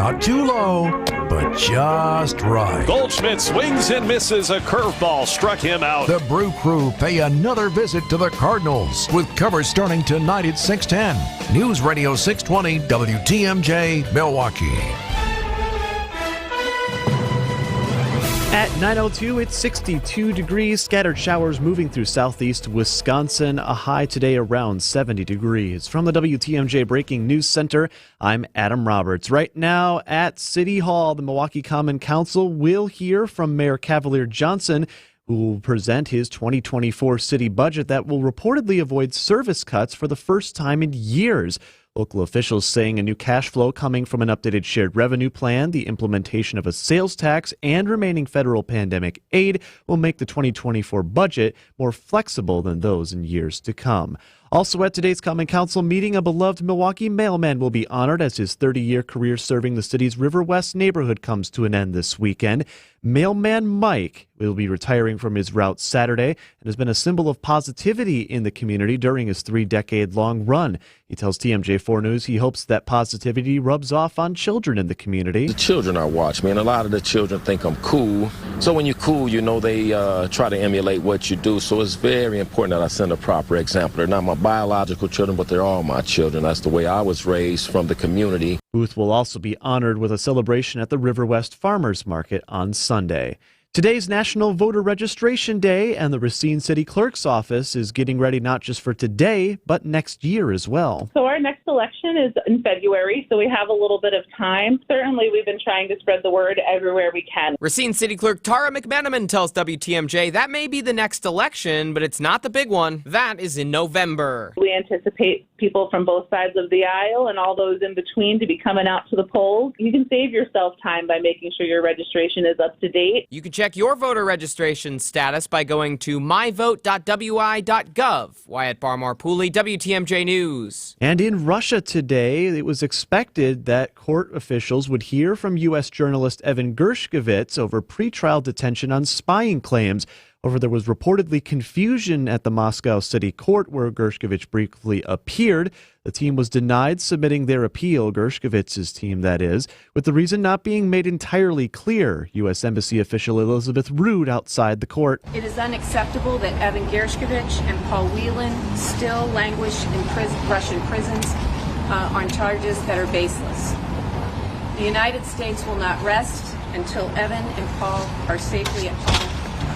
Not too low, but just right. Goldschmidt swings and misses. A curveball struck him out. The Brew Crew pay another visit to the Cardinals with coverage starting tonight at 6:10. News Radio 620 WTMJ, Milwaukee. At 9:02, it's 62 degrees. Scattered showers moving through southeast Wisconsin. A high today around 70 degrees. From the WTMJ Breaking News Center, I'm Adam Roberts. Right now at City Hall, the Milwaukee Common Council will hear from Mayor Cavalier Johnson, who will present his 2024 city budget that will reportedly avoid service cuts for the first time in years. Local officials saying a new cash flow coming from an updated shared revenue plan, the implementation of a sales tax, and remaining federal pandemic aid will make the 2024 budget more flexible than those in years to come. Also at today's Common Council meeting, a beloved Milwaukee mailman will be honored as his 30-year career serving the city's River West neighborhood comes to an end this weekend. Mailman Mike will be retiring from his route Saturday and has been a symbol of positivity in the community during his 3-decade-long run. He tells TMJ4 News he hopes that positivity rubs off on children in the community. The children I watch, man, a lot of the children think I'm cool. So when you're cool, you know, they try to emulate what you do. So it's very important that I send a proper example. They're not my biological children, but they're all my children. That's the way I was raised from the community. Booth will also be honored with a celebration at the River West Farmers Market on Sunday. Today's National Voter Registration Day, and the Racine City Clerk's Office is getting ready not just for today, but next year as well. So our next election is in February, so we have a little bit of time. Certainly, we've been trying to spread the word everywhere we can. Racine City Clerk Tara McMenamin tells WTMJ that may be the next election, but it's not the big one. That is in November. We anticipate people from both sides of the aisle and all those in between to be coming out to the polls. You can save yourself time by making sure your registration is up to date. You can check your voter registration status by going to myvote.wi.gov. Wyatt Barmar-Pooley, WTMJ News. And in Russia today, it was expected that court officials would hear from U.S. journalist Evan Gershkovich over pretrial detention on spying claims. However, there was reportedly confusion at the Moscow City Court where Gershkovich briefly appeared. The team was denied submitting their appeal, Gershkovich's team that is, with the reason not being made entirely clear. U.S. Embassy official Elizabeth Rood outside the court. It is unacceptable that Evan Gershkovich and Paul Whelan still languish in Russian prisons on charges that are baseless. The United States will not rest until Evan and Paul are safely at home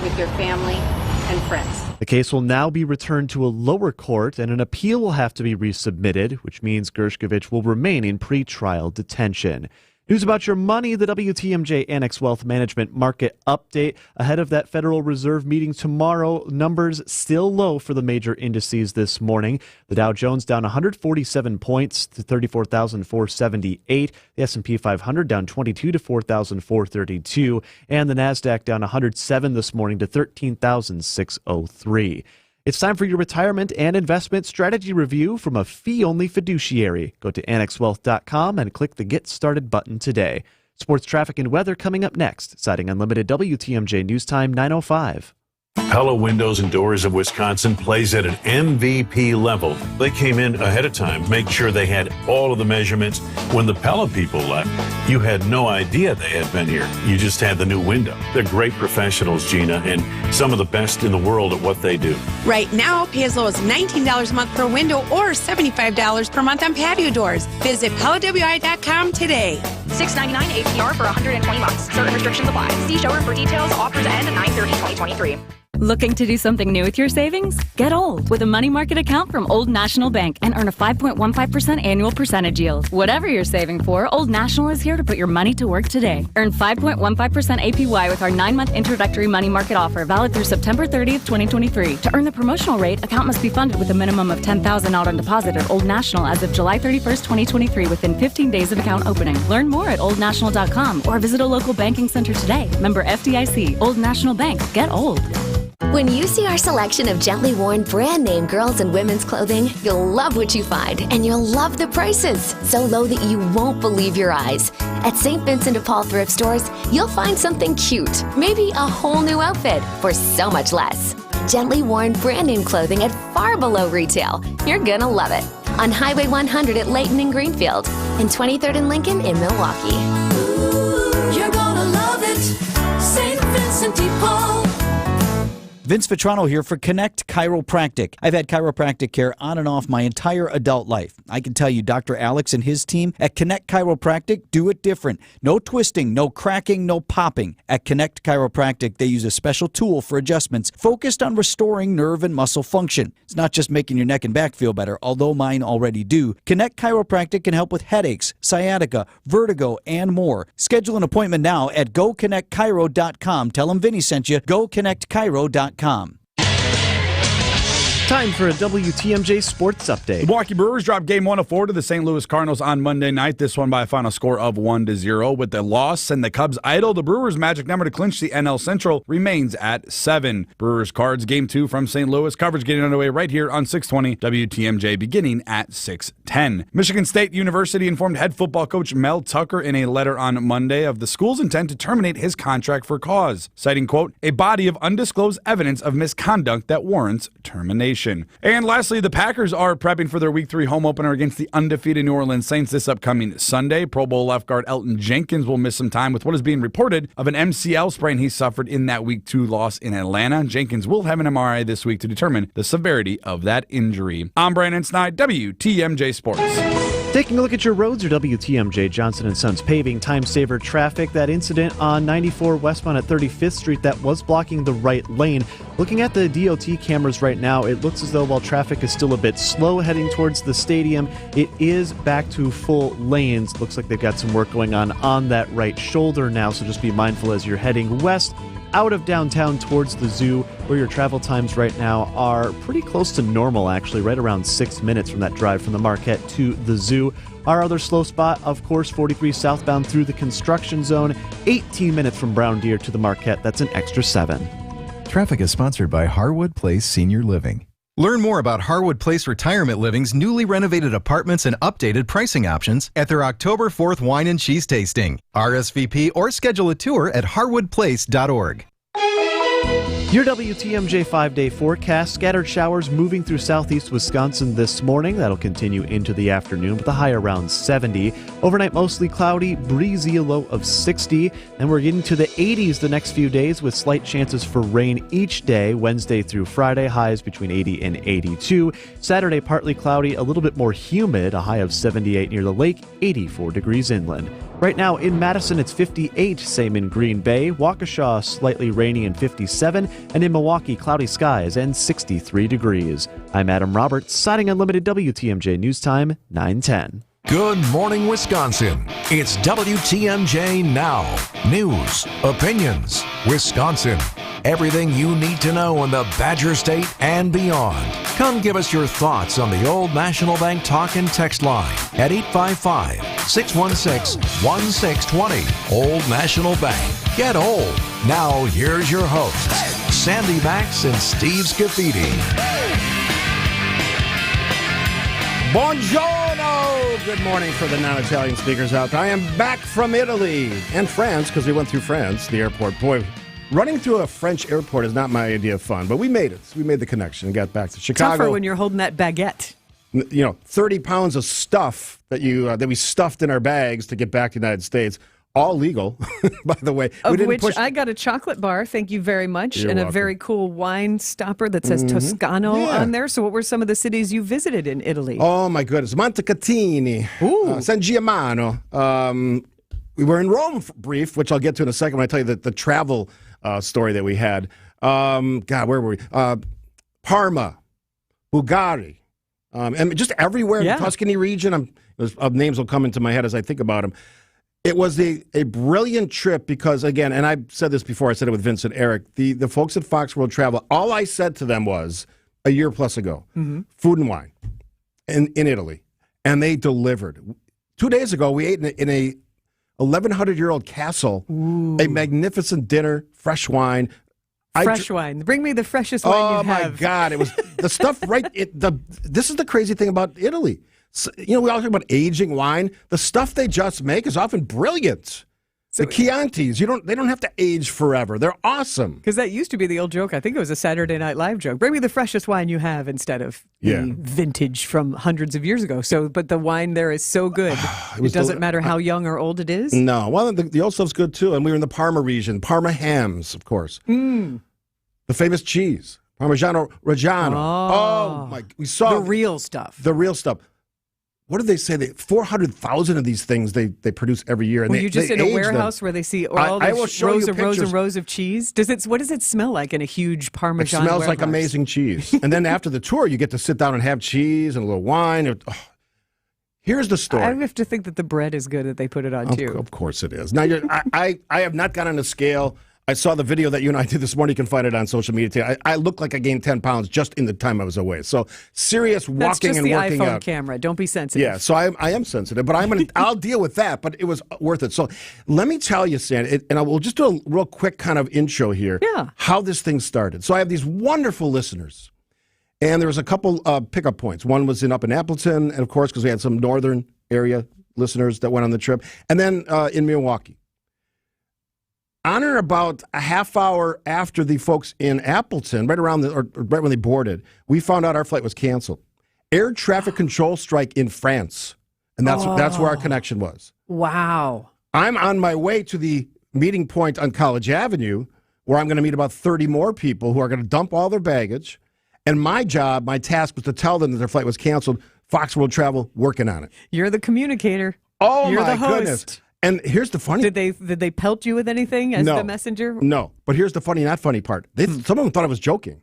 with their family and friends. The case will now be returned to a lower court, and an appeal will have to be resubmitted, which means Gershkovich will remain in pretrial detention. News about your money, the WTMJ Annex Wealth Management Market Update. Ahead of that Federal Reserve meeting tomorrow, numbers still low for the major indices this morning. The Dow Jones down 147 points to 34,478. The S&P 500 down 22 to 4,432. And the NASDAQ down 107 this morning to 13,603. It's time for your retirement and investment strategy review from a fee-only fiduciary. Go to annexwealth.com and click the Get Started button today. Sports traffic and weather coming up next. Citing Unlimited WTMJ News Time 9:05. Pella Windows and Doors of Wisconsin plays at an MVP level. They came in ahead of time, make sure they had all of the measurements. When the Pella people left, you had no idea they had been here. You just had the new window. They're great professionals, Gina, and some of the best in the world at what they do. Right now, pay as low as $19 a month per window or $75 per month on patio doors. Visit PellaWI.com today. $6.99 APR for 120 months. Certain restrictions apply. See showroom for details. Offers end 9/30/2023. Looking to do something new with your savings? Get old with a money market account from Old National Bank and earn a 5.15% annual percentage yield. Whatever you're saving for, Old National is here to put your money to work today. Earn 5.15% APY with our 9-month introductory money market offer valid through September 30th, 2023. To earn the promotional rate, account must be funded with a minimum of $10,000 out on deposit at Old National as of July 31st, 2023 within 15 days of account opening. Learn more at oldnational.com or visit a local banking center today. Member FDIC. Old National Bank. Get old. When you see our selection of gently worn brand name girls and women's clothing, you'll love what you find, and you'll love the prices. So low that you won't believe your eyes. At St. Vincent de Paul thrift stores, you'll find something cute, maybe a whole new outfit for so much less. Gently worn brand name clothing at far below retail. You're gonna love it. on Highway 100 at Layton and Greenfield, and 23rd and Lincoln in Milwaukee. Ooh, you're gonna love it, St. Vincent de Paul. Vince Vitrano here for Connect Chiropractic. I've had chiropractic care on and off my entire adult life. I can tell you Dr. Alex and his team at Connect Chiropractic do it different. No twisting, no cracking, no popping. At Connect Chiropractic, they use a special tool for adjustments focused on restoring nerve and muscle function. It's not just making your neck and back feel better, although mine already do. Connect Chiropractic can help with headaches, sciatica, vertigo, and more. Schedule an appointment now at GoConnectChiro.com. Tell them Vinny sent you. GoConnectChiro.com. Time for a WTMJ sports update. The Milwaukee Brewers dropped Game 1 of 4 to the St. Louis Cardinals on Monday night. This one by a final score of 1-0. With the loss and the Cubs idle, the Brewers' magic number to clinch the NL Central remains at 7. Brewers Cards Game 2 from St. Louis. Coverage getting underway right here on 620 WTMJ beginning at 6:10. Michigan State University informed head football coach Mel Tucker in a letter on Monday of the school's intent to terminate his contract for cause, citing, quote, a body of undisclosed evidence of misconduct that warrants termination. And lastly, the Packers are prepping for their Week 3 home opener against the undefeated New Orleans Saints this upcoming Sunday. Pro Bowl left guard Elton Jenkins will miss some time with what is being reported of an MCL sprain he suffered in that Week 2 loss in Atlanta. Jenkins will have an MRI this week to determine the severity of that injury. I'm Brandon Snide, WTMJ Sports. Taking a look at your roads, your WTMJ Johnson & Sons paving time saver traffic. That incident on 94 westbound at 35th Street that was blocking the right lane. Looking at the DOT cameras right now, it looks as though while traffic is still a bit slow heading towards the stadium, it is back to full lanes. Looks like they've got some work going on that right shoulder now, so just be mindful as you're heading west out of downtown towards the zoo, where your travel times right now are pretty close to normal, actually, right around 6 minutes from that drive from the Marquette to the zoo. Our other slow spot, of course, 43 southbound through the construction zone, 18 minutes from Brown Deer to the Marquette. That's an extra 7. Traffic is sponsored by Harwood Place Senior Living. Learn more about Harwood Place Retirement Living's newly renovated apartments and updated pricing options at their October 4th Wine and Cheese Tasting. RSVP or schedule a tour at harwoodplace.org. Your WTMJ 5-day forecast. Scattered showers moving through southeast Wisconsin this morning. That'll continue into the afternoon with a high around 70. Overnight mostly cloudy, breezy, a low of 60. And we're getting to the 80s the next few days with slight chances for rain each day, Wednesday through Friday, highs between 80 and 82. Saturday partly cloudy, a little bit more humid, a high of 78 near the lake, 84 degrees inland. Right now in Madison, it's 58, same in Green Bay. Waukesha, slightly rainy and 57. And in Milwaukee, cloudy skies and 63 degrees. I'm Adam Roberts, citing Unlimited WTMJ News Time, 9:10. Good morning, Wisconsin. It's WTMJ Now. News, opinions, Wisconsin. Everything you need to know in the Badger State and beyond. Come give us your thoughts on the Old National Bank talk and text line at 855-616-1620. Old National Bank. Get old. Now, here's your hosts, Sandy Maxx and Steve Scaffidi. Buongiorno! Good morning for the non-Italian speakers out there. I am back from Italy and France, because we went through France, the airport. Boy, running through a French airport is not my idea of fun, but we made it. We made the connection and got back to Chicago. Tougher when you're holding that baguette. 30 pounds of stuff that we stuffed in our bags to get back to the United States. All legal, by the way. Of which I got a chocolate bar, thank you very much, and welcome. A very cool wine stopper that says Toscano on there. So what were some of the cities you visited in Italy? Oh, my goodness. Montecatini, San Giamano. We were in Rome brief, which I'll get to in a second when I tell you the travel story that we had. God, where were we? Parma, Bulgari, and just everywhere in the Tuscany region. Names will come into my head as I think about them. It was a brilliant trip because, again, and I said this before, I said it with Vince and Eric, the folks at Fox World Travel, all I said to them was a year plus ago, food and wine in Italy, and they delivered. 2 days ago, we ate in a 1,100-year-old castle, a magnificent dinner, fresh wine. Fresh wine. Bring me the freshest wine you have. Oh, my God. It was the stuff this is the crazy thing about Italy. So, we all talk about aging wine. The stuff they just make is often brilliant. The Chiantis, they don't have to age forever. They're awesome. Because that used to be the old joke. I think it was a Saturday Night Live joke. Bring me the freshest wine you have instead of the vintage from hundreds of years ago. But the wine there is so good. It doesn't matter how young or old it is? No. Well, the old stuff's good, too. And we were in the Parma region. Parma hams, of course. Mm. The famous cheese. Parmigiano Reggiano. Oh, my. We saw the real stuff. The real stuff. What did they say? 400,000 of these things they produce every year. And Were you just in a warehouse where they see all these rows and rows of cheese? What does it smell like in a huge Parmesan It smells warehouse? like amazing cheese. And then after the tour, you get to sit down and have cheese and a little wine. Here's the story. I have to think that the bread is good that they put it on, too. Of course it is. Now, I have not gone on a scale. I saw the video that you and I did this morning. You can find it on social media today. I look like I gained 10 pounds just in the time I was away. So serious walking and working out. That's just the iPhone camera. Don't be sensitive. Yeah, so I am sensitive, but I'll deal with that. But it was worth it. So let me tell you, Sandy, and I will just do a real quick kind of intro here. Yeah. How this thing started. So I have these wonderful listeners, and there was a couple pickup points. One was up in Appleton, and of course, because we had some northern area listeners that went on the trip, and then in Milwaukee. On or about a half hour after the folks in Appleton, right when they boarded, we found out our flight was canceled. Air traffic control strike in France, and that's where our connection was. Wow! I'm on my way to the meeting point on College Avenue, where I'm going to meet about 30 more people who are going to dump all their baggage. And my task was to tell them that their flight was canceled. Fox World Travel working on it. You're the communicator. Oh, You're my the host. goodness. And here's the funny... Did they pelt you with anything as the messenger? No. But here's the funny, not funny part. Some of them thought I was joking.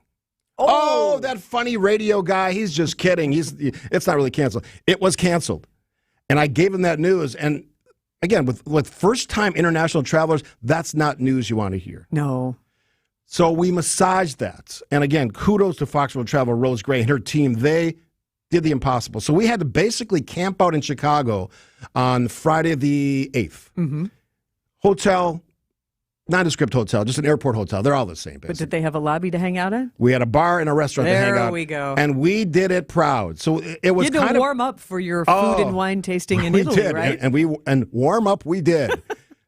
Oh, that funny radio guy, he's just kidding. It's not really canceled. It was canceled. And I gave him that news. And again, with first-time international travelers, that's not news you want to hear. No. So we massaged that. And again, kudos to Fox World Travel, Rose Gray and her team. They did the impossible. So we had to basically camp out in Chicago on Friday the 8th. Mm-hmm. Hotel, nondescript hotel, just an airport hotel. They're all the same, basically. But did they have a lobby to hang out at? We had a bar and a restaurant to hang out. There we go. And we did it proud. So it was you had to warm up for your food and wine tasting in Italy, did. right? And warm up we did.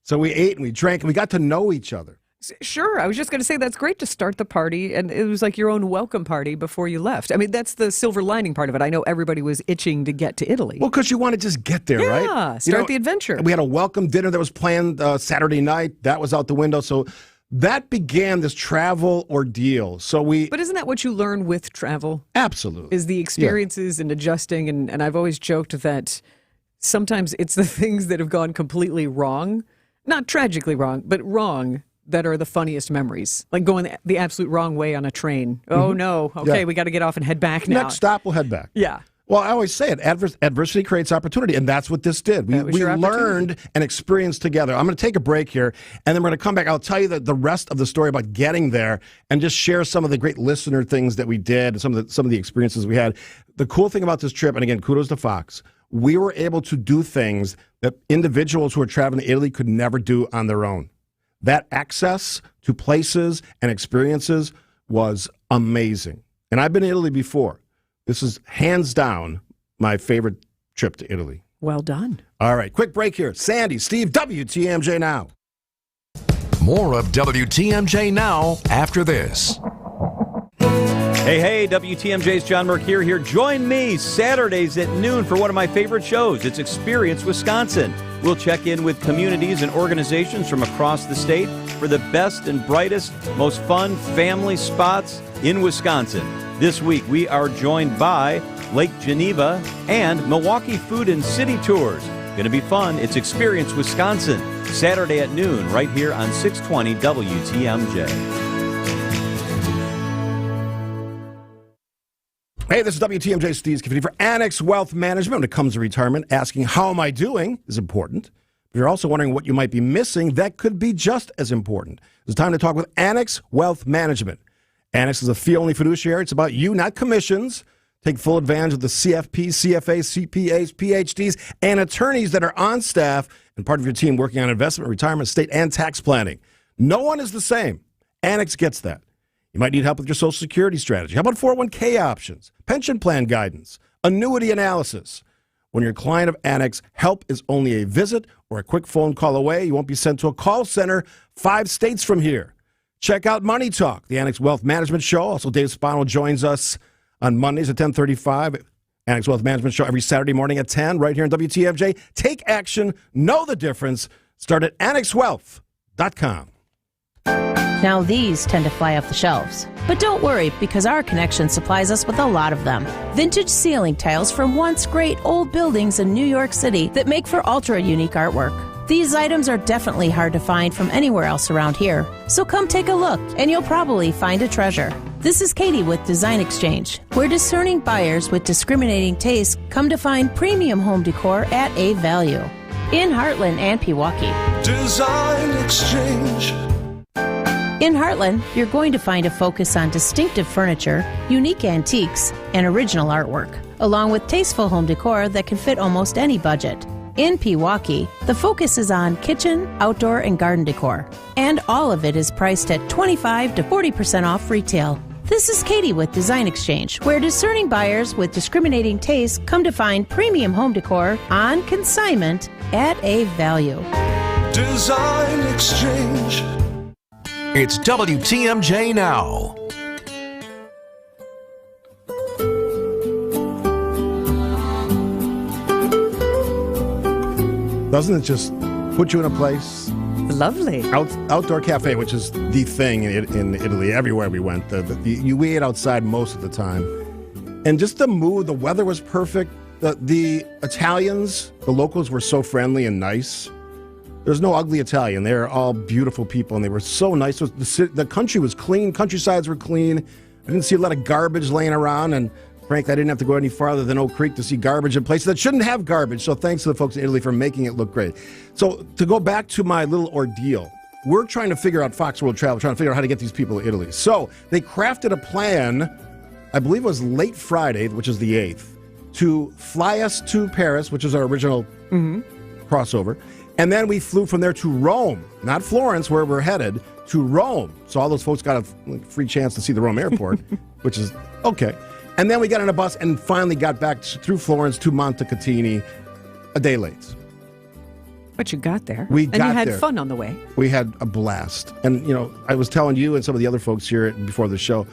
So we ate and we drank and we got to know each other. Sure. I was just going to say that's great to start the party, and it was like your own welcome party before you left. I mean, that's the silver lining part of it. I know everybody was itching to get to Italy. Well, because you want to just get there, right? Yeah, start the adventure. We had a welcome dinner that was planned Saturday night. That was out the window. So that began this travel ordeal. But isn't that what you learn with travel? Absolutely. Is the experiences and adjusting, and I've always joked that sometimes it's the things that have gone completely wrong, not tragically wrong, but wrong, that are the funniest memories. Like going the absolute wrong way on a train. Oh, no. Okay, we got to get off and head back now. Next stop, we'll head back. Yeah. Well, I always say it, adversity creates opportunity, and that's what this did. We learned and experienced together. I'm going to take a break here, and then we're going to come back. I'll tell you the rest of the story about getting there and just share some of the great listener things that we did, some of the experiences we had. The cool thing about this trip, and again, kudos to Fox, we were able to do things that individuals who are traveling to Italy could never do on their own. That access to places and experiences was amazing. And I've been to Italy before. This is hands down my favorite trip to Italy. Well done. All right, quick break here. Sandy, Steve, WTMJ Now. More of WTMJ Now after this. Hey, WTMJ's John Merck here. Join me Saturdays at noon for one of my favorite shows. It's Experience Wisconsin. We'll check in with communities and organizations from across the state for the best and brightest, most fun family spots in Wisconsin. This week, we are joined by Lake Geneva and Milwaukee Food and City Tours. Going to be fun. It's Experience Wisconsin, Saturday at noon, right here on 620 WTMJ. Hey, this is WTMJ Steve Scaffidi for Annex Wealth Management. When it comes to retirement, asking how am I doing is important. If you're also wondering what you might be missing, that could be just as important. It's time to talk with Annex Wealth Management. Annex is a fee-only fiduciary. It's about you, not commissions. Take full advantage of the CFPs, CFAs, CPAs, PhDs, and attorneys that are on staff and part of your team working on investment, retirement, estate, and tax planning. No one is the same. Annex gets that. You might need help with your Social Security strategy. How about 401k options, pension plan guidance, annuity analysis? When you're a client of Annex, help is only a visit or a quick phone call away. You won't be sent to a call center 5 states from here. Check out Money Talk, the Annex Wealth Management Show. Also, Dave Spano joins us on Mondays at 10:35. Annex Wealth Management Show every Saturday morning at 10 right here on WTMJ. Take action. Know the difference. Start at annexwealth.com. Now these tend to fly off the shelves. But don't worry, because our connection supplies us with a lot of them. Vintage ceiling tiles from once great old buildings in New York City that make for ultra-unique artwork. These items are definitely hard to find from anywhere else around here. So come take a look, and you'll probably find a treasure. This is Katie with Design Exchange, where discerning buyers with discriminating tastes come to find premium home decor at a value. In Heartland and Pewaukee. Design Exchange. In Heartland, you're going to find a focus on distinctive furniture, unique antiques, and original artwork, along with tasteful home decor that can fit almost any budget. In Pewaukee, the focus is on kitchen, outdoor, and garden decor, and all of it is priced at 25 to 40% off retail. This is Katie with Design Exchange, where discerning buyers with discriminating tastes come to find premium home decor on consignment at a value. Design Exchange. It's WTMJ Now. Doesn't it just put you in a place? Lovely. Outdoor cafe, which is the thing in Italy, everywhere we went. We ate outside most of the time. And just the mood, the weather was perfect. The Italians, the locals were so friendly and nice. There's no ugly Italian. They're all beautiful people, and they were so nice. The country was clean. Countrysides were clean. I didn't see a lot of garbage laying around, and frankly, I didn't have to go any farther than Oak Creek to see garbage in places that shouldn't have garbage. So thanks to the folks in Italy for making it look great. So to go back to my little ordeal, we're trying to figure out Fox World Travel, trying to figure out how to get these people to Italy. So they crafted a plan, I believe it was late Friday, which is the 8th, to fly us to Paris, which is our original crossover. And then we flew from there to Rome, not Florence, where we're headed, to Rome. So all those folks got a free chance to see the Rome airport, which is okay. And then we got on a bus and finally got back through Florence to Montecatini a day late. But you got there. We got there. And you had fun on the way. We had a blast. And, you know, I was telling you and some of the other folks here before the show,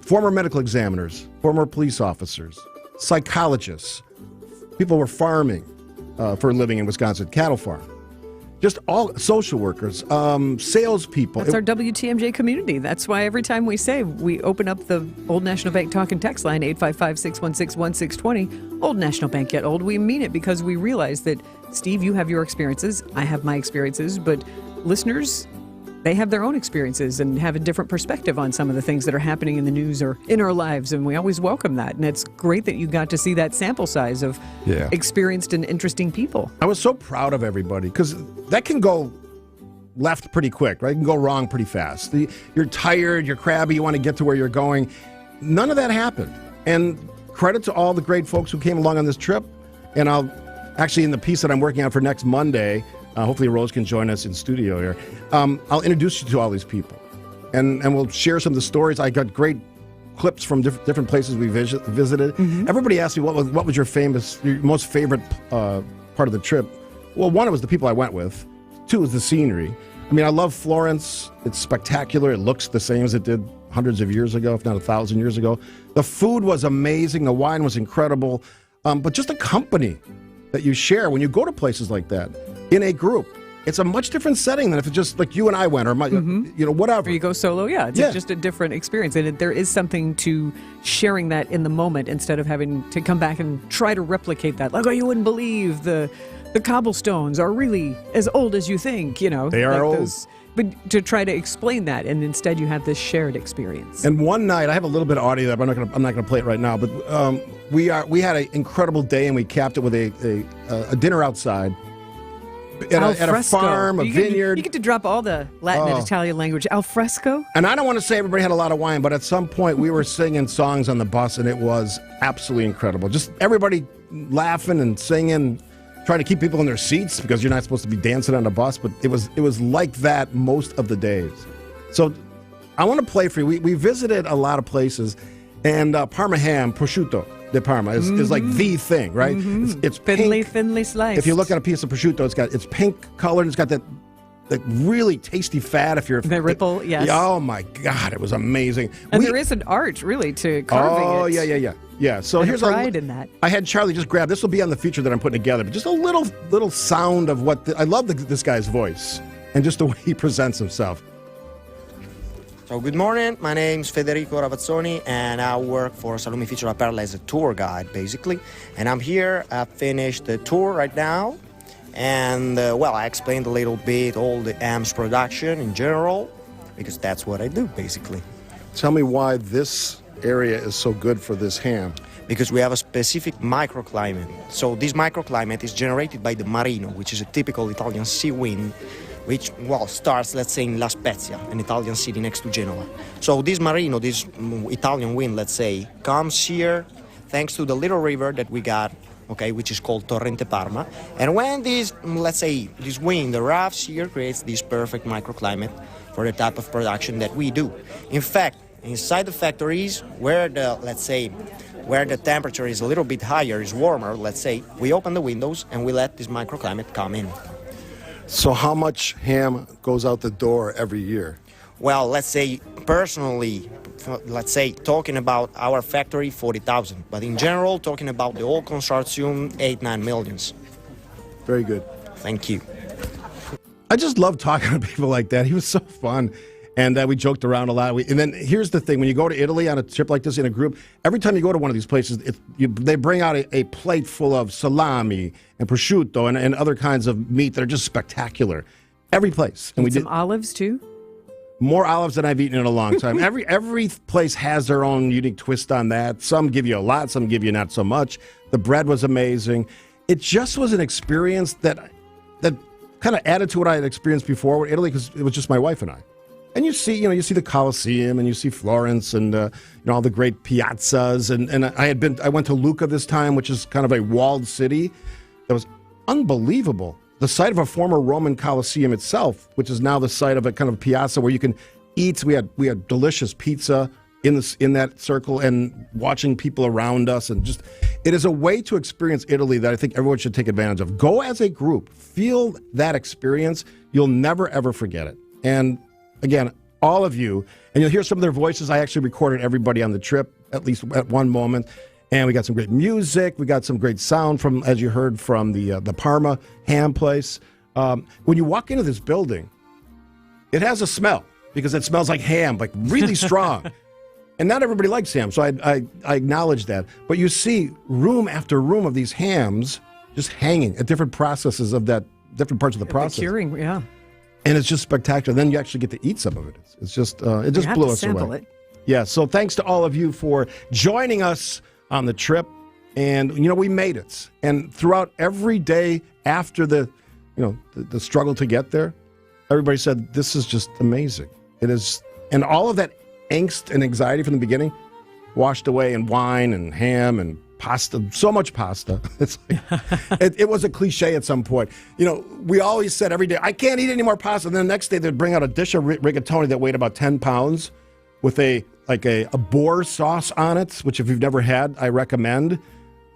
former medical examiners, former police officers, psychologists, people were farming for a living in Wisconsin, cattle farm. Just all social workers, salespeople. That's our WTMJ community. That's why every time we say we open up the Old National Bank talk and text line, 855-616-1620, Old National Bank Get Old, we mean it because we realize that, Steve, you have your experiences, I have my experiences, but listeners, they have their own experiences and have a different perspective on some of the things that are happening in the news or in our lives, and we always welcome that. And it's great that you got to see that sample size of experienced and interesting people. I was so proud of everybody because that can go left pretty quick, right? It can go wrong pretty fast. You're tired, you're crabby, you want to get to where you're going. None of that happened. And credit to all the great folks who came along on this trip. And I'll actually, in the piece that I'm working on for next Monday, hopefully Rose can join us in studio here. I'll introduce you to all these people, and we'll share some of the stories. I got great clips from different places we visited. Everybody asked me what was your most favorite part of the trip. Well, one, it was the people I went with. Two, was the scenery. I mean, I love Florence. It's spectacular. It looks the same as it did hundreds of years ago, if not 1,000 years ago. The food was amazing. The wine was incredible. But just the company that you share when you go to places like that in a group, it's a much different setting than if it's just like you and I went or whatever. Or you go solo, it's just a different experience. And there is something to sharing that in the moment instead of having to come back and try to replicate that. Like, you wouldn't believe the cobblestones are really as old as you think, They are old. But to try to explain that, and instead you have this shared experience. And one night, I have a little bit of audio that I'm not gonna play it right now, but we had an incredible day, and we capped it with a dinner outside. At a farm, a vineyard. You get to drop all the Latin and Italian language. Al fresco? And I don't want to say everybody had a lot of wine, but at some point we were singing songs on the bus, and it was absolutely incredible. Just everybody laughing and singing, trying to keep people in their seats because you're not supposed to be dancing on a bus, but it was like that most of the days. So I want to play for you. We visited a lot of places, And Parma ham, prosciutto de Parma, is like the thing, right? It's pink. Thinly sliced. If you look at a piece of prosciutto, it's pink colored. It's got that really tasty fat. If you're the ripple, yes. Oh my God, it was amazing. And there is an art really to carving it. Yeah. So and here's pride in that. I had Charlie just grab. This will be on the feature that I'm putting together, but just a little sound of what I love this guy's voice and just the way he presents himself. So good morning, my name's Federico Ravazzoni and I work for Salumi Feature Apparel as a tour guide basically. And I'm here, I finished the tour right now and I explained a little bit all the AMS production in general because that's what I do basically. Tell me why this area is so good for this ham. Because we have a specific microclimate. So this microclimate is generated by the Marino, which is a typical Italian sea wind which, starts, let's say, in La Spezia, an Italian city next to Genoa. So this Marino, this Italian wind, let's say, comes here thanks to the little river that we got, okay, which is called Torrente Parma. And when this, let's say, this wind arrives here, creates this perfect microclimate for the type of production that we do. In fact, inside the factories, where the temperature is a little bit higher, is warmer, let's say, we open the windows and we let this microclimate come in. So how much ham goes out the door every year? Well, let's say personally, talking about our factory, 40,000. But in general, talking about the whole consortium, 8-9 millions. Very good. Thank you. I just love talking to people like that. He was so fun. And we joked around a lot. And then here's the thing. When you go to Italy on a trip like this in a group, every time you go to one of these places, they bring out a plate full of salami and prosciutto and other kinds of meat that are just spectacular. Every place. And we did olives, too? More olives than I've eaten in a long time. Every place has their own unique twist on that. Some give you a lot. Some give you not so much. The bread was amazing. It just was an experience that kind of added to what I had experienced before with Italy because it was just my wife and I. And you see the Colosseum, and you see Florence, and all the great piazzas. And I went to Lucca this time, which is kind of a walled city. That was unbelievable. The site of a former Roman Colosseum itself, which is now the site of a kind of piazza where you can eat. We had delicious pizza in that circle, and watching people around us, and just it is a way to experience Italy that I think everyone should take advantage of. Go as a group, feel that experience. You'll never ever forget it. And again, all of you, and you'll hear some of their voices. I actually recorded everybody on the trip, at least at one moment. And we got some great music. We got some great sound from, as you heard, from the Parma ham place. When you walk into this building, it has a smell because it smells like ham, like really strong. And not everybody likes ham, so I acknowledge that. But you see room after room of these hams just hanging at different processes of that, different parts of the process. The curing, yeah. And it's just spectacular. Then you actually get to eat some of it. It's just it just blew us away. Yeah. So thanks to all of you for joining us on the trip, and we made it. And throughout every day after the struggle to get there, everybody said this is just amazing. It is, and all of that angst and anxiety from the beginning washed away in wine and ham and pasta, so much pasta. It's like, it was a cliche at some point. We always said every day, I can't eat any more pasta. And then the next day they'd bring out a dish of rigatoni that weighed about 10 pounds with a boar sauce on it, which if you've never had, I recommend.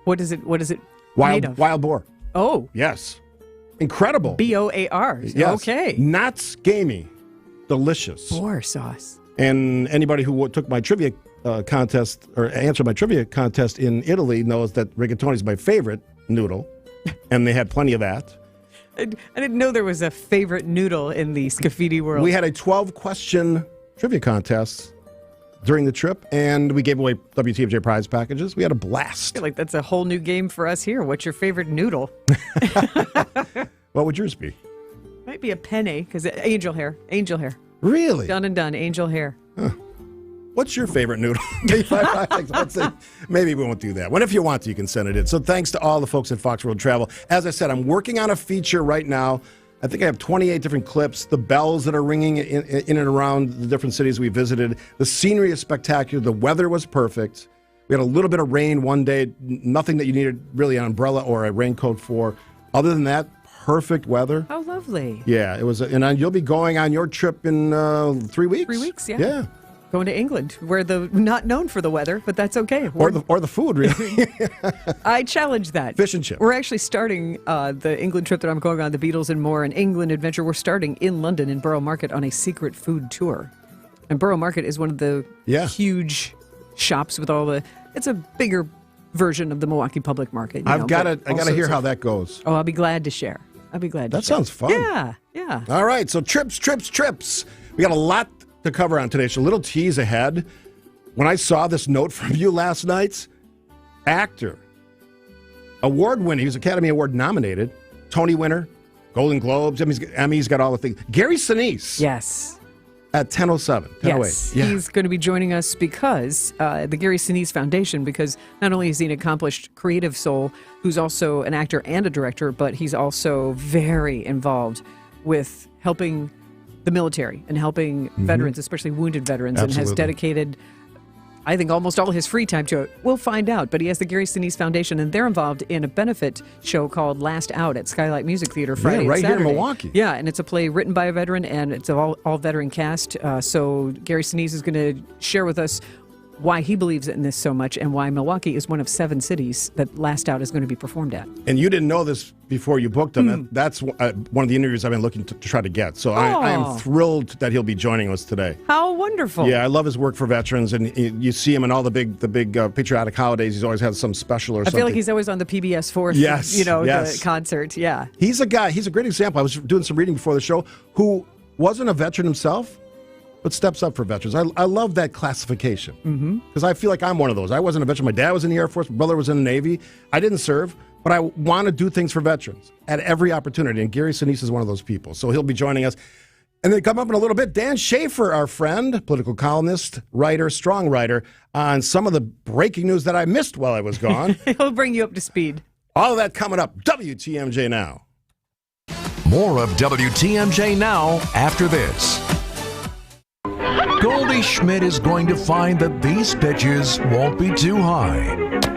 What is it made of? Wild boar. Oh. Yes. Incredible. BOAR. Yes. Okay. Not gamey. Delicious. Boar sauce. And anybody who took my trivia contest or answered my trivia contest in Italy knows that rigatoni is my favorite noodle, and they had plenty of that. I didn't know there was a favorite noodle in the Scaffidi world. We had a 12-question trivia contest during the trip, and we gave away WTMJ prize packages. We had a blast. I feel like that's a whole new game for us here. What's your favorite noodle? What would yours be? Might be a penne, because angel hair. Really? Done and done, angel hair. Huh. What's your favorite noodle? Maybe we won't do that. When if you want to, you can send it in. So thanks to all the folks at Fox World Travel. As I said, I'm working on a feature right now. I think I have 28 different clips, the bells that are ringing in and around the different cities we visited. The scenery is spectacular. The weather was perfect. We had a little bit of rain one day, nothing that you needed really an umbrella or a raincoat for. Other than that, perfect weather. How lovely. Yeah, it was. And you'll be going on your trip in 3 weeks? 3 weeks, yeah. Yeah. Going to England, where not known for the weather, but that's okay. Or the food, really. I challenge that. Fish and chips. We're actually starting the England trip that I'm going on, the Beatles and More, an England adventure. We're starting in London in Borough Market on a secret food tour. And Borough Market is one of the huge shops with all the. It's a bigger version of the Milwaukee Public Market. I got to hear how that goes. Oh, I'll be glad to share. That sounds fun. Yeah. All right, so trips. We got a lot to cover on today, so a little tease ahead. When I saw this note from you last night, actor, award-winning, he was Academy Award nominated, Tony winner, Golden Globes, Emmys, got all the things. Gary Sinise. Yes. At 10:07, 10:08. Yes, he's going to be joining us because the Gary Sinise Foundation, because not only is he an accomplished creative soul who's also an actor and a director, but he's also very involved with helping the military and helping veterans, especially wounded veterans, and has dedicated, I think, almost all his free time to it. We'll find out. But he has the Gary Sinise Foundation, and they're involved in a benefit show called Last Out at Skylight Music Theater Friday and Saturday. Here in Milwaukee. Yeah, and it's a play written by a veteran, and it's all veteran cast. So Gary Sinise is going to share with us why he believes in this so much and why Milwaukee is one of 7 cities that Last Out is going to be performed at. And you didn't know this before you booked him. That's one of the interviews I've been looking to try to get. So I am thrilled that he'll be joining us today. How wonderful. Yeah, I love his work for veterans, and you see him in all the big patriotic holidays. He's always had some special or something. I feel like he's always on the PBS 4th, the concert. Yeah. He's a great example. I was doing some reading before the show who wasn't a veteran himself, but steps up for veterans. I love that classification because I feel like I'm one of those. I wasn't a veteran. My dad was in the Air Force. My brother was in the Navy. I didn't serve, but I want to do things for veterans at every opportunity, and Gary Sinise is one of those people. So he'll be joining us. And then come up in a little bit, Dan Schaefer, our friend, political columnist, writer, strong writer, on some of the breaking news that I missed while I was gone. He'll bring you up to speed. All of that coming up. WTMJ Now. More of WTMJ Now after this. Goldie Schmidt is going to find that these pitches won't be too high,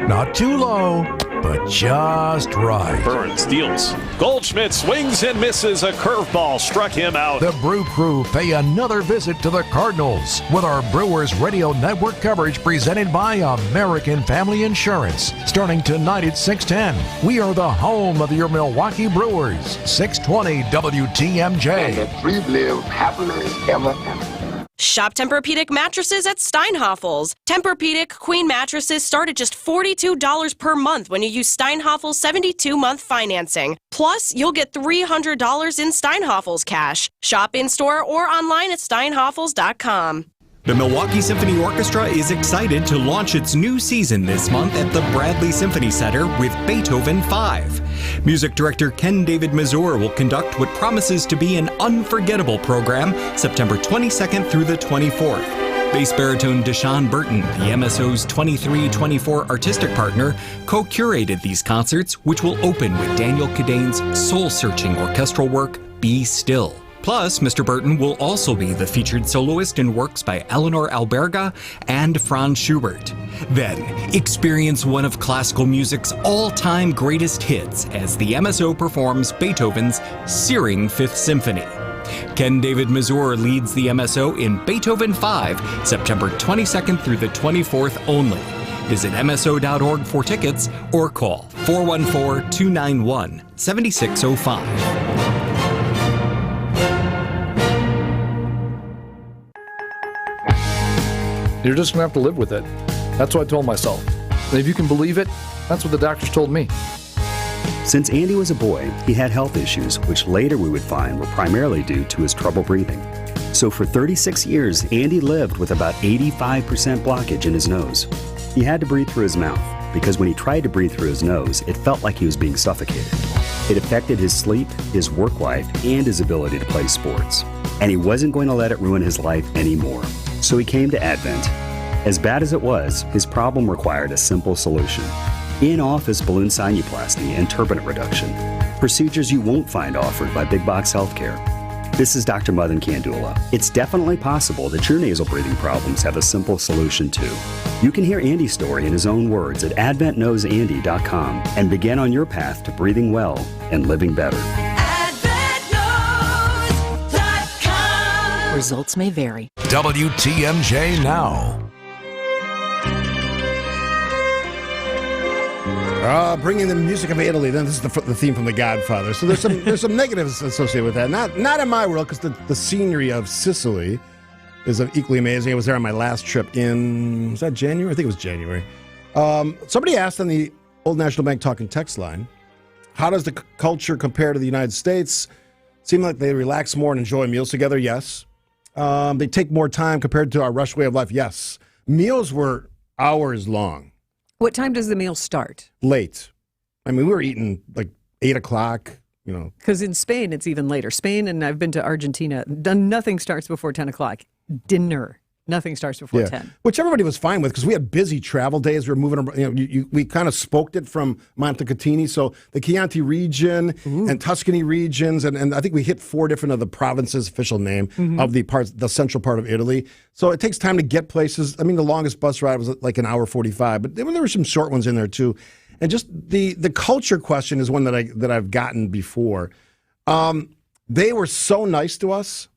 not too low, but just right. Burns steals. Goldschmidt swings and misses. A curveball struck him out. The Brew Crew pay another visit to the Cardinals with our Brewers Radio Network coverage presented by American Family Insurance. Starting tonight at 6:10, we are the home of your Milwaukee Brewers. 620 WTMJ. And the 3 live happily ever after. Shop Tempur-Pedic mattresses at Steinhafels. Tempur-Pedic queen mattresses start at just $42 per month when you use Steinhafels 72-month financing. Plus, you'll get $300 in Steinhafels cash. Shop in-store or online at steinhafels.com. The Milwaukee Symphony Orchestra is excited to launch its new season this month at the Bradley Symphony Center with Beethoven 5. Music director Ken David Mazur will conduct what promises to be an unforgettable program September 22nd through the 24th. Bass baritone Deshaun Burton, the MSO's 23-24 artistic partner, co-curated these concerts, which will open with Daniel Kadane's soul-searching orchestral work, Be Still. Plus, Mr. Burton will also be the featured soloist in works by Eleanor Alberga and Franz Schubert. Then, experience one of classical music's all-time greatest hits as the MSO performs Beethoven's searing Fifth Symphony. Ken David Mazur leads the MSO in Beethoven 5, September 22nd through the 24th only. Visit MSO.org for tickets or call 414-291-7605. You're just going to have to live with it. That's what I told myself. And if you can believe it, that's what the doctors told me. Since Andy was a boy, he had health issues, which later we would find were primarily due to his trouble breathing. So for 36 years, Andy lived with about 85% blockage in his nose. He had to breathe through his mouth, because when he tried to breathe through his nose, it felt like he was being suffocated. It affected his sleep, his work life, and his ability to play sports. And he wasn't going to let it ruin his life anymore. So he came to Advent. As bad as it was, his problem required a simple solution. In-office balloon sinuplasty and turbinate reduction. Procedures you won't find offered by big box healthcare. This is Dr. Madan Kandula. It's definitely possible that your nasal breathing problems have a simple solution too. You can hear Andy's story in his own words at adventknowsandy.com and begin on your path to breathing well and living better. Results may vary. WTMJ Now. Bringing the music of Italy. Then this is the theme from The Godfather. So there's some negatives associated with that. Not in my world, because the scenery of Sicily is equally amazing. I was there on my last trip was that January? I think it was January. Somebody asked on the Old National Bank Talking text line, how does the culture compare to the United States? Seem like they relax more and enjoy meals together? Yes. They take more time compared to our rush way of life? Yes. Meals were hours long. What time does the meal start? Late. I mean, we were eating like 8 o'clock, Because in Spain, it's even later. Spain, and I've been to Argentina, nothing starts before 10 o'clock. Dinner. Nothing starts before 10. Which everybody was fine with, because we had busy travel days. We were moving around. We kind of spoked it from Montecatini. So the Chianti region and Tuscany regions, and I think we hit 4 different of the provinces' official name of the central part of Italy. So it takes time to get places. I mean, the longest bus ride was like an hour 45, but there were some short ones in there too. And just the culture question is one that I've gotten before. They were so nice to us.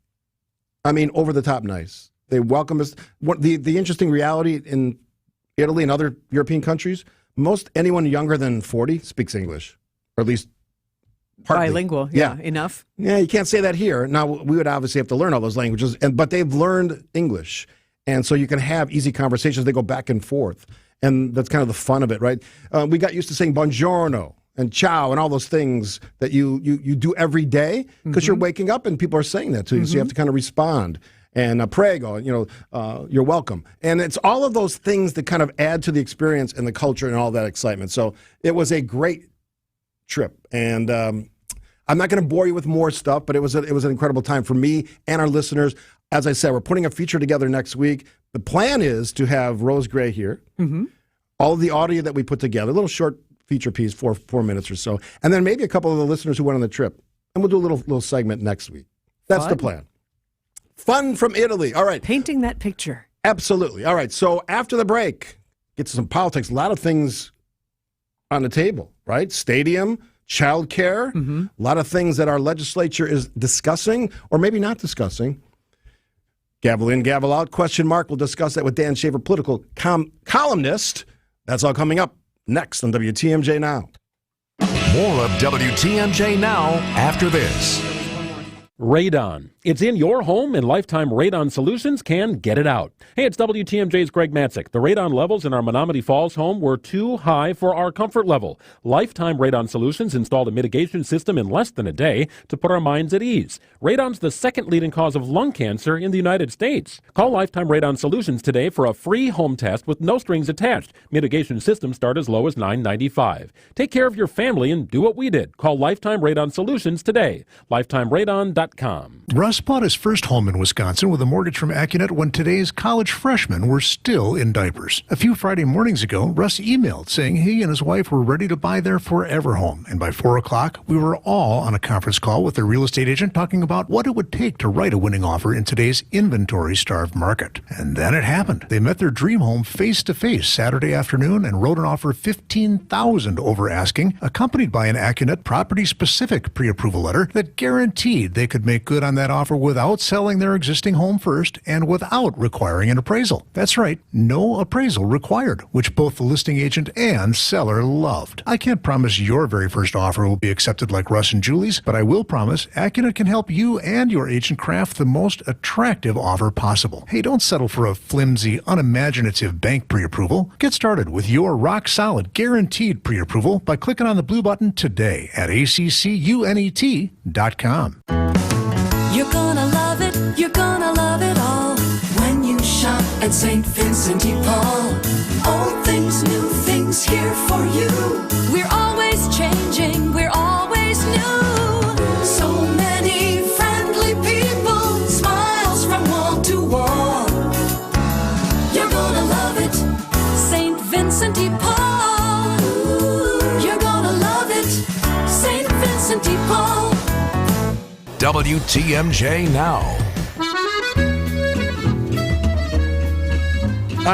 I mean, over the top nice. They welcome us. The interesting reality in Italy and other European countries, most anyone younger than 40 speaks English, or at least partly. Bilingual, yeah, enough. Yeah, you can't say that here. Now, we would obviously have to learn all those languages, but they've learned English, and so you can have easy conversations. They go back and forth, and that's kind of the fun of it, right? We got used to saying buongiorno and ciao and all those things that you do every day, because you're waking up and people are saying that to you, so you have to kind of respond. And prego, you're welcome. And it's all of those things that kind of add to the experience and the culture and all that excitement. So it was a great trip. And I'm not going to bore you with more stuff, but it was an incredible time for me and our listeners. As I said, we're putting a feature together next week. The plan is to have Rose Gray here. All of the audio that we put together, a little short feature piece, 4 minutes or so. And then maybe a couple of the listeners who went on the trip. And we'll do a little segment next week. That's the plan. Fun from Italy. All right. Painting that picture. Absolutely. All right. So after the break, get to some politics. A lot of things on the table, right? Stadium, childcare, a lot of things that our legislature is discussing or maybe not discussing. Gavel in, gavel out, question mark. We'll discuss that with Dan Shaver, political columnist. That's all coming up next on WTMJ Now. More of WTMJ Now after this. Radon. It's in your home, and Lifetime Radon Solutions can get it out. Hey, it's WTMJ's Greg Matzik. The radon levels in our Menominee Falls home were too high for our comfort level. Lifetime Radon Solutions installed a mitigation system in less than a day to put our minds at ease. Radon's the second leading cause of lung cancer in the United States. Call Lifetime Radon Solutions today for a free home test with no strings attached. Mitigation systems start as low as $9.95. Take care of your family and do what we did. Call Lifetime Radon Solutions today. LifetimeRadon.com. Russ bought his first home in Wisconsin with a mortgage from Accunet when today's college freshmen were still in diapers. A few Friday mornings ago, Russ emailed saying he and his wife were ready to buy their forever home. And by 4 o'clock, we were all on a conference call with their real estate agent talking about what it would take to write a winning offer in today's inventory-starved market. And then it happened. They met their dream home face-to-face Saturday afternoon and wrote an offer $15,000 over asking, accompanied by an Accunet property-specific pre-approval letter that guaranteed they could make good on that offer without selling their existing home first and without requiring an appraisal. That's right, no appraisal required, which both the listing agent and seller loved. I can't promise your very first offer will be accepted like Russ and Julie's, but I will promise Accunet can help you and your agent craft the most attractive offer possible. Hey, don't settle for a flimsy, unimaginative bank pre-approval. Get started with your rock-solid, guaranteed pre-approval by clicking on the blue button today at accunet.com. You're gonna love it all when you shop at St. Vincent de Paul. Old things, new things here for you. We're always changing, we're always new. So many friendly people, smiles from wall to wall. You're gonna love it, St. Vincent de Paul. You're gonna love it, St. Vincent de Paul. WTMJ Now.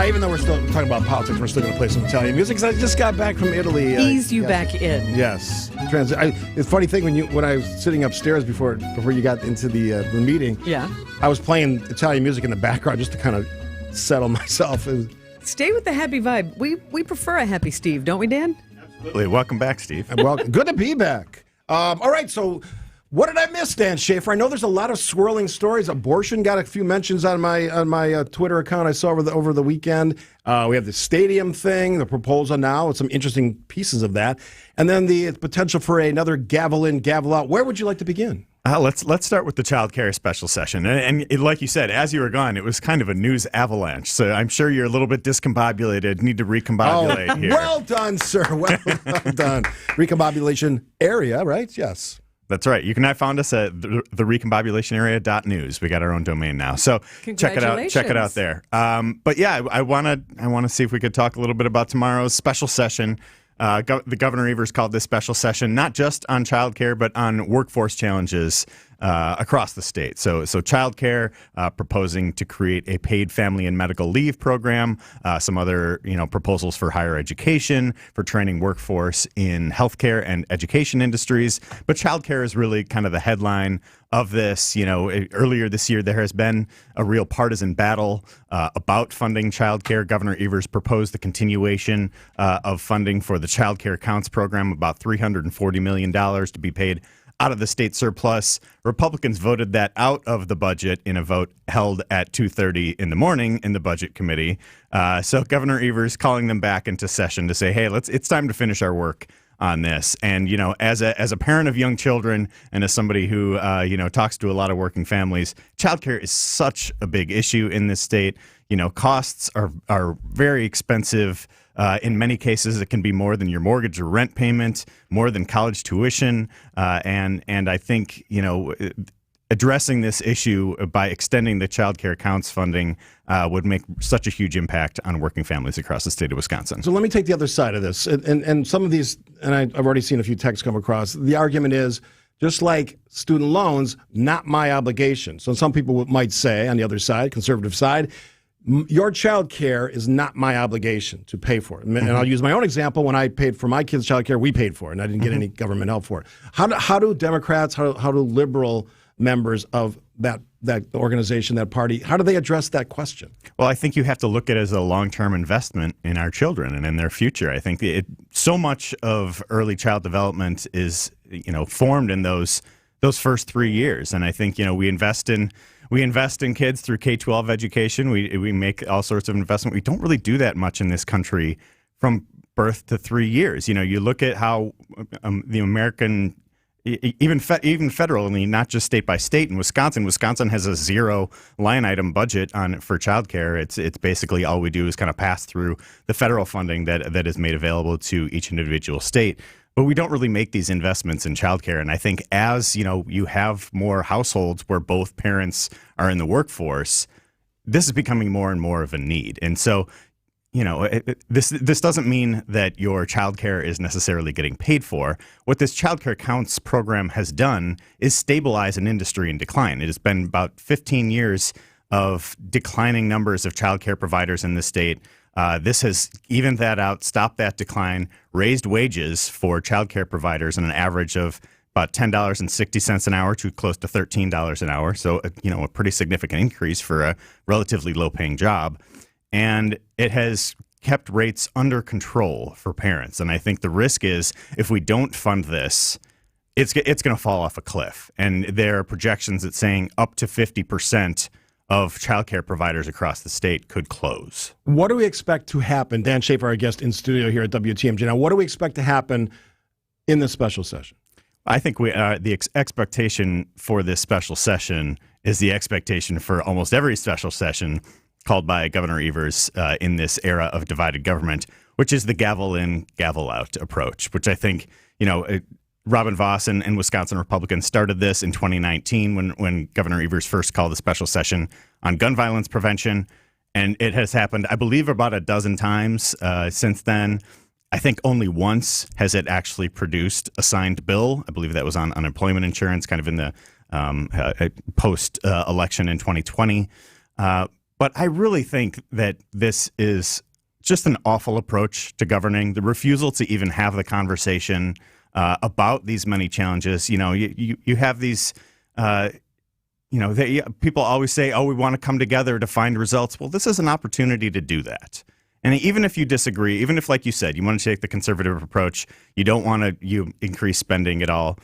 Even though we're still talking about politics, we're still going to play some Italian music because I just got back from Italy. Ease you back in. Yes. It's a funny thing when I was sitting upstairs before you got into the meeting. Yeah. I was playing Italian music in the background just to kind of settle myself. Stay with the happy vibe. We prefer a happy Steve, don't we, Dan? Absolutely. Welcome back, Steve. Well, good to be back. All right, so what did I miss, Dan Schaefer? I know there's a lot of swirling stories. Abortion got a few mentions on my Twitter account I saw over the weekend. We have the stadium thing, the proposal now, with some interesting pieces of that. And then the potential for another gavel in, gavel out. Where would you like to begin? Let's start with the child care special session. And like you said, as you were gone, it was kind of a news avalanche. So I'm sure you're a little bit discombobulated, need to recombobulate here. Well done, sir. Well done. Recombobulation area, right? Yes. That's right. You can now find us at the recombobulationarea.news. We got our own domain now. So check it out. Check it out there. But yeah, I want to see if we could talk a little bit about tomorrow's special session. The Governor Evers called this special session not just on childcare, but on workforce challenges across the state. So childcare, proposing to create a paid family and medical leave program, some other proposals for higher education, for training workforce in healthcare and education industries. But childcare is really kind of the headline of this. Earlier this year, there has been a real partisan battle about funding childcare. Governor Evers proposed the continuation of funding for the Child Care Counts program, about $340 million to be paid out of the state surplus. Republicans voted that out of the budget in a vote held at 2:30 in the morning in the Budget Committee. So Governor Evers calling them back into session to say, hey, it's time to finish our work on this. And, as a parent of young children and as somebody who, talks to a lot of working families, childcare is such a big issue in this state. Costs are very expensive. In many cases, it can be more than your mortgage or rent payment, more than college tuition. And I think, addressing this issue by extending the Child Care Counts funding would make such a huge impact on working families across the state of Wisconsin. So let me take the other side of this. And some of these, and I've already seen a few texts come across, the argument is, just like student loans, not my obligation. So some people might say, on the other side, conservative side, your child care is not my obligation to pay for it. And I'll use my own example. When I paid for my kids' child care, we paid for it, and I didn't get any government help for it. How do Democrats, how do liberal members of that organization, that party, how do they address that question? Well, I think you have to look at it as a long-term investment in our children and in their future. I think so much of early child development is, formed in those first 3 years. And I think, we invest in kids through K-12 education. We make all sorts of investment. We don't really do that much in this country from birth to 3 years. You look at how the American, even federally, not just state by state. In Wisconsin has a zero line item budget for childcare. It's basically all we do is kind of pass through the federal funding that is made available to each individual state. But we don't really make these investments in childcare. And I think as, you have more households where both parents are in the workforce, this is becoming more and more of a need. And so, this doesn't mean that your childcare is necessarily getting paid for. What this Child Care Counts program has done is stabilize an industry in decline. It has been about 15 years of declining numbers of childcare providers in the state. This has evened that out, stopped that decline, raised wages for childcare providers on an average of about $10.60 an hour to close to $13 an hour. So, a pretty significant increase for a relatively low-paying job. And it has kept rates under control for parents. And I think the risk is if we don't fund this, it's going to fall off a cliff. And there are projections that saying up to 50% of childcare providers across the state could close. What do we expect to happen? Dan Schaefer, our guest in studio here at WTMJ. Now, what do we expect to happen in this special session? I think the expectation for this special session is the expectation for almost every special session called by Governor Evers in this era of divided government, which is the gavel in, gavel out approach, which I think, Robin Voss and Wisconsin Republicans started this in 2019 when Governor Evers first called a special session on gun violence prevention. And it has happened, I believe, about a dozen times since then. I think only once has it actually produced a signed bill. I believe that was on unemployment insurance, kind of in the post-election in 2020. But I really think that this is just an awful approach to governing. The refusal to even have the conversation about these many challenges. You have these. People always say, "Oh, we want to come together to find results." Well, this is an opportunity to do that. And even if you disagree, even if, like you said, you want to take the conservative approach, you don't want to increase spending at all.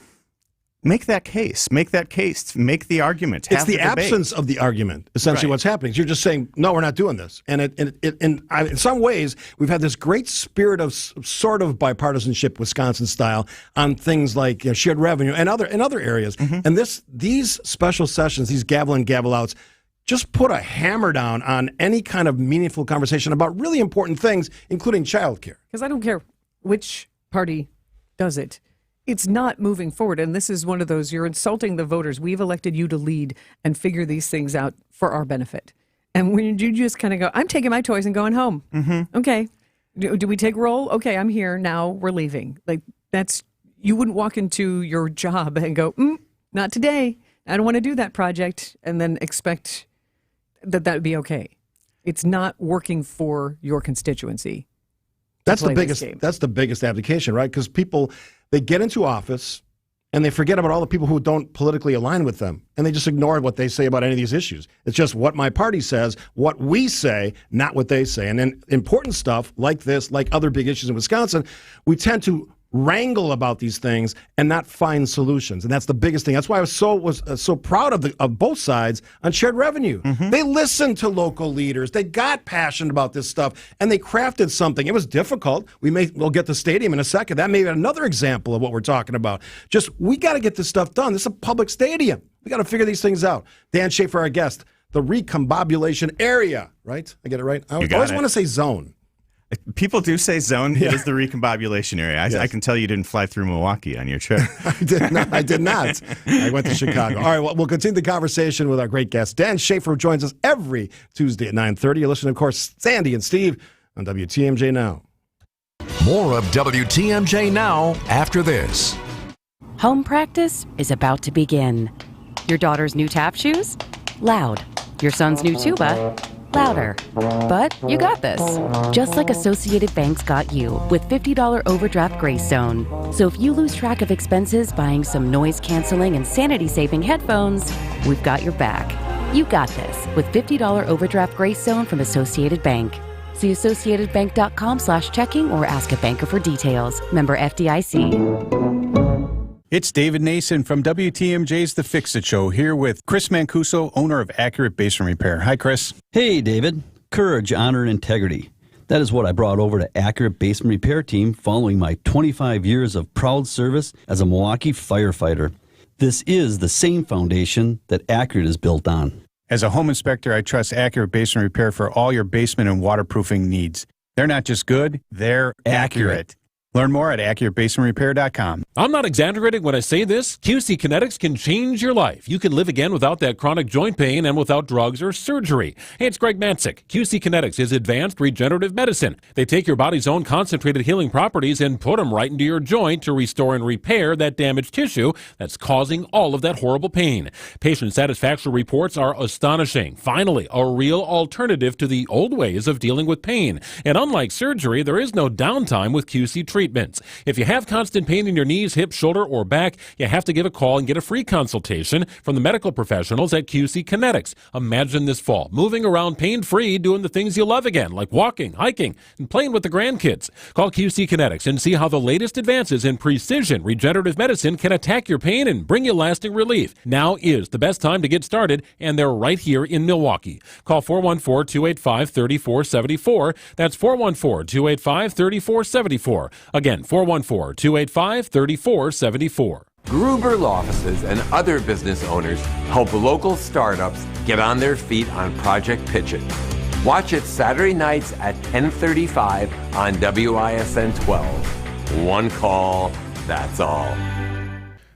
Make that case. Make the argument. It's the absence of the argument, essentially, what's happening. You're just saying, no, we're not doing this. And in some ways, we've had this great spirit of sort of bipartisanship, Wisconsin style, on things like shared revenue and other areas. Mm-hmm. And these special sessions, these gavel in, gavel outs, just put a hammer down on any kind of meaningful conversation about really important things, including childcare. Because I don't care which party does it. It's not moving forward. And this is one of those, you're insulting the voters. We've elected you to lead and figure these things out for our benefit. And when you just kind of go, I'm taking my toys and going home. Mm-hmm. Okay. Do we take roll? Okay, I'm here. Now we're leaving. Like, you wouldn't walk into your job and go, not today. I don't want to do that project. And then expect that would be okay. It's not working for your constituency. That's the biggest application, right? Because people, they get into office and they forget about all the people who don't politically align with them. And they just ignore what they say about any of these issues. It's just what my party says, what we say, not what they say. And then important stuff like this, like other big issues in Wisconsin, we tend to wrangle about these things and not find solutions. And that's the biggest thing. That's why I was so proud of both sides on shared revenue. Mm-hmm. They listened to local leaders. They got passionate about this stuff and they crafted something. It was difficult. We'll get the stadium in a second. That may be another example of what we're talking about. We got to get this stuff done. This is a public stadium. We got to figure these things out. Dan Schaefer, our guest, the recombobulation area, right? I get it right? I always want to say zone. People do say zone. Yeah. It is the recombobulation area. I can tell you didn't fly through Milwaukee on your trip. I did not. I went to Chicago. All right, well, we'll continue the conversation with our great guest. Dan Schaefer joins us every Tuesday at 9:30. You're listening, of course, Sandy and Steve on WTMJ Now. More of WTMJ Now after this. Home practice is about to begin. Your daughter's new tap shoes? Loud. Your son's new tuba? Louder. But you got this. Just like Associated Bank's got you with $50 overdraft grace zone. So if you lose track of expenses buying some noise-canceling and sanity-saving headphones, we've got your back. You got this with $50 overdraft grace zone from Associated Bank. See associatedbank.com/checking or ask a banker for details. Member FDIC. It's David Nason from WTMJ's The Fix-It Show here with Chris Mancuso, owner of Accurate Basement Repair. Hi, Chris. Hey, David. Courage, honor, and integrity. That is what I brought over to Accurate Basement Repair Team following my 25 years of proud service as a Milwaukee firefighter. This is the same foundation that Accurate is built on. As a home inspector, I trust Accurate Basement Repair for all your basement and waterproofing needs. They're not just good, they're accurate. Learn more at AccurateBasementRepair.com. I'm not exaggerating when I say this. QC Kinetics can change your life. You can live again without that chronic joint pain and without drugs or surgery. Hey, it's Greg Matzik. QC Kinetics is advanced regenerative medicine. They take your body's own concentrated healing properties and put them right into your joint to restore and repair that damaged tissue that's causing all of that horrible pain. Patient satisfaction reports are astonishing. Finally, a real alternative to the old ways of dealing with pain. And unlike surgery, there is no downtime with QC treatments. If you have constant pain in your knees, hips, shoulder, or back, you have to give a call and get a free consultation from the medical professionals at QC Kinetics. Imagine this fall, moving around pain-free, doing the things you love again, like walking, hiking, and playing with the grandkids. Call QC Kinetics and see how the latest advances in precision regenerative medicine can attack your pain and bring you lasting relief. Now is the best time to get started, and they're right here in Milwaukee. Call 414-285-3474. That's 414-285-3474. Again, 414-285-3474. Gruber Law Offices and other business owners help local startups get on their feet on Project Pitch It. Watch it Saturday nights at 10:35 on WISN 12. One call, that's all.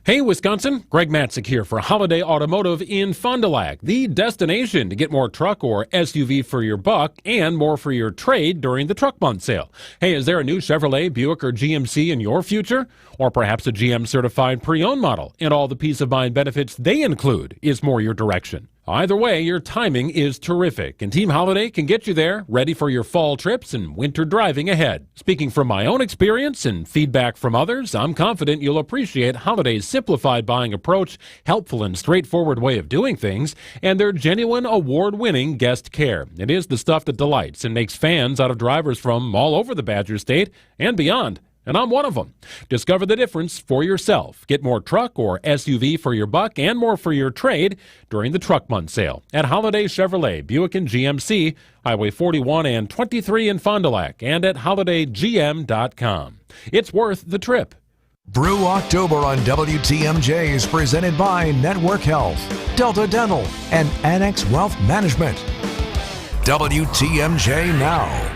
Hey, Wisconsin, Greg Matzik here for Holiday Automotive in Fond du Lac, the destination to get more truck or SUV for your buck and more for your trade during the truck month sale. Hey, is there a new Chevrolet, Buick, or GMC in your future? Or perhaps a GM certified pre-owned model and all the peace of mind benefits they include is more your direction? Either way, your timing is terrific, and Team Holiday can get you there, ready for your fall trips and winter driving ahead. Speaking from my own experience and feedback from others, I'm confident you'll appreciate Holiday's simplified buying approach, helpful and straightforward way of doing things, and their genuine award-winning guest care. It is the stuff that delights and makes fans out of drivers from all over the Badger State and beyond. And I'm one of them. Discover the difference for yourself. Get more truck or SUV for your buck and more for your trade during the Truck Month sale at Holiday Chevrolet, Buick and GMC, Highway 41 and 23 in Fond du Lac, and at holidaygm.com. It's worth the trip. Brew October on WTMJ is presented by Network Health, Delta Dental, and Annex Wealth Management. WTMJ Now.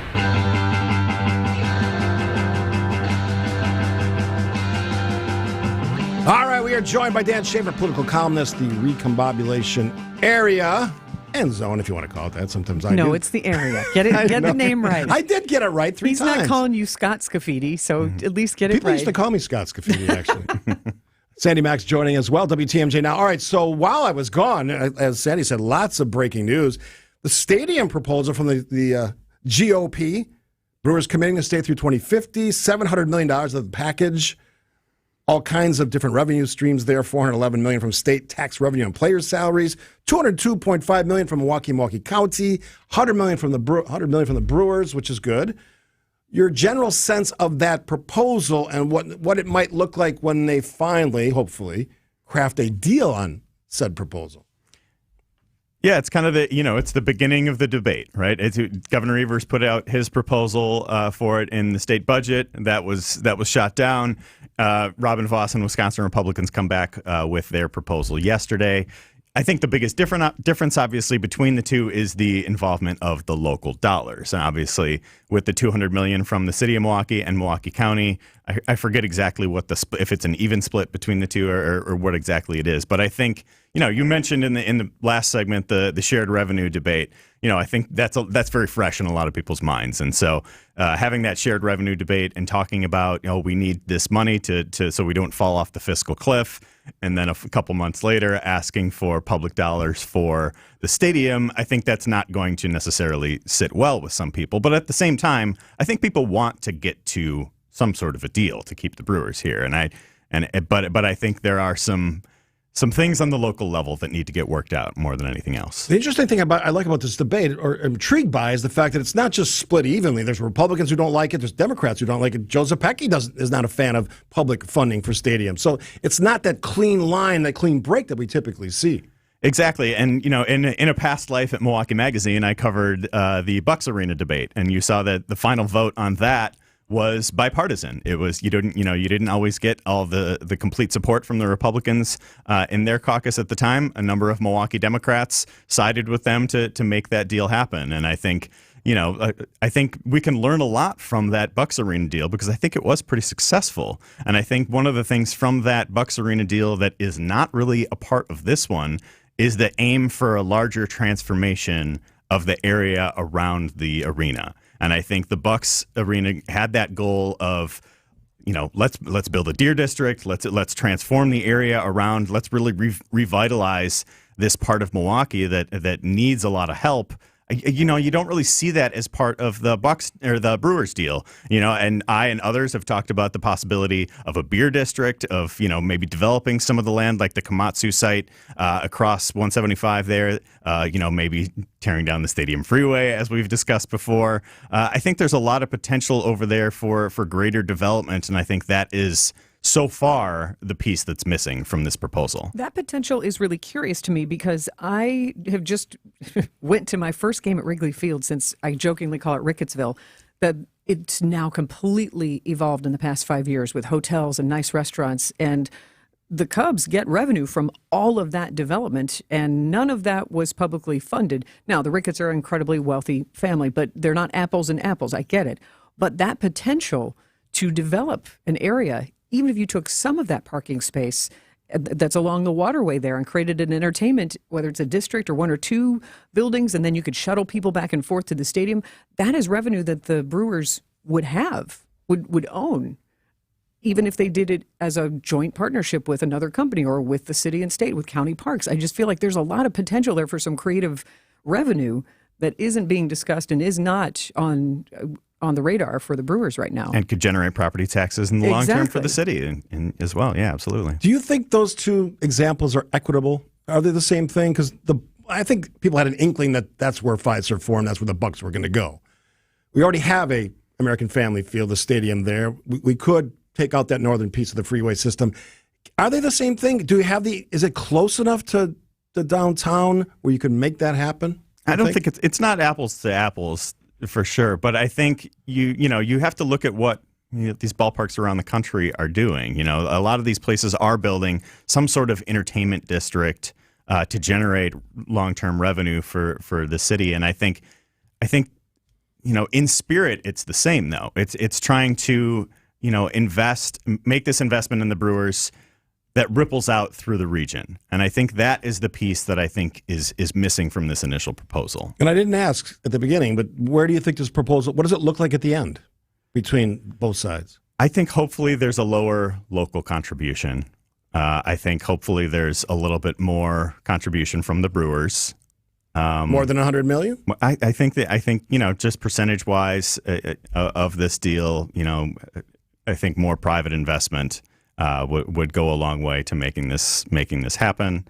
All right, we are joined by Dan Schaefer, political columnist, the recombobulation area and zone, if you want to call it that. Sometimes I do. No, it's the area. Get the name right. I did get it right three times. He's not calling you Scott Scaffidi, so at least get it right. People used to call me Scott Scaffidi, actually. Sandy Maxx joining as well, WTMJ Now. All right, so while I was gone, as Sandy said, lots of breaking news. The stadium proposal from the GOP, Brewers committing to stay through 2050, $700 million of the package. All kinds of different revenue streams there, $411 million from state tax revenue and players' salaries, $202.5 million from Milwaukee County, $100 million from the Brewers, which is good. Your general sense of that proposal and what it might look like when they finally, hopefully, craft a deal on said proposal. Yeah, it's kind of it's the beginning of the debate, right? Governor Evers put out his proposal for it in the state budget. That was shot down. Robin Voss and Wisconsin Republicans come back with their proposal yesterday. I think the biggest difference, obviously, between the two is the involvement of the local dollars. And obviously, with the $200 million from the city of Milwaukee and Milwaukee County, I forget exactly what if it's an even split between the two or what exactly it is. But I think, you mentioned in the last segment the shared revenue debate. I think that's very fresh in a lot of people's minds. And so having that shared revenue debate and talking about, we need this money to so we don't fall off the fiscal cliff. And then a couple months later, asking for public dollars for the stadium, I think that's not going to necessarily sit well with some people. But at the same time, I think people want to get to some sort of a deal to keep the Brewers here. But I think there are some things on the local level that need to get worked out more than anything else. The interesting thing I like about this debate, or intrigued by, is the fact that it's not just split evenly. There's Republicans who don't like it. There's Democrats who don't like it. Joe Zepecki is not a fan of public funding for stadiums. So it's not that clean line, that clean break that we typically see. Exactly. And, in a past life at Milwaukee Magazine, I covered the Bucks Arena debate. And you saw that the final vote on that was bipartisan. It was you didn't always get all the complete support from the Republicans in their caucus at the time. A number of Milwaukee Democrats sided with them to make that deal happen. And I think I think we can learn a lot from that Bucks Arena deal because I think it was pretty successful. And I think one of the things from that Bucks Arena deal that is not really a part of this one is the aim for a larger transformation of the area around the arena. And I think the Bucks Arena had that goal of, let's build a deer district. Let's transform the area around. Let's really revitalize this part of Milwaukee that needs a lot of help. You don't really see that as part of the Bucks or the Brewers deal. And I and others have talked about the possibility of a beer district, of maybe developing some of the land like the Komatsu site across 175 there. Maybe tearing down the Stadium Freeway, as we've discussed before. I think there's a lot of potential over there for greater development, and I think that is so far the piece that's missing from this proposal. That potential is really curious to me because I have just went to my first game at Wrigley Field since I jokingly call it Rickettsville, that it's now completely evolved in the past 5 years with hotels and nice restaurants, and the Cubs get revenue from all of that development, and none of that was publicly funded. Now, the Ricketts are an incredibly wealthy family, but they're not apples and apples. I get it. But that potential to develop an area, even if you took some of that parking space that's along the waterway there and created an entertainment, whether it's a district or one or two buildings, and then you could shuttle people back and forth to the stadium, that is revenue that the Brewers would own. even if they did it as a joint partnership with another company or with the city and state, with county parks. I just feel like there's a lot of potential there for some creative revenue that isn't being discussed and is not on the radar for the brewers right now. And could generate property taxes in the long term for the city and as well. Yeah, absolutely. Do you think those two examples are equitable? Are they the same thing? Because I think people had an inkling that that's where Fiserv formed, that's where the Bucks were going to go. We already have a American Family Field, the stadium there. We could take out that northern piece of the freeway system. Are they the same thing? Do we have is it close enough to the downtown where you can make that happen? I don't think it's not apples to apples for sure, but I think you have to look at what these ballparks around the country are doing. A lot of these places are building some sort of entertainment district to generate long-term revenue for the city, and I think in spirit it's the same though. It's trying to make this investment in the Brewers that ripples out through the region. And I think that is the piece that I think is missing from this initial proposal. And I didn't ask at the beginning, but where do you think this proposal, what does it look like at the end between both sides? I think hopefully there's a lower local contribution. I think hopefully there's a little bit more contribution from the Brewers. More than $100 million? I think just percentage wise of this deal, I think more private investment would go a long way to making this happen.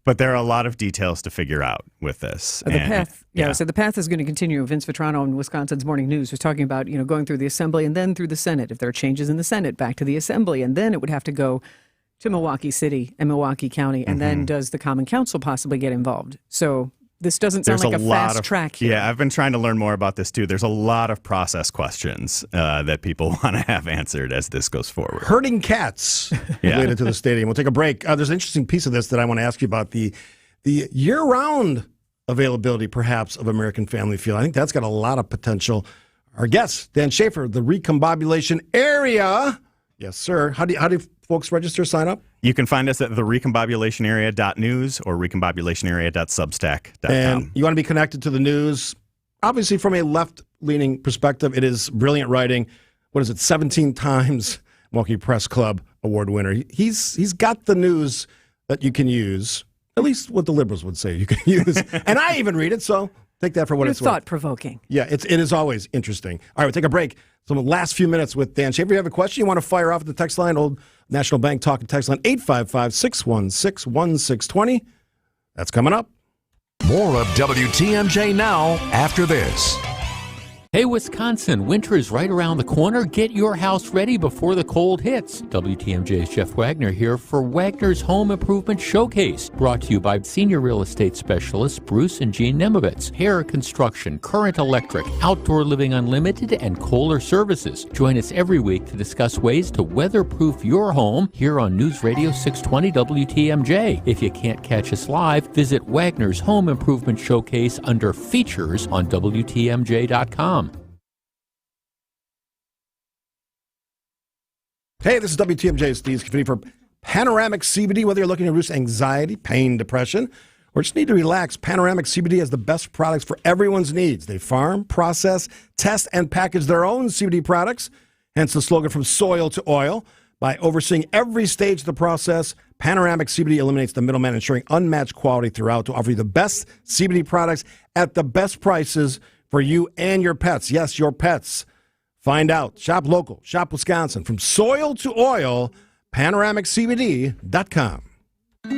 But there are a lot of details to figure out with this. So the path is going to continue. Vince Vitrano in Wisconsin's Morning News was talking about, going through the Assembly and then through the Senate. If there are changes in the Senate, back to the Assembly, and then it would have to go to Milwaukee City and Milwaukee County, and then does the Common Council possibly get involved? So this doesn't sound like a fast track here. Yeah, I've been trying to learn more about this too. There's a lot of process questions that people want to have answered as this goes forward. Herding cats related to the stadium. We'll take a break. There's an interesting piece of this that I want to ask you about, the year-round availability, perhaps, of American Family Field. I think that's got a lot of potential. Our guest, Dan Schaefer, the recombobulation area. Yes, sir. How do folks register, sign up? You can find us at therecombobulationarea.news or recombobulationarea.substack.com. And you want to be connected to the news. Obviously, from a left-leaning perspective, it is brilliant writing. What is it, 17 times Milwaukee Press Club award winner. He's got the news that you can use, at least what the liberals would say you can use. And I even read it, so take that for what it's worth. Thought-provoking. Yeah, it is always interesting. All right, we'll take a break. So the last few minutes with Dan Schaefer. If you have a question you want to fire off at the text line, Old National Bank talking text line 855-616-1620. That's coming up. More of WTMJ now after this. Hey, Wisconsin, winter is right around the corner. Get your house ready before the cold hits. WTMJ's Jeff Wagner here for Wagner's Home Improvement Showcase, brought to you by senior real estate specialists Bruce and Jean Nemovitz, Hair Construction, Current Electric, Outdoor Living Unlimited, and Kohler Services. Join us every week to discuss ways to weatherproof your home here on News Radio 620 WTMJ. If you can't catch us live, visit Wagner's Home Improvement Showcase under Features on WTMJ.com. Hey, this is WTMJ Steve Scaffidi for Panoramic CBD. Whether you're looking to reduce anxiety, pain, depression, or just need to relax, Panoramic CBD has the best products for everyone's needs. They farm, process, test, and package their own CBD products, hence the slogan from soil to oil. By overseeing every stage of the process, Panoramic CBD eliminates the middleman, ensuring unmatched quality throughout to offer you the best CBD products at the best prices for you and your pets. Yes, your pets. Find out. Shop local. Shop Wisconsin. From soil to oil, PanoramicCBD.com.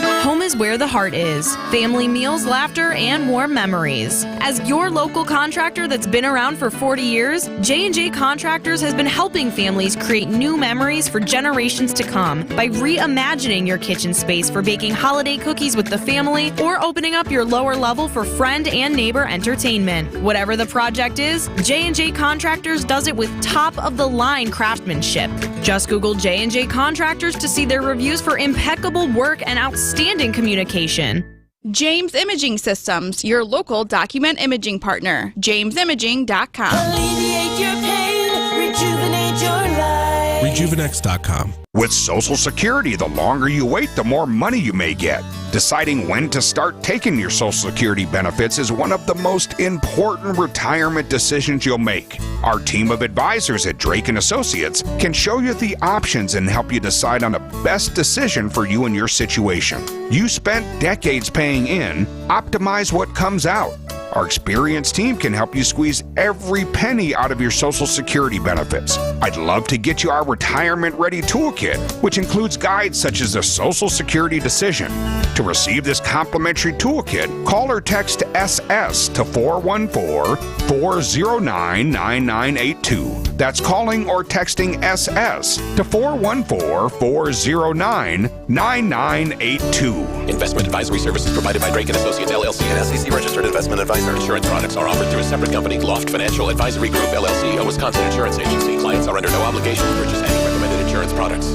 Home is where the heart is. Family meals, laughter, and warm memories. As your local contractor that's been around for 40 years, J&J Contractors has been helping families create new memories for generations to come by reimagining your kitchen space for baking holiday cookies with the family or opening up your lower level for friend and neighbor entertainment. Whatever the project is, J&J Contractors does it with top-of-the-line craftsmanship. Just Google J&J Contractors to see their reviews for impeccable work and outstanding communication. James Imaging Systems, your local document imaging partner. JamesImaging.com. Alleviate your pain, rejuvenate your life. Rejuvenex.com. With Social Security, the longer you wait, the more money you may get. Deciding when to start taking your Social Security benefits is one of the most important retirement decisions you'll make. Our team of advisors at Drake & Associates can show you the options and help you decide on the best decision for you and your situation. You spent decades paying in, optimize what comes out. Our experienced team can help you squeeze every penny out of your Social Security benefits. I'd love to get you our Retirement Ready Toolkit, which includes guides such as the Social Security decision. To receive this complimentary toolkit, call or text SS to 414-409-9982. That's calling or texting SS to 414-409-9982. Investment advisory services provided by Drake & Associates, LLC, an SEC-registered investment advisor. Insurance products are offered through a separate company, Loft Financial Advisory Group, LLC, a Wisconsin insurance agency. Clients are under no obligation to purchase any recommended insurance products.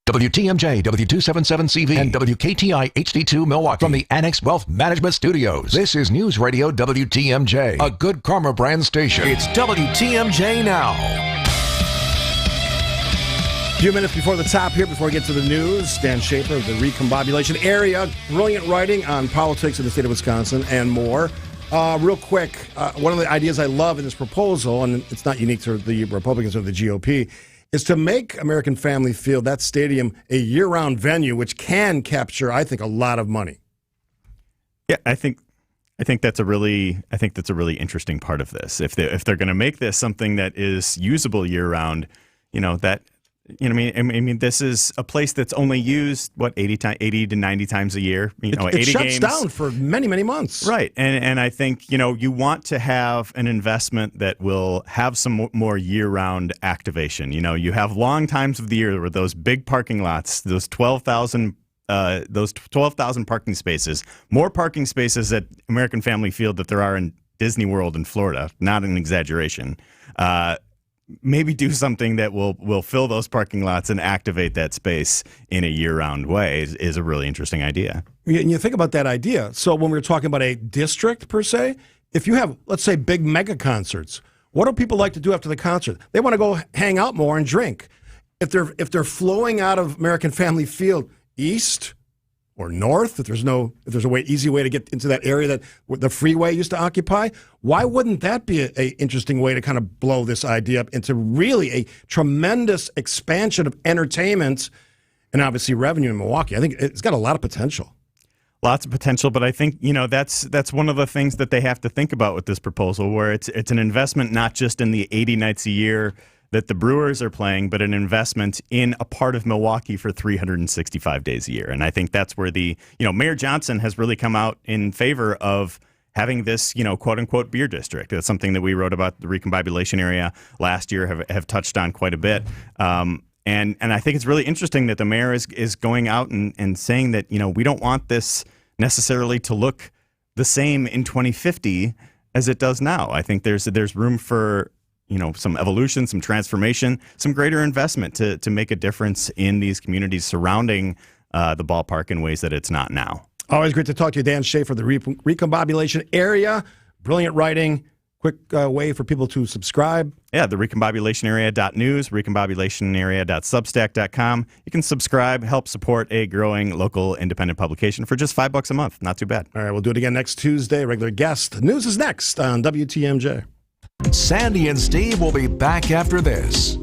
WTMJ, W277CV, and WKTI HD2 Milwaukee from the Annex Wealth Management Studios. This is News Radio WTMJ, a Good Karma brand station. It's WTMJ Now. A few minutes before the top here, before we get to the news, Dan Schaefer of the Recombobulation Area, brilliant writing on politics in the state of Wisconsin and more. Real quick, one of the ideas I love in this proposal, and it's not unique to the Republicans or the GOP, is to make American Family Field, that stadium, a year-round venue, which can capture, I think, a lot of money. Yeah, I think that's a really interesting part of this. If they're going to make this something that is usable year-round, this is a place that's only used 80 to 90 times a year. It 80 shuts games down for many, many months. Right, and I think you want to have an investment that will have some more year-round activation. You have long times of the year where those big parking lots, those 12,000 parking spaces, more parking spaces at American Family Field that there are in Disney World in Florida. Not an exaggeration. Maybe do something that will fill those parking lots and activate that space in a year-round way is a really interesting idea. And you think about that idea. So when we're talking about a district, per se, if you have, let's say, big mega concerts, what do people like to do after the concert? They want to go hang out more and drink. If they're flowing out of American Family Field east or north, if there's easy way to get into that area that the freeway used to occupy, why wouldn't that be a interesting way to kind of blow this idea up into really a tremendous expansion of entertainment and obviously revenue in Milwaukee? I think it's got a lot of potential. Lots of potential, but I think that's one of the things that they have to think about with this proposal, where it's an investment not just in the 80 nights a year that the Brewers are playing, but an investment in a part of Milwaukee for 365 days a year. And I think that's where Mayor Johnson has really come out in favor of having this, quote unquote beer district. That's something that we wrote about the Recombobulation Area last year, have touched on quite a bit. And I think it's really interesting that the mayor is going out and saying that, we don't want this necessarily to look the same in 2050 as it does now. I think there's room for some evolution, some transformation, some greater investment to make a difference in these communities surrounding the ballpark in ways that it's not now. Always great to talk to you, Dan Schaefer, the Recombobulation Area. Brilliant writing. Quick way for people to subscribe. Yeah, the recombobulationarea.news, recombobulationarea.substack.com. You can subscribe, help support a growing local independent publication for just $5 a month. Not too bad. All right, we'll do it again next Tuesday. Regular guest. News is next on WTMJ. Sandy and Steve will be back after this.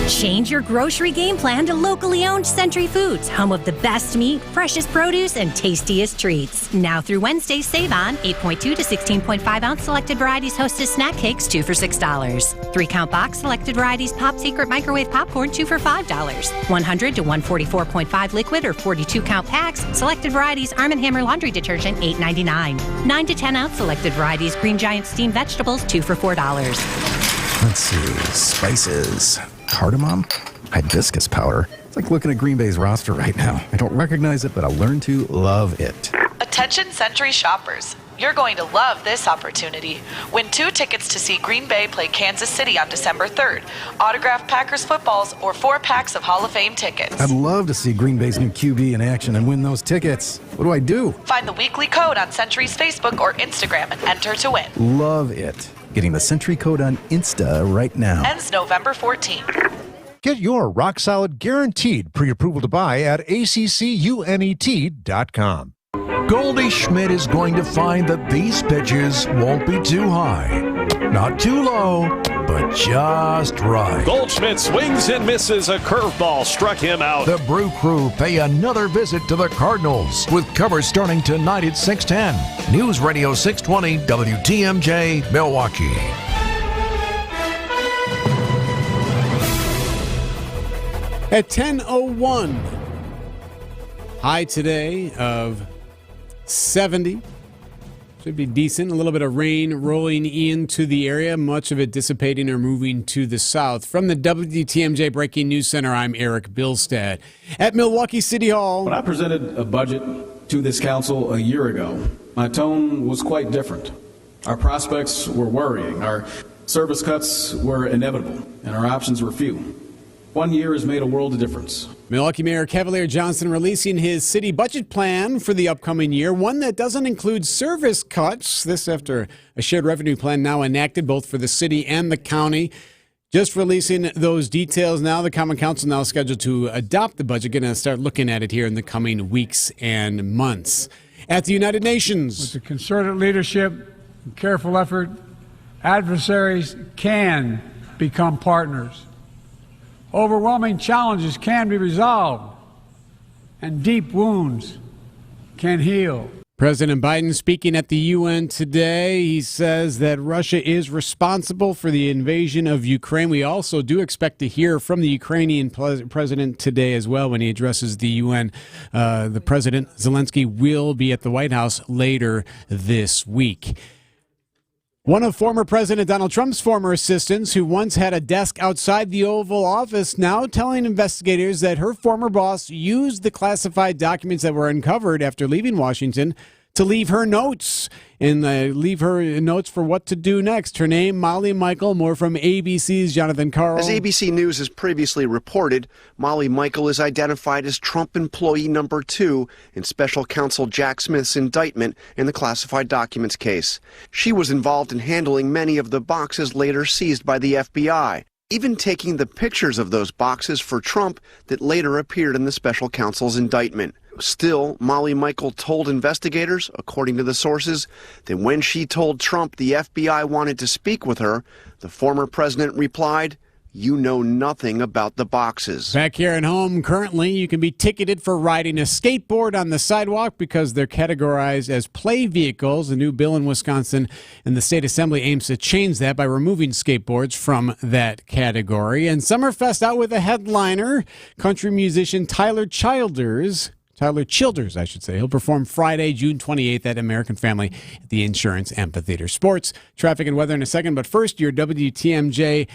Change your grocery game plan to locally owned Century Foods, home of the best meat, freshest produce, and tastiest treats. Now through Wednesday, save on 8.2 to 16.5 ounce selected varieties Hostess snack cakes, 2 for $6. 3-count box selected varieties Pop Secret microwave popcorn, 2 for $5. 100 to 144.5 liquid or 42-count packs selected varieties Arm & Hammer laundry detergent, $8.99. 9 to 10 ounce selected varieties Green Giant steamed vegetables, 2 for $4. Let's see, spices, cardamom, hibiscus powder. It's like looking at Green Bay's roster right now. I don't recognize it, but I'll learn to love it. Attention Century shoppers. You're going to love this opportunity. Win 2 tickets to see Green Bay play Kansas City on December 3rd, autographed Packers footballs, or 4 packs of Hall of Fame tickets. I'd love to see Green Bay's new QB in action and win those tickets. What do I do? Find the weekly code on Century's Facebook or Instagram and enter to win. Love it. Getting the Century code on Insta right now. Ends November 14th. Get your rock-solid guaranteed pre-approval to buy at accunet.com. Goldie Schmidt is going to find that these pitches won't be too high, not too low, but just right. Goldschmidt swings and misses. A curveball struck him out. The Brew Crew pay another visit to the Cardinals with coverage starting tonight at 6:10. News Radio 620 WTMJ, Milwaukee. At 10:01, high today of 70. Should be decent. A little bit of rain rolling into the area, much of it dissipating or moving to the south. From the WTMJ Breaking News Center, I'm Eric Bilstad. At Milwaukee City Hall. When I presented a budget to this council a year ago, my tone was quite different. Our prospects were worrying. Our service cuts were inevitable, and our options were few. 1 year has made a world of difference. Milwaukee Mayor Cavalier Johnson releasing his city budget plan for the upcoming year, one that doesn't include service cuts. This after a shared revenue plan now enacted both for the city and the county. Just releasing those details now. The Common Council now scheduled to adopt the budget. Going to start looking at it here in the coming weeks and months. At the United Nations. With the concerted leadership and careful effort, adversaries can become partners. Overwhelming challenges can be resolved, and deep wounds can heal. President Biden speaking at the UN today. He says that Russia is responsible for the invasion of Ukraine. We also do expect to hear from the Ukrainian president today as well when he addresses the UN. The President Zelensky will be at the White House later this week. One of former President Donald Trump's former assistants, who once had a desk outside the Oval Office, now telling investigators that her former boss used the classified documents that were uncovered after leaving Washington to leave her notes and leave her notes for what to do next. Her name, Molly Michael. More from ABC's Jonathan Carl. As ABC News has previously reported, Molly Michael is identified as Trump employee number 2 in special counsel Jack Smith's indictment in the classified documents case. She was involved in handling many of the boxes later seized by the FBI, even taking the pictures of those boxes for Trump that later appeared in the special counsel's indictment. Still, Molly Michael told investigators, according to the sources, that when she told Trump the FBI wanted to speak with her, the former president replied, "You know nothing about the boxes." Back here at home, currently, you can be ticketed for riding a skateboard on the sidewalk because they're categorized as play vehicles. A new bill in Wisconsin and the state assembly aims to change that by removing skateboards from that category. And Summerfest out with a headliner, country musician Tyler Childers, I should say. He'll perform Friday, June 28th at American Family at the Insurance Amphitheater. Sports, traffic, and weather in a second. But first, your WTMJ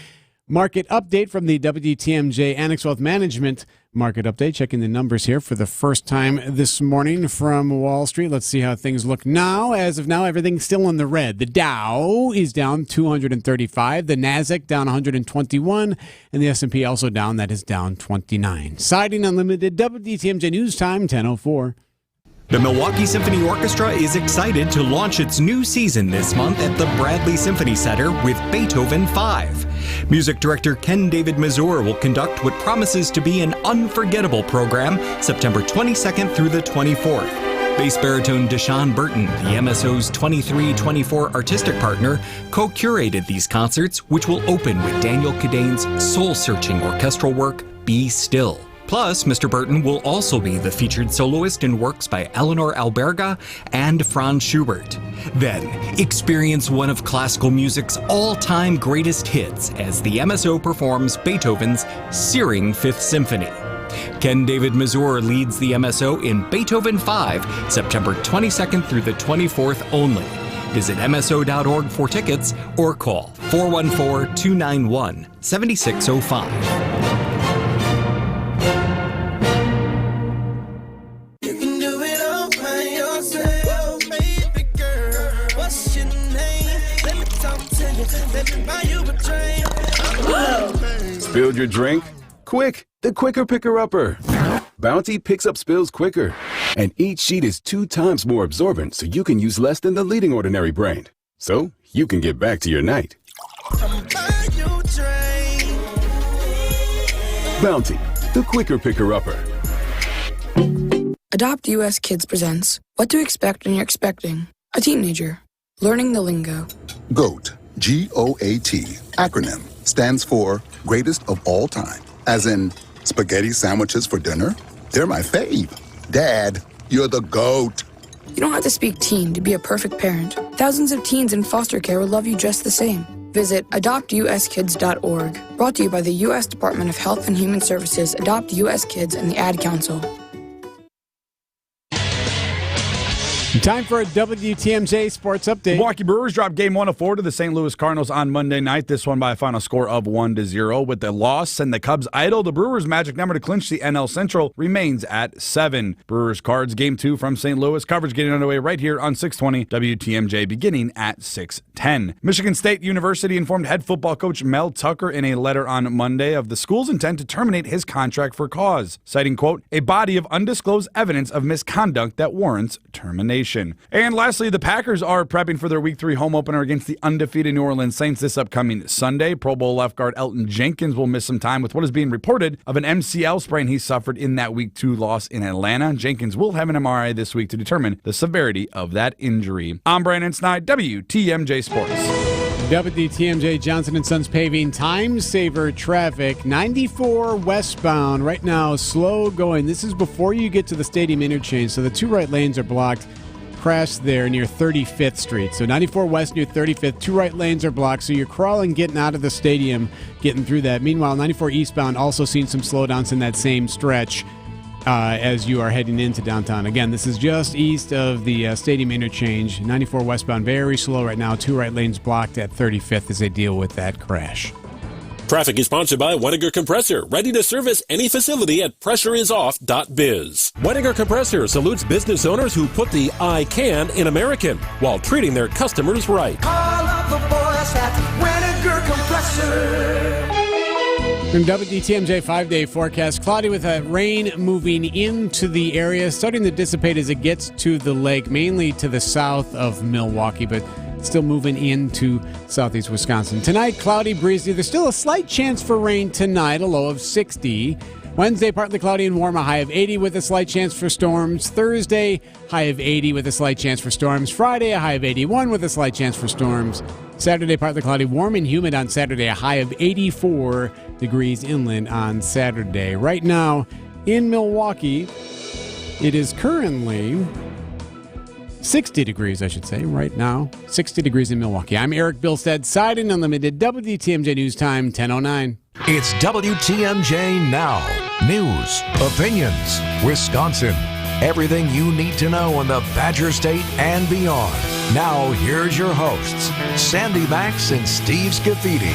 market update from the WTMJ Annex Wealth Management market update. Checking the numbers here for the first time this morning from Wall Street. Let's see how things look now. As of now, everything's still in the red. The Dow is down 235. The Nasdaq down 121. And the S&P also down. That is down 29. Siding Unlimited, WTMJ News Time, 10:04. The Milwaukee Symphony Orchestra is excited to launch its new season this month at the Bradley Symphony Center with Beethoven 5. Music director Ken David Mazur will conduct what promises to be an unforgettable program September 22nd through the 24th. Bass baritone Deshaun Burton, the MSO's 23-24 artistic partner, co-curated these concerts, which will open with Daniel Kadane's soul-searching orchestral work, Be Still. Plus, Mr. Burton will also be the featured soloist in works by Eleanor Alberga and Franz Schubert. Then, experience one of classical music's all-time greatest hits as the MSO performs Beethoven's searing Fifth Symphony. Ken David Mazur leads the MSO in Beethoven 5, September 22nd through the 24th only. Visit MSO.org for tickets or call 414-291-7605. Spilled your drink? Quick, the quicker picker-upper. Bounty picks up spills quicker. And each sheet is 2 times more absorbent, so you can use less than the leading ordinary brand. So you can get back to your night. Bounty, the quicker picker-upper. Adopt US Kids presents What to Expect When You're Expecting a Teenager. Learning the lingo. GOAT, G-O-A-T, acronym, stands for Greatest of All Time. As in, spaghetti sandwiches for dinner? They're my fave. Dad, you're the GOAT. You don't have to speak teen to be a perfect parent. Thousands of teens in foster care will love you just the same. Visit adoptuskids.org. Brought to you by the U.S. Department of Health and Human Services, Adopt U.S. Kids, and the Ad Council. Time for a WTMJ Sports Update. Milwaukee Brewers dropped Game 1 of 4 to the St. Louis Cardinals on Monday night. This one by a final score of 1-0. With the loss and the Cubs idle, the Brewers' magic number to clinch the NL Central remains at 7. Brewers Cards Game 2 from St. Louis. Coverage getting underway right here on 620 WTMJ beginning at 6:10. Michigan State University informed head football coach Mel Tucker in a letter on Monday of the school's intent to terminate his contract for cause, citing, quote, a body of undisclosed evidence of misconduct that warrants termination. And lastly, the Packers are prepping for their Week 3 home opener against the undefeated New Orleans Saints this upcoming Sunday. Pro Bowl left guard Elton Jenkins will miss some time with what is being reported of an MCL sprain he suffered in that Week 2 loss in Atlanta. Jenkins will have an MRI this week to determine the severity of that injury. I'm Brandon Snide, WTMJ Sports. WTMJ Johnson & Sons Paving time saver traffic 94 westbound right now, slow going. This is before you get to the stadium interchange, so the two right lanes are blocked. Crash there near 35th Street. So 94 west near 35th, two right lanes are blocked, so you're crawling getting out of the stadium, getting through that. Meanwhile, 94 eastbound also seeing some slowdowns in that same stretch as you are heading into downtown. Again, this is just east of the stadium interchange. 94 westbound, very slow right now. Two right lanes blocked at 35th as they deal with that crash. Traffic is sponsored by Weniger Compressor, ready to service any facility at pressureisoff.biz. Weniger Compressor salutes business owners who put the I can in American while treating their customers right. Call up the boys at Weniger Compressor. From WTMJ 5-day forecast, cloudy with rain moving into the area, starting to dissipate as it gets to the lake, mainly to the south of Milwaukee, but still moving into southeast Wisconsin. Tonight, cloudy, breezy. There's still a slight chance for rain tonight, a low of 60. Wednesday, partly cloudy and warm, a high of 80 with a slight chance for storms. Thursday, high of 80 with a slight chance for storms. Friday, a high of 81 with a slight chance for storms. Saturday, partly cloudy, warm and humid on Saturday, a high of 84 degrees inland on Saturday. Right now, in Milwaukee, it is currently 60 degrees, I should say, right now. 60 degrees in Milwaukee. I'm Eric Bilstead, Side and Unlimited, WTMJ News Time, 10:09. It's WTMJ Now. News, opinions, Wisconsin. Everything you need to know in the Badger State and beyond. Now, here's your hosts, Sandy Maxx and Steve Scaffidi.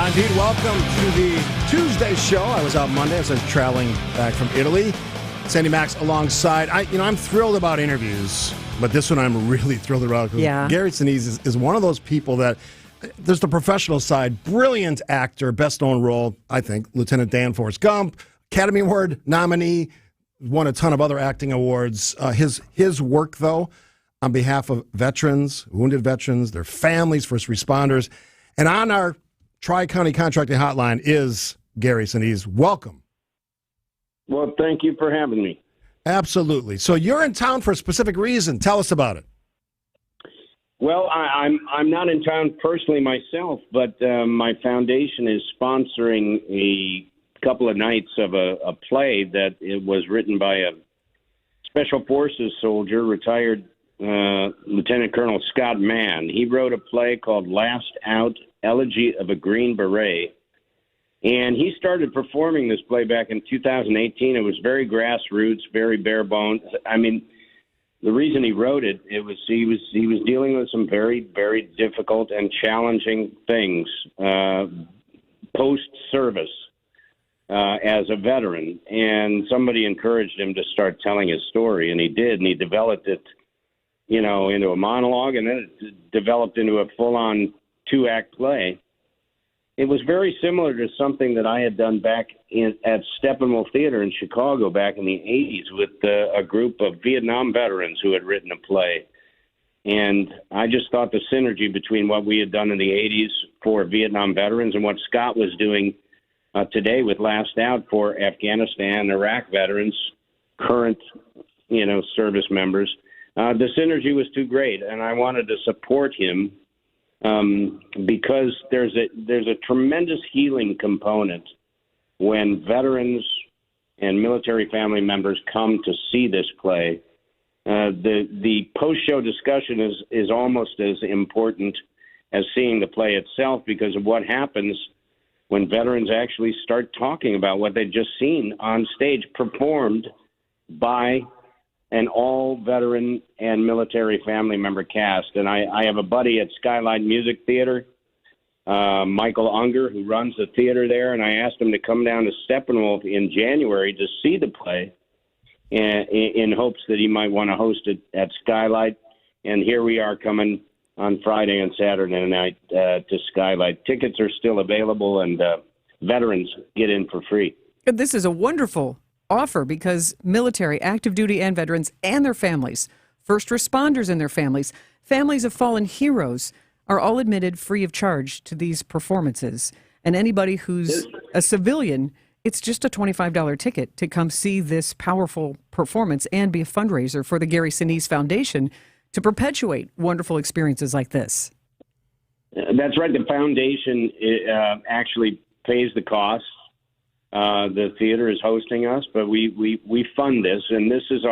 Indeed, welcome to the Tuesday show. I was out Monday as I was traveling back from Italy. Sandy Maxx alongside. I'm thrilled about interviews, but this one I'm really thrilled about. Yeah. Gary Sinise is one of those people that, there's the professional side, brilliant actor, best known role, I think, Lieutenant Dan Forrest Gump, Academy Award nominee, won a ton of other acting awards. His work, though, on behalf of veterans, wounded veterans, their families, first responders, and on our Tri-County Contracting Hotline is Gary Sinise. Welcome. Well, thank you for having me. Absolutely. So you're in town for a specific reason. Tell us about it. Well, I'm not in town personally myself, but my foundation is sponsoring a couple of nights of a play that it was written by a Special Forces soldier, retired Lieutenant Colonel Scott Mann. He wrote a play called Last Out, Elegy of a Green Beret. And he started performing this play back in 2018. It was very grassroots, very bare bones. I mean, the reason he wrote it, he was dealing with some very, very difficult and challenging things post-service as a veteran. And somebody encouraged him to start telling his story, and he did. And he developed it, into a monologue, and then it developed into a full-on 2-act play. It was very similar to something that I had done back at Steppenwolf Theater in Chicago back in the 80s with a group of Vietnam veterans who had written a play. And I just thought the synergy between what we had done in the 80s for Vietnam veterans and what Scott was doing today with Last Out for Afghanistan and Iraq veterans, current, service members. The synergy was too great, and I wanted to support him because there's a tremendous healing component when veterans and military family members come to see this play. The post-show discussion is almost as important as seeing the play itself because of what happens when veterans actually start talking about what they've just seen on stage, performed by an all-veteran and military family member cast. And I have a buddy at Skyline Music Theater, Michael Unger, who runs the theater there, and I asked him to come down to Steppenwolf in January to see the play in hopes that he might want to host it at Skylight. And here we are coming on Friday and Saturday night to Skylight. Tickets are still available, and veterans get in for free. This is a wonderful offer because military, active duty, and veterans and their families, first responders and their families, families of fallen heroes are all admitted free of charge to these performances. And anybody who's a civilian, it's just a $25 ticket to come see this powerful performance and be a fundraiser for the Gary Sinise Foundation to perpetuate wonderful experiences like this. That's right. The foundation actually pays the costs. The theater is hosting us, but we fund this, and this is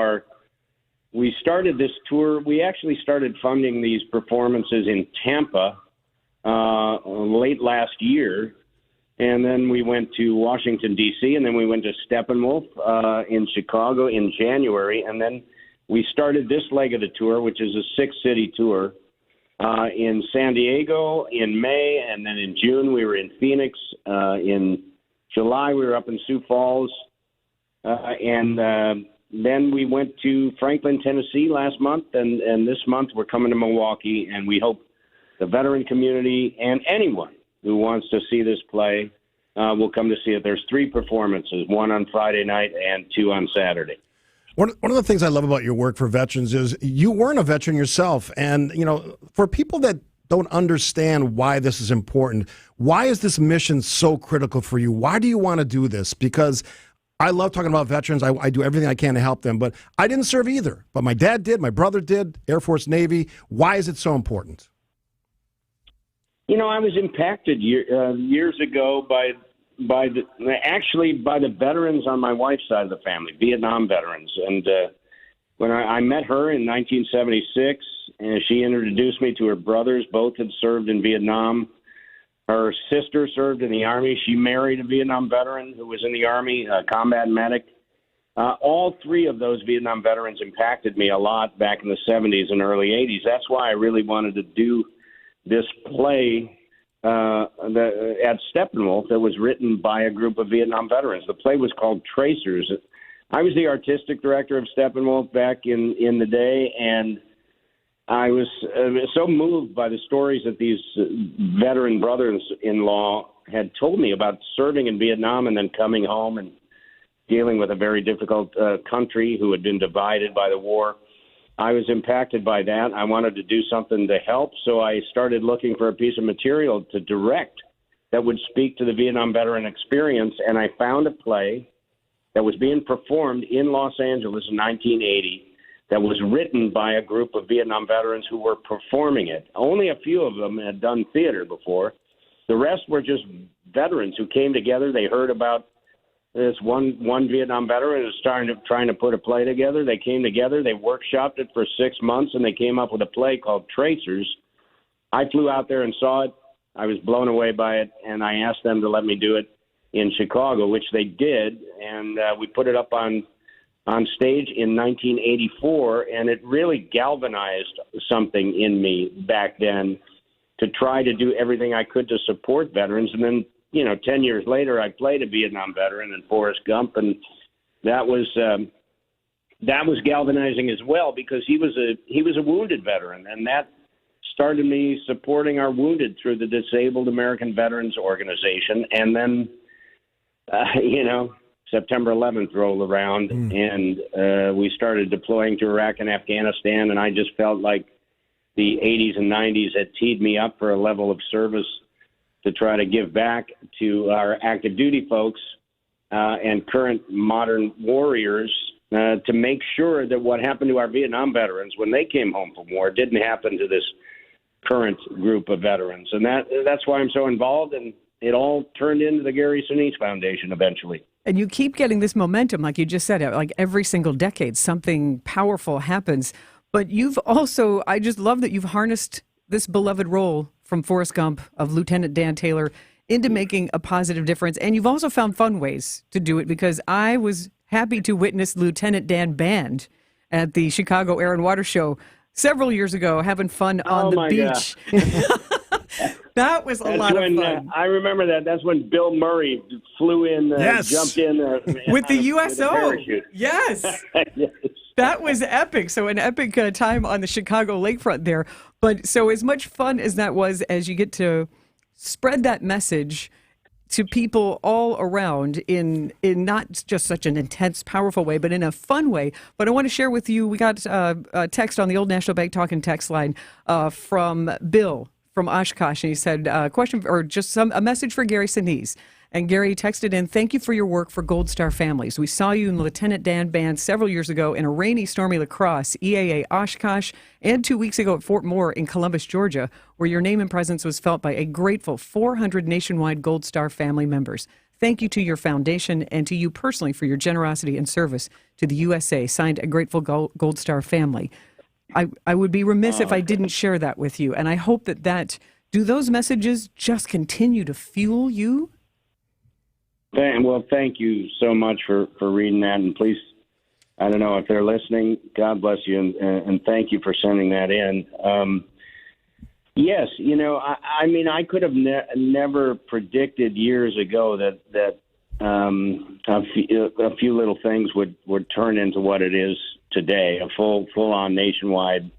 we started this tour. We actually started funding these performances in Tampa late last year, and then we went to Washington, D.C., and then we went to Steppenwolf in Chicago in January, and then we started this leg of the tour, which is a 6-city tour, in San Diego in May, and then in June we were in Phoenix. In July we were up in Sioux Falls, and then we went to Franklin, Tennessee last month, and this month we're coming to Milwaukee, and we hope the veteran community and anyone who wants to see this play will come to see it. There's 3 performances, 1 on Friday night and 2 on Saturday. One of the things I love about your work for veterans is you weren't a veteran yourself. And, for people that don't understand why this is important, why is this mission so critical for you? Why do you want to do this? Because I love talking about veterans. I do everything I can to help them. But I didn't serve either. But my dad did. My brother did. Air Force, Navy. Why is it so important? I was impacted years ago by the veterans on my wife's side of the family, Vietnam veterans. And when I met her in 1976, and she introduced me to her brothers. Both had served in Vietnam. Her sister served in the Army. She married a Vietnam veteran who was in the Army, a combat medic. All 3 of those Vietnam veterans impacted me a lot back in the 70s and early 80s. That's why I really wanted to do this play at Steppenwolf that was written by a group of Vietnam veterans. The play was called Tracers. I was the artistic director of Steppenwolf back in the day, and I was so moved by the stories that these veteran brothers-in-law had told me about serving in Vietnam and then coming home and dealing with a very difficult country who had been divided by the war. I was impacted by that. I wanted to do something to help, so I started looking for a piece of material to direct that would speak to the Vietnam veteran experience, and I found a play that was being performed in Los Angeles in 1980 that was written by a group of Vietnam veterans who were performing it. Only a few of them had done theater before. The rest were just veterans who came together. They heard about this one Vietnam veteran who was trying to put a play together. They came together, they workshopped it for 6 months, and they came up with a play called Tracers. I flew out there and saw it. I was blown away by it, and I asked them to let me do it in Chicago, which they did, and we put it up on stage in 1984, and it really galvanized something in me back then to try to do everything I could to support veterans. And then 10 years later, I played a Vietnam veteran in Forrest Gump, and that was galvanizing as well because he was a wounded veteran, and that started me supporting our wounded through the Disabled American Veterans Organization. And then, September 11th rolled around, and we started deploying to Iraq and Afghanistan, and I just felt like the 80s and 90s had teed me up for a level of service to try to give back to our active duty folks and current modern warriors to make sure that what happened to our Vietnam veterans when they came home from war didn't happen to this current group of veterans. And that's why I'm so involved, and it all turned into the Gary Sinise Foundation eventually. And you keep getting this momentum, like you just said, like every single decade, something powerful happens. But you've also, I just love that you've harnessed this beloved role from Forrest Gump of Lieutenant Dan Taylor into making a positive difference. And you've also found fun ways to do it, because I was happy to witness Lieutenant Dan Band at the Chicago Air and Water Show several years ago, having fun on the beach. That was a lot of fun. I remember that. That's when Bill Murray flew in, jumped in. With the USO. Yes. Yes. That was epic. So an epic time on the Chicago lakefront there. But so as much fun as that was, as you get to spread that message to people all around in not just such an intense, powerful way, but in a fun way. But I want to share with you, we got a text on the Old National Bank Talking text line from Bill from Oshkosh, and he said, question, or just a message for Gary Sinise. And Gary texted in, thank you for your work for Gold Star families. We saw you in Lieutenant Dan Band several years ago in a rainy, stormy lacrosse, EAA Oshkosh, and 2 weeks ago at Fort Moore in Columbus, Georgia, where your name and presence was felt by a grateful 400 nationwide Gold Star family members. Thank you to your foundation and to you personally for your generosity and service to the USA. Signed, a grateful Gold Star family. I would be remiss if I didn't share that with you. And I hope that do those messages just continue to fuel you? Well, thank you so much for reading that. And please, I don't know if they're listening, God bless you, and thank you for sending that in. Yes, I mean, I could have never predicted years ago that a few little things would turn into what it is today, a full-on nationwide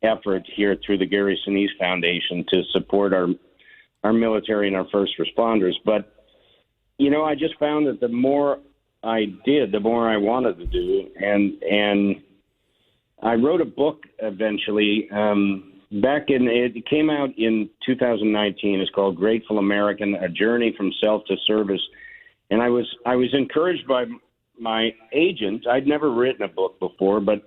effort here through the Gary Sinise Foundation to support our military and our first responders. But, I just found that the more I did, the more I wanted to do. And I wrote a book eventually it came out in 2019. It's called Grateful American, A Journey from Self to Service. And I was encouraged by my agent. I'd never written a book before, but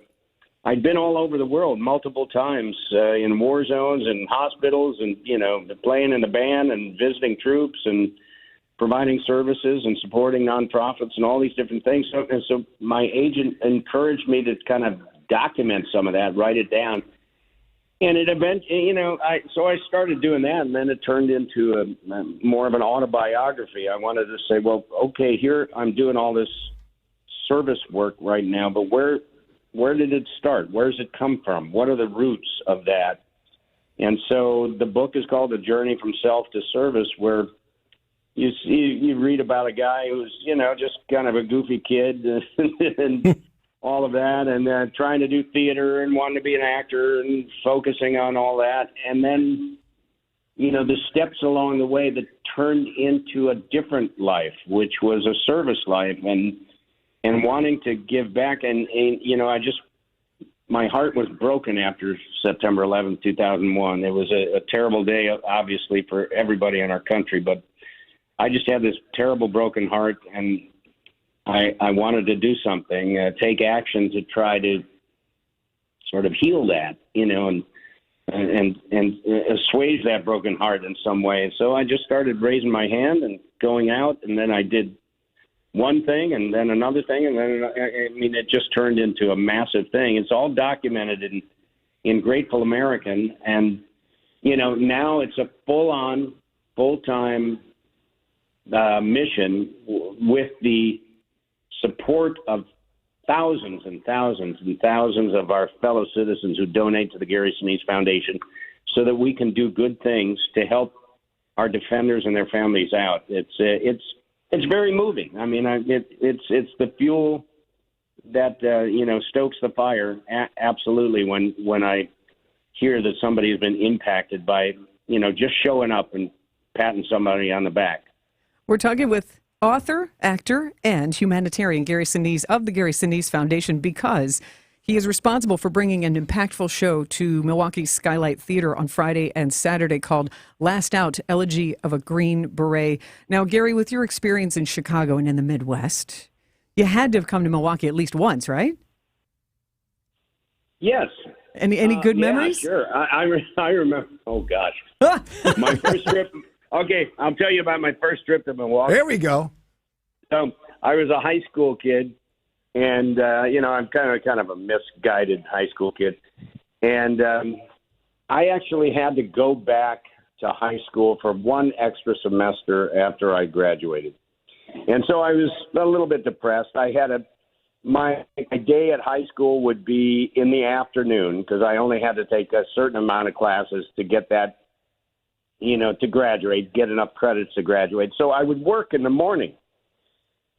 I'd been all over the world multiple times in war zones and hospitals and, playing in the band and visiting troops and providing services and supporting nonprofits and all these different things. So my agent encouraged me to kind of document some of that, write it down. And it eventually, so I started doing that, and then it turned into more of an autobiography. I wanted to say, well, okay, here I'm doing all this service work right now, but where did it start? Where does it come from? What are the roots of that? And so the book is called A Journey from Self to Service, where you read about a guy who's, just kind of a goofy kid and all of that, and trying to do theater and wanting to be an actor and focusing on all that. And then, the steps along the way that turned into a different life, which was a service life and wanting to give back. And my heart was broken after September 11th, 2001. It was a terrible day, obviously, for everybody in our country, but I just had this terrible broken heart, and I wanted to do something, take action to try to sort of heal that, and assuage that broken heart in some way. So I just started raising my hand and going out, and then I did one thing and then another thing, and then it just turned into a massive thing. It's all documented in Grateful American, and now it's a full-on, full-time mission with the support of thousands and thousands and thousands of our fellow citizens who donate to the Gary Sinise Foundation, so that we can do good things to help our defenders and their families out. It's very moving. I mean, it's the fuel that stokes the fire. Absolutely, when I hear that somebody has been impacted by just showing up and patting somebody on the back. We're talking with author, actor, and humanitarian Gary Sinise of the Gary Sinise Foundation, because He is responsible for bringing an impactful show to Milwaukee's Skylight Theater on Friday and Saturday called Last Out, Elegy of a Green Beret. Now, Gary, with your experience in Chicago and in the Midwest, you had to have come to Milwaukee at least once, right? Yes. Any good memories? Sure. I remember. Oh, gosh. My first trip. Okay, I'll tell you about my first trip to Milwaukee. There we go. So I was a high school kid. And, I'm kind of a misguided high school kid. And I actually had to go back to high school for one extra semester after I graduated. And so I was a little bit depressed. I had my day at high school would be in the afternoon because I only had to take a certain amount of classes to get that, to graduate, get enough credits to graduate. So I would work in the morning.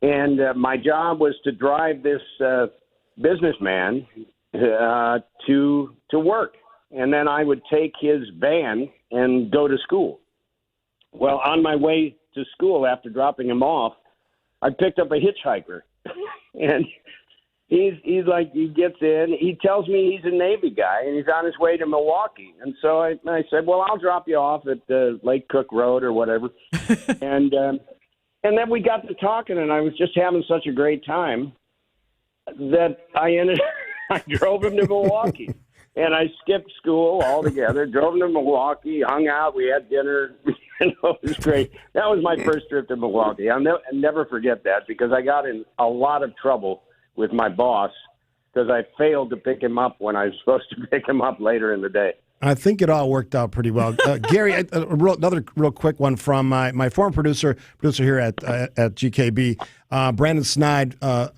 And my job was to drive this businessman to work. And then I would take his van and go to school. Well, on my way to school after dropping him off, I picked up a hitchhiker. And he's like, he gets in. He tells me he's a Navy guy, and he's on his way to Milwaukee. And so I said, well, I'll drop you off at Lake Cook Road or whatever. And then we got to talking, and I was just having such a great time that I drove him to Milwaukee. And I skipped school altogether, drove him to Milwaukee, hung out, we had dinner. It was great. That was my first trip to Milwaukee. I'll never forget that because I got in a lot of trouble with my boss because I failed to pick him up when I was supposed to pick him up later in the day. I think it all worked out pretty well. Gary, another real quick one from my former producer here at GKB, Brandon Snide,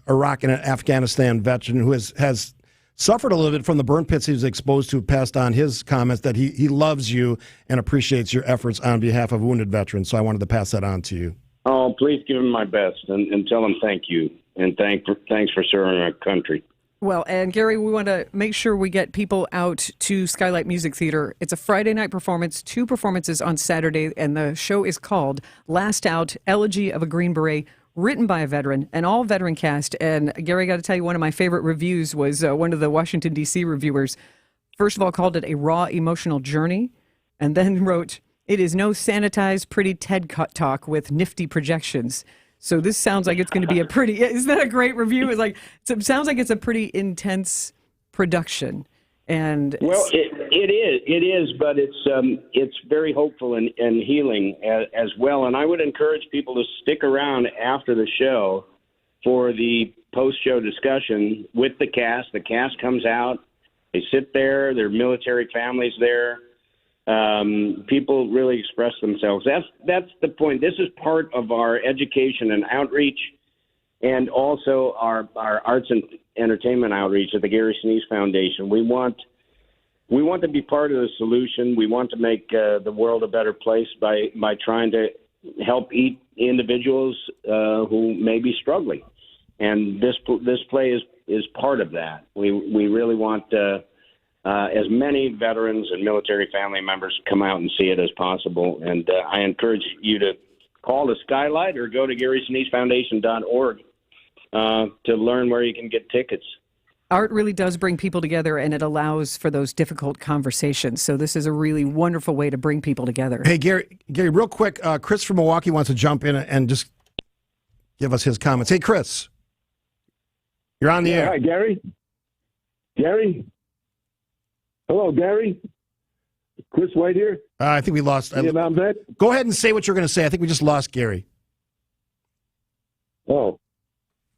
Iraq and Afghanistan veteran who has suffered a little bit from the burn pits he was exposed to, passed on his comments that he loves you and appreciates your efforts on behalf of wounded veterans. So I wanted to pass that on to you. Oh, please give him my best and tell him thank you and thanks for serving our country. Well, and Gary, we want to make sure we get people out to Skylight Music Theater. It's a Friday night performance, 2 performances on Saturday, and the show is called Last Out, Elegy of a Green Beret, written by a veteran, an all-veteran cast. And Gary, I got to tell you, one of my favorite reviews was one of the Washington, D.C. reviewers, first of all, called it a raw, emotional journey, and then wrote, it is no sanitized, pretty TED talk with nifty projections. So this sounds like it's going to be a pretty, isn't that a great review? It sounds like it's a pretty intense production. And well, it is, but it's very hopeful and healing as well. And I would encourage people to stick around after the show for the post-show discussion with the cast. The cast comes out, they sit there, their military families there. People really express themselves. That's the point. This is part of our education and outreach, and also our arts and entertainment outreach at the Gary Sinise Foundation. We want to be part of the solution. We want to make the world a better place by trying to help individuals who may be struggling, and this play is part of that. We really want as many veterans and military family members come out and see it as possible. And I encourage you to call the Skylight or go to GarySiniseFoundation.org to learn where you can get tickets. Art really does bring people together, and it allows for those difficult conversations. So this is a really wonderful way to bring people together. Hey, Gary, real quick, Chris from Milwaukee wants to jump in and just give us his comments. Hey, Chris, you're on the air. Hi, Gary. Gary? Hello, Gary. Chris White here. I think we lost. Vietnam vet. Go ahead and say what you're going to say. I think we just lost Gary. Oh,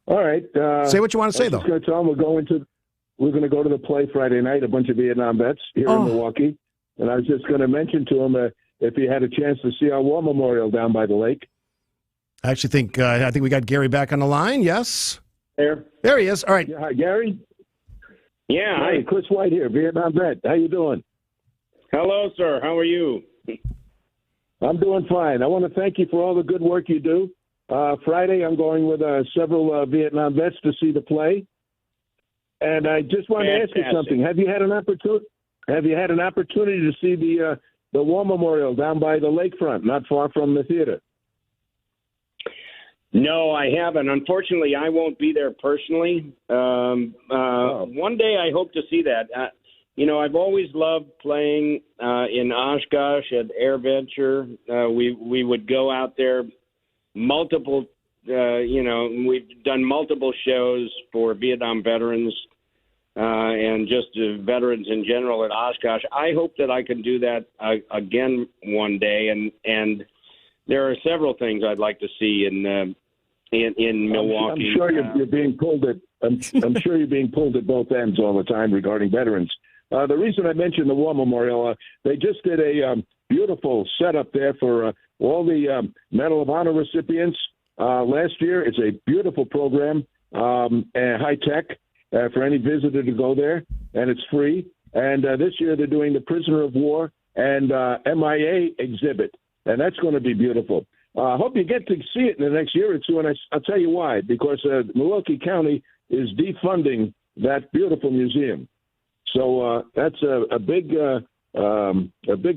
all right. Say what you want to say, though. I was just going to tell him we're going to go to the play Friday night. A bunch of Vietnam vets here in Milwaukee, and I was just going to mention to him if he had a chance to see our war memorial down by the lake. I actually think we got Gary back on the line. Yes. There he is. All right. Yeah, hi, Gary. Yeah, hi, Chris White here, Vietnam vet. How you doing? Hello, sir. How are you? I'm doing fine. I want to thank you for all the good work you do. Friday, I'm going with several Vietnam vets to see the play, and I just want to ask you something. Have you had an opportunity to see the war memorial down by the lakefront, not far from the theater? No, I haven't. Unfortunately, I won't be there personally. One day I hope to see that. I've always loved playing in Oshkosh at AirVenture. We would go out there multiple, we've done multiple shows for Vietnam veterans and just veterans in general at Oshkosh. I hope that I can do that again one day. And there are several things I'd like to see in Milwaukee. I'm sure you're being pulled at. I'm sure you're being pulled at both ends all the time regarding veterans. The reason I mentioned the War Memorial, they just did a beautiful setup there for all the Medal of Honor recipients last year. It's a beautiful program, and high tech for any visitor to go there, and it's free. And this year they're doing the Prisoner of War and MIA exhibit, and that's going to be beautiful. I hope you get to see it in the next year or two, and I'll tell you why. Because Milwaukee County is defunding that beautiful museum. So that's a big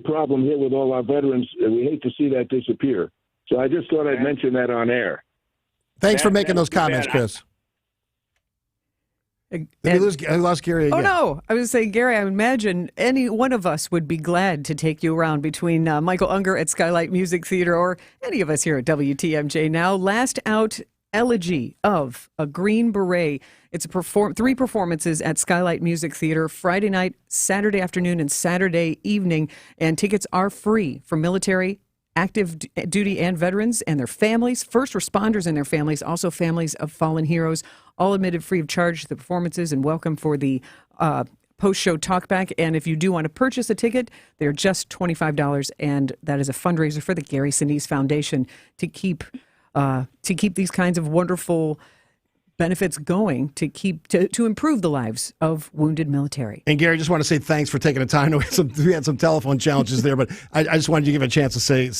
problem here with all our veterans. We hate to see that disappear. So I just thought I'd mention that on air. Thanks for making those comments, Chris. I lost Gary again. Oh, no. I was saying, Gary, I would imagine any one of us would be glad to take you around between Michael Unger at Skylight Music Theater or any of us here at WTMJ Now. Last Out Elegy of a Green Beret. It's a 3 performances at Skylight Music Theater, Friday night, Saturday afternoon, and Saturday evening. And tickets are free for military, active duty and veterans and their families, first responders and their families, also families of fallen heroes, all admitted free of charge to the performances and welcome for the post-show talkback. And if you do want to purchase a ticket, they're just $25, and that is a fundraiser for the Gary Sinise Foundation to keep these kinds of wonderful benefits going, to improve the lives of wounded military. And Gary, just want to say thanks for taking the time. We had some telephone challenges there, but I just wanted you to give a chance to say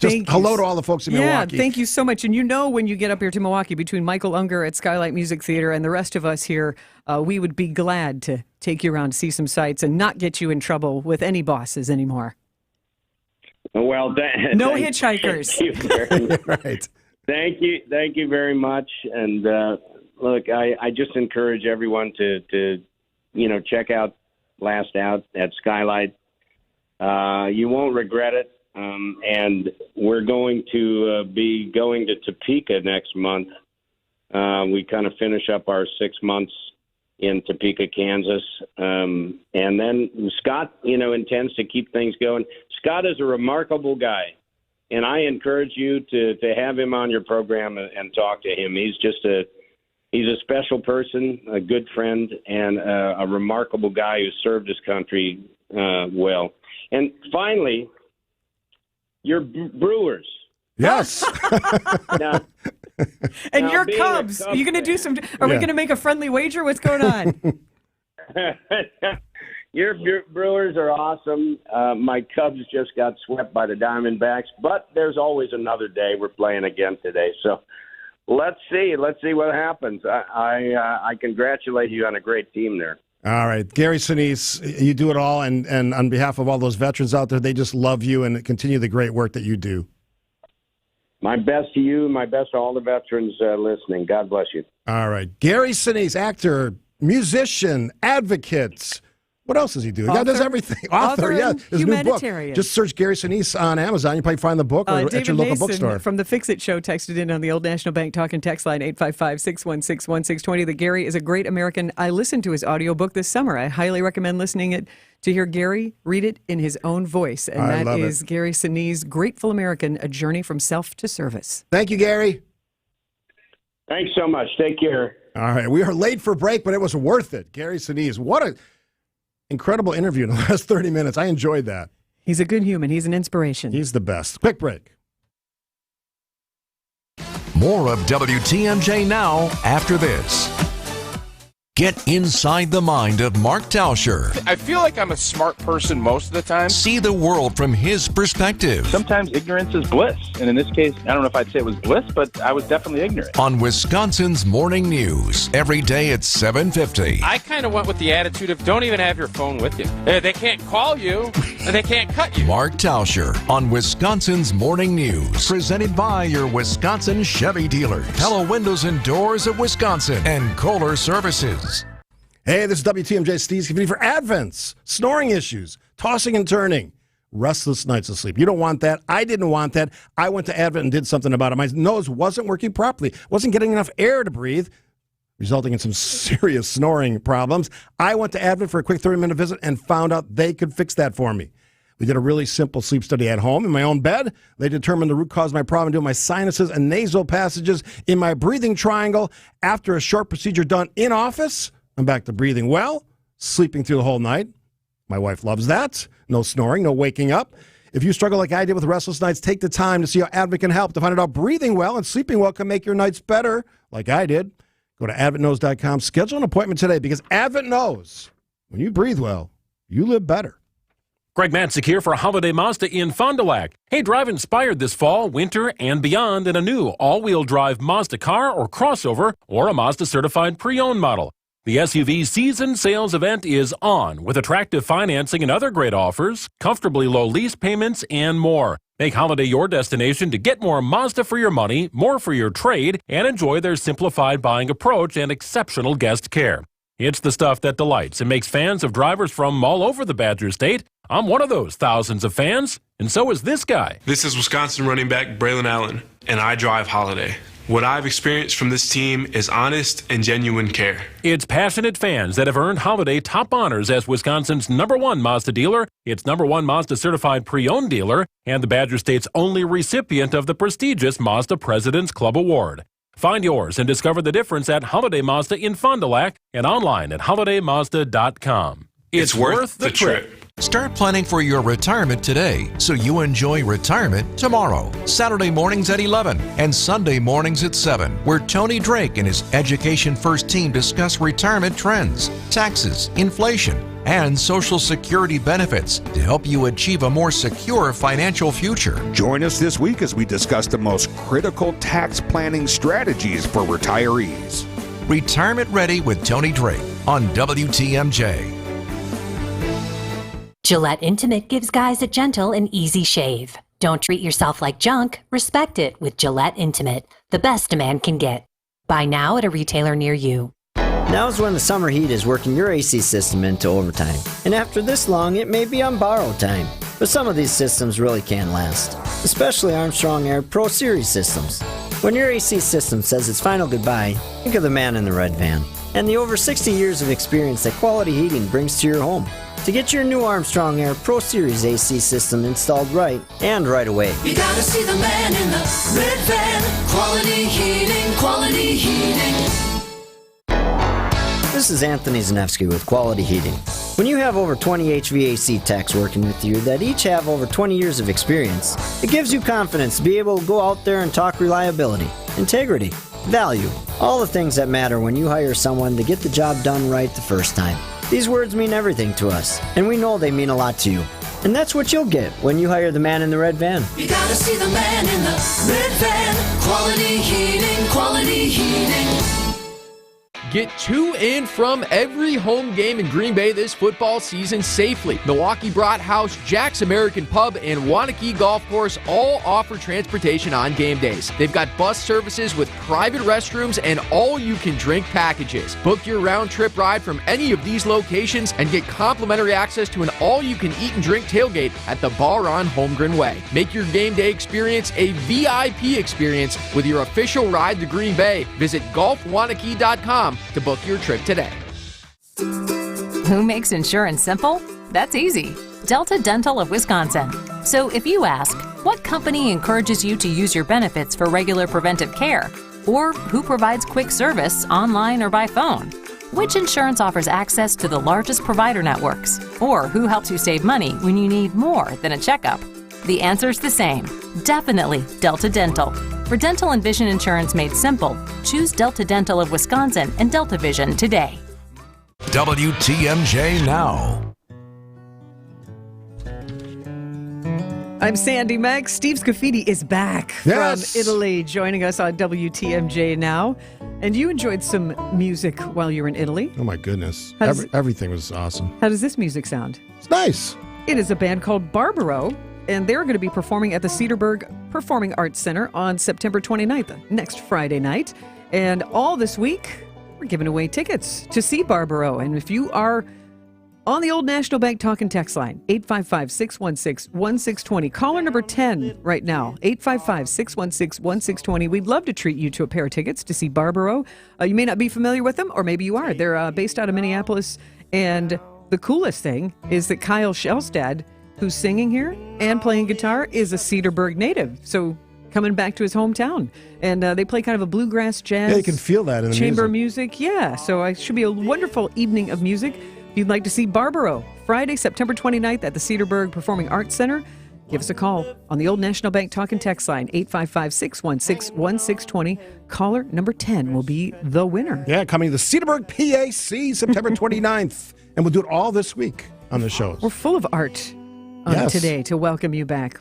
hello to all the folks in Milwaukee. Yeah, thank you so much. And when you get up here to Milwaukee, between Michael Unger at Skylight Music Theater and the rest of us here, we would be glad to take you around to see some sights and not get you in trouble with any bosses anymore. Well, no hitchhikers. Thank you very right. Thank you very much. And look, I just encourage everyone to check out Last Out at Skylight. You won't regret it. And we're going to be going to Topeka next month. We kind of finish up our 6 months in Topeka, Kansas. And then Scott, intends to keep things going. Scott is a remarkable guy, and I encourage you to have him on your program and talk to him. He's a special person, a good friend, and a remarkable guy who served his country well. And finally, your Brewers. Yes. Now, and your Cubs. Are you going to do some? Are we going to make a friendly wager? What's going on? Your Brewers are awesome. My Cubs just got swept by the Diamondbacks, but there's always another day. We're playing again today, so let's see what happens. I congratulate you on a great team there. All right, Gary Sinise, you do it all, and on behalf of all those veterans out there, they just love you and continue the great work that you do. My best to you, my best to all the veterans listening. God bless you. All right, Gary Sinise, actor, musician, advocate. What else does he do? He does everything. Author, yeah. His new book. Just search Gary Sinise on Amazon. You probably find the book or at your local bookstore. From the Fix It Show texted in on the Old National Bank talk and text line 855-616-1620 that Gary is a great American. I listened to his audiobook this summer. I highly recommend listening it to hear Gary read it in his own voice. And that is Gary Sinise, Grateful American, A Journey from Self to Service. Thank you, Gary. Thanks so much. Take care. All right. We are late for break, but it was worth it. Gary Sinise, what an incredible interview in the last 30 minutes. I enjoyed that. He's a good human. He's an inspiration. He's the best. Quick break. More of WTMJ Now after this. Get inside the mind of Mark Tauscher. I feel like I'm a smart person most of the time. See the world from his perspective. Sometimes ignorance is bliss. And in this case, I don't know if I'd say it was bliss, but I was definitely ignorant. On Wisconsin's Morning News, every day at 7:50. I kind of went with the attitude of don't even have your phone with you. They can't call you. They can't cut you. Mark Tauscher on Wisconsin's Morning News. Presented by your Wisconsin Chevy dealers. Hello Windows and Doors of Wisconsin and Kohler Services. Hey, this is WTMJ Steve Scaffidi for Advent's snoring issues, tossing and turning, restless nights of sleep. You don't want that. I didn't want that. I went to Advent and did something about it. My nose wasn't working properly, wasn't getting enough air to breathe, resulting in some serious snoring problems. I went to Advent for a quick 30-minute visit and found out they could fix that for me. We did a really simple sleep study at home in my own bed. They determined the root cause of my problem doing my sinuses and nasal passages in my breathing triangle. After a short procedure done in office, I'm back to breathing well, sleeping through the whole night. My wife loves that. No snoring, no waking up. If you struggle like I did with restless nights, take the time to see how Advent can help. To find out how breathing well and sleeping well can make your nights better, like I did, go to AdventKnows.com. Schedule an appointment today because Advent knows when you breathe well, you live better. Greg Matzik here for Holiday Mazda in Fond du Lac. Hey, drive inspired this fall, winter, and beyond in a new all-wheel drive Mazda car or crossover or a Mazda certified pre-owned model. The SUV season sales event is on with attractive financing and other great offers, comfortably low lease payments, and more. Make Holiday your destination to get more Mazda for your money, more for your trade, and enjoy their simplified buying approach and exceptional guest care. It's the stuff that delights and makes fans of drivers from all over the Badger State. I'm one of those thousands of fans, and so is this guy. This is Wisconsin running back Braylon Allen, and I drive Holiday. What I've experienced from this team is honest and genuine care. It's passionate fans that have earned Holiday top honors as Wisconsin's #1 Mazda dealer, its #1 Mazda certified pre-owned dealer, and the Badger State's only recipient of the prestigious Mazda President's Club Award. Find yours and discover the difference at Holiday Mazda in Fond du Lac and online at holidaymazda.com. It's worth the trip. Start planning for your retirement today so you enjoy retirement tomorrow. Saturday mornings at 11 and Sunday mornings at 7, where Tony Drake and his Education First team discuss retirement trends, taxes, inflation, and Social Security benefits to help you achieve a more secure financial future. Join us this week as we discuss the most critical tax planning strategies for retirees. Retirement Ready with Tony Drake on WTMJ. Gillette Intimate gives guys a gentle and easy shave. Don't treat yourself like junk. Respect it with Gillette Intimate, the best a man can get. Buy now at a retailer near you. Now's when the summer heat is working your AC system into overtime. And after this long, it may be on borrowed time. But some of these systems really can last, especially Armstrong Air Pro Series systems. When your AC system says its final goodbye, think of the man in the red van and the over 60 years of experience that Quality Heating brings to your home. To get your new Armstrong Air Pro Series AC system installed right and right away. You gotta see the man in the red van. Quality Heating, Quality Heating. This is Anthony Zanevsky with Quality Heating. When you have over 20 HVAC techs working with you that each have over 20 years of experience, it gives you confidence to be able to go out there and talk reliability, integrity, value, all the things that matter when you hire someone to get the job done right the first time. These words mean everything to us, and we know they mean a lot to you. And that's what you'll get when you hire the man in the red van. You gotta see the man in the red van. Quality Heating, Quality Heating. Get to and from every home game in Green Bay this football season safely. Milwaukee Brat House, Jack's American Pub, and Wanakee Golf Course all offer transportation on game days. They've got bus services with private restrooms and all-you-can-drink packages. Book your round-trip ride from any of these locations and get complimentary access to an all-you-can-eat-and-drink tailgate at the bar on Holmgren Way. Make your game day experience a VIP experience with your official ride to Green Bay. Visit golfwanakee.com to book your trip today. Who makes insurance simple? That's easy. Delta Dental of Wisconsin. So if you ask, what company encourages you to use your benefits for regular preventive care? Or who provides quick service online or by phone? Which insurance offers access to the largest provider networks? Or who helps you save money when you need more than a checkup? The answer's the same. Definitely Delta Dental. For dental and vision insurance made simple, choose Delta Dental of Wisconsin and Delta Vision today. WTMJ Now. I'm Sandy Maxx. Steve Scaffidi is back from Italy, joining us on WTMJ Now. And you enjoyed some music while you were in Italy. Oh, my goodness. Everything was awesome. How does this music sound? It's nice. It is a band called Barbaro, and they're going to be performing at the Cedarburg Performing Arts Center on September 29th, next Friday night. And all this week, we're giving away tickets to see Barbaro. And if you are on the Old National Bank talk and text line, 855-616-1620. Caller number 10 right now, 855-616-1620. We'd love to treat you to a pair of tickets to see Barbaro. You may not be familiar with them, or maybe you are. They're based out of Minneapolis. And the coolest thing is that Kyle Shelstad, who's singing here and playing guitar, is a Cedarburg native. So coming back to his hometown. And they play kind of a bluegrass jazz. Yeah, you can feel that in the chamber music. Yeah, so it should be a wonderful evening of music. If you'd like to see Barbaro, Friday, September 29th at the Cedarburg Performing Arts Center, give us a call on the Old National Bank talk and text line, 855-616-1620. Caller number 10 will be the winner. Yeah, coming to the Cedarburg PAC September 29th. And we'll do it all this week on the shows. We're full of art today to welcome you back.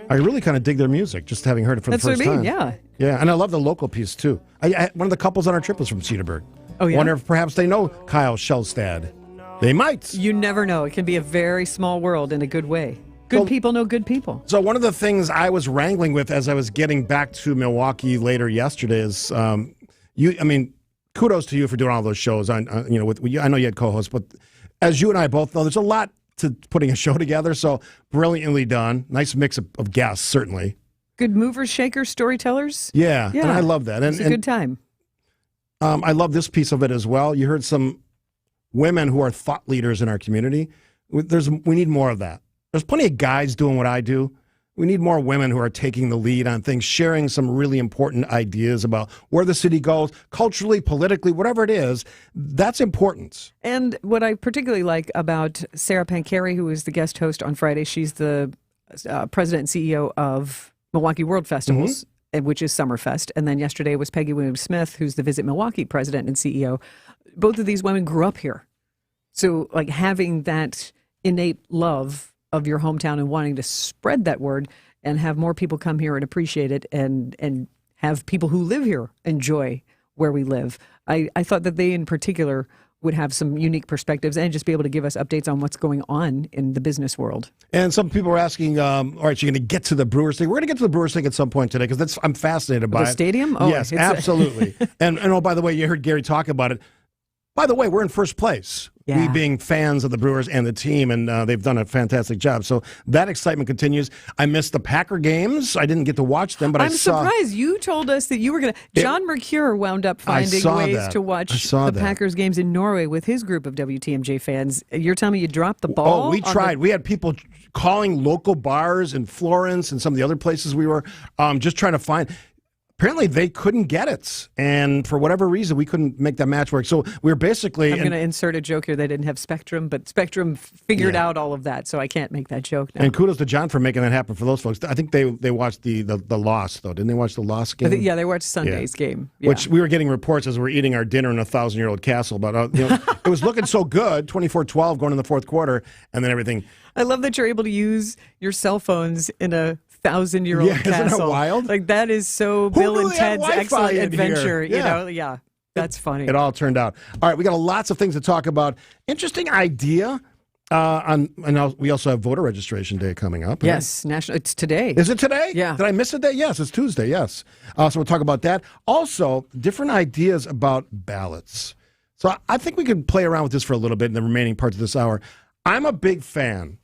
I really kind of dig their music, just having heard it for the first time. Yeah. Yeah, and I love the local piece, too. One of the couples on our trip was from Cedarburg. Oh, yeah? Wonder if perhaps they know Kyle Shelstad. They might. You never know. It can be a very small world in a good way. Good people know good people. So one of the things I was wrangling with as I was getting back to Milwaukee later yesterday is, kudos to you for doing all those shows. I know you had co-hosts, but as you and I both know, there's a lot to putting a show together. So brilliantly done. Nice mix of guests, certainly. Good movers, shakers, storytellers. Yeah. And I love that. It's a good time. I love this piece of it as well. You heard some women who are thought leaders in our community. We need more of that. There's plenty of guys doing what I do. We need more women who are taking the lead on things, sharing some really important ideas about where the city goes, culturally, politically, whatever it is. That's important. And what I particularly like about Sarah Pancari, who is the guest host on Friday, she's the president and CEO of Milwaukee World Festivals, which is Summerfest. And then yesterday was Peggy Williams-Smith, who's the Visit Milwaukee president and CEO. Both of these women grew up here. So like having that innate love of your hometown and wanting to spread that word and have more people come here and appreciate it and have people who live here enjoy where we live. I thought that they in particular would have some unique perspectives and just be able to give us updates on what's going on in the business world. And some people were asking, all right, you're going to get to the Brewers thing. We're going to get to the Brewers thing at some point today because I'm fascinated by it. The stadium? Oh, yes, absolutely. And oh, by the way, you heard Gary talk about it. By the way, we're in first place. Yeah. We being fans of the Brewers and the team, and they've done a fantastic job. So that excitement continues. I missed the Packer games. I didn't get to watch them, but I'm surprised. You told us that you were going to. John Mercure wound up finding ways to watch the Packers games in Norway with his group of WTMJ fans. You're telling me you dropped the ball? Oh, we tried. We had people calling local bars in Florence and some of the other places we were just trying to find. Apparently, they couldn't get it, and for whatever reason, we couldn't make that match work. So we were basically... I'm going to insert a joke here. They didn't have Spectrum, but Spectrum figured out all of that, so I can't make that joke now. And kudos to John for making that happen for those folks. I think they watched the loss, though. Didn't they watch the loss game? They watched Sunday's game. Yeah. Which we were getting reports as we were eating our dinner in a 1,000-year-old castle, but it was looking so good, 24-12 going in the fourth quarter, and then everything... I love that you're able to use your cell phones in a 1,000-year-old castle. Isn't that wild? Like, that is so Bill and Ted's Excellent Adventure. That's funny. It all turned out. All right, we got lots of things to talk about. Interesting idea. We also have voter registration day coming up. Yes, it's today. Is it today? Yeah. Did I miss a day? Yes, it's Tuesday, yes. So we'll talk about that. Also, different ideas about ballots. So I think we could play around with this for a little bit in the remaining parts of this hour. I'm a big fan.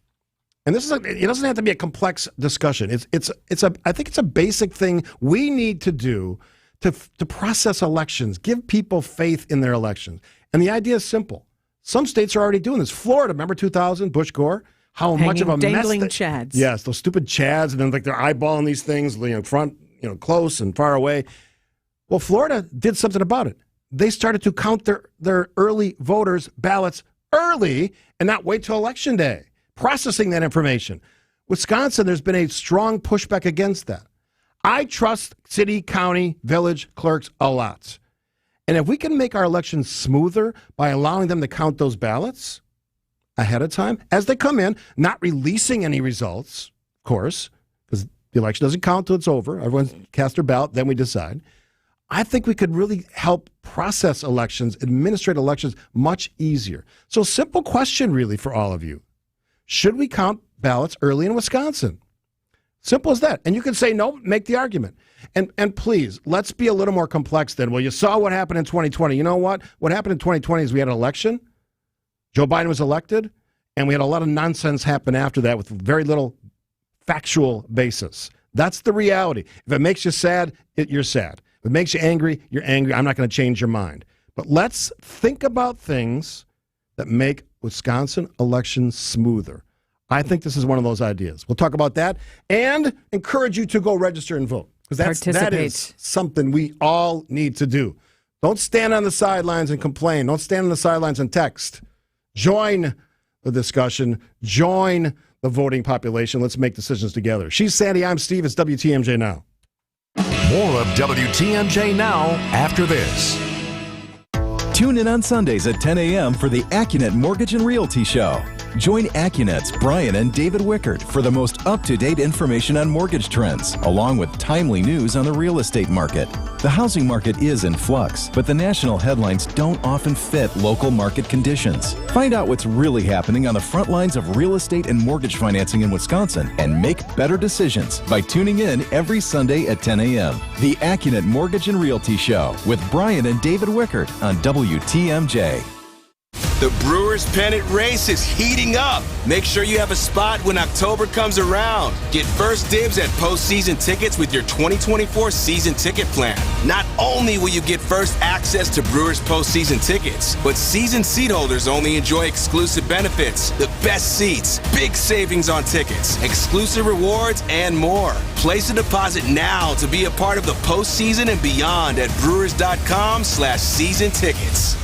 And this it doesn't have to be a complex discussion. I think it's a basic thing we need to do to process elections, give people faith in their elections. And the idea is simple. Some states are already doing this. Florida, remember 2000, Bush Gore? How much of a dangling mess chads. Yes, those stupid chads, and then like they're eyeballing these things, front, close and far away. Well, Florida did something about it. They started to count their early voters' ballots early and not wait till Election Day. Processing that information. Wisconsin, there's been a strong pushback against that. I trust city, county, village clerks a lot. And if we can make our elections smoother by allowing them to count those ballots ahead of time, as they come in, not releasing any results, of course, because the election doesn't count till it's over. Everyone casts their ballot, then we decide. I think we could really help process elections, administrate elections much easier. So simple question really for all of you. Should we count ballots early in Wisconsin? Simple as that. And you can say no, make the argument. And please, let's be a little more complex than, well, you saw what happened in 2020. You know what? What happened in 2020 is we had an election. Joe Biden was elected, and we had a lot of nonsense happen after that with very little factual basis. That's the reality. If it makes you sad, you're sad. If it makes you angry, you're angry. I'm not going to change your mind. But let's think about things that make Wisconsin elections smoother. I think this is one of those ideas. We'll talk about that and encourage you to go register and vote, because that is something we all need to do. Don't stand on the sidelines and complain. Don't stand on the sidelines and text. Join the discussion. Join the voting population. Let's make decisions together. She's Sandy. I'm Steve. It's WTMJ Now. More of WTMJ Now after this. Tune in on Sundays at 10 a.m. for the AccuNet Mortgage and Realty Show. Join AccuNet's Brian and David Wickert for the most up-to-date information on mortgage trends, along with timely news on the real estate market. The housing market is in flux, but the national headlines don't often fit local market conditions. Find out what's really happening on the front lines of real estate and mortgage financing in Wisconsin and make better decisions by tuning in every Sunday at 10 a.m. The AccuNet Mortgage and Realty Show with Brian and David Wickert on WTMJ. The Brewers pennant race is heating up. Make sure you have a spot when October comes around. Get first dibs at postseason tickets with your 2024 season ticket plan. Not only will you get first access to Brewers postseason tickets, but season seat holders only enjoy exclusive benefits, the best seats, big savings on tickets, exclusive rewards, and more. Place a deposit now to be a part of the postseason and beyond at brewers.com/season tickets.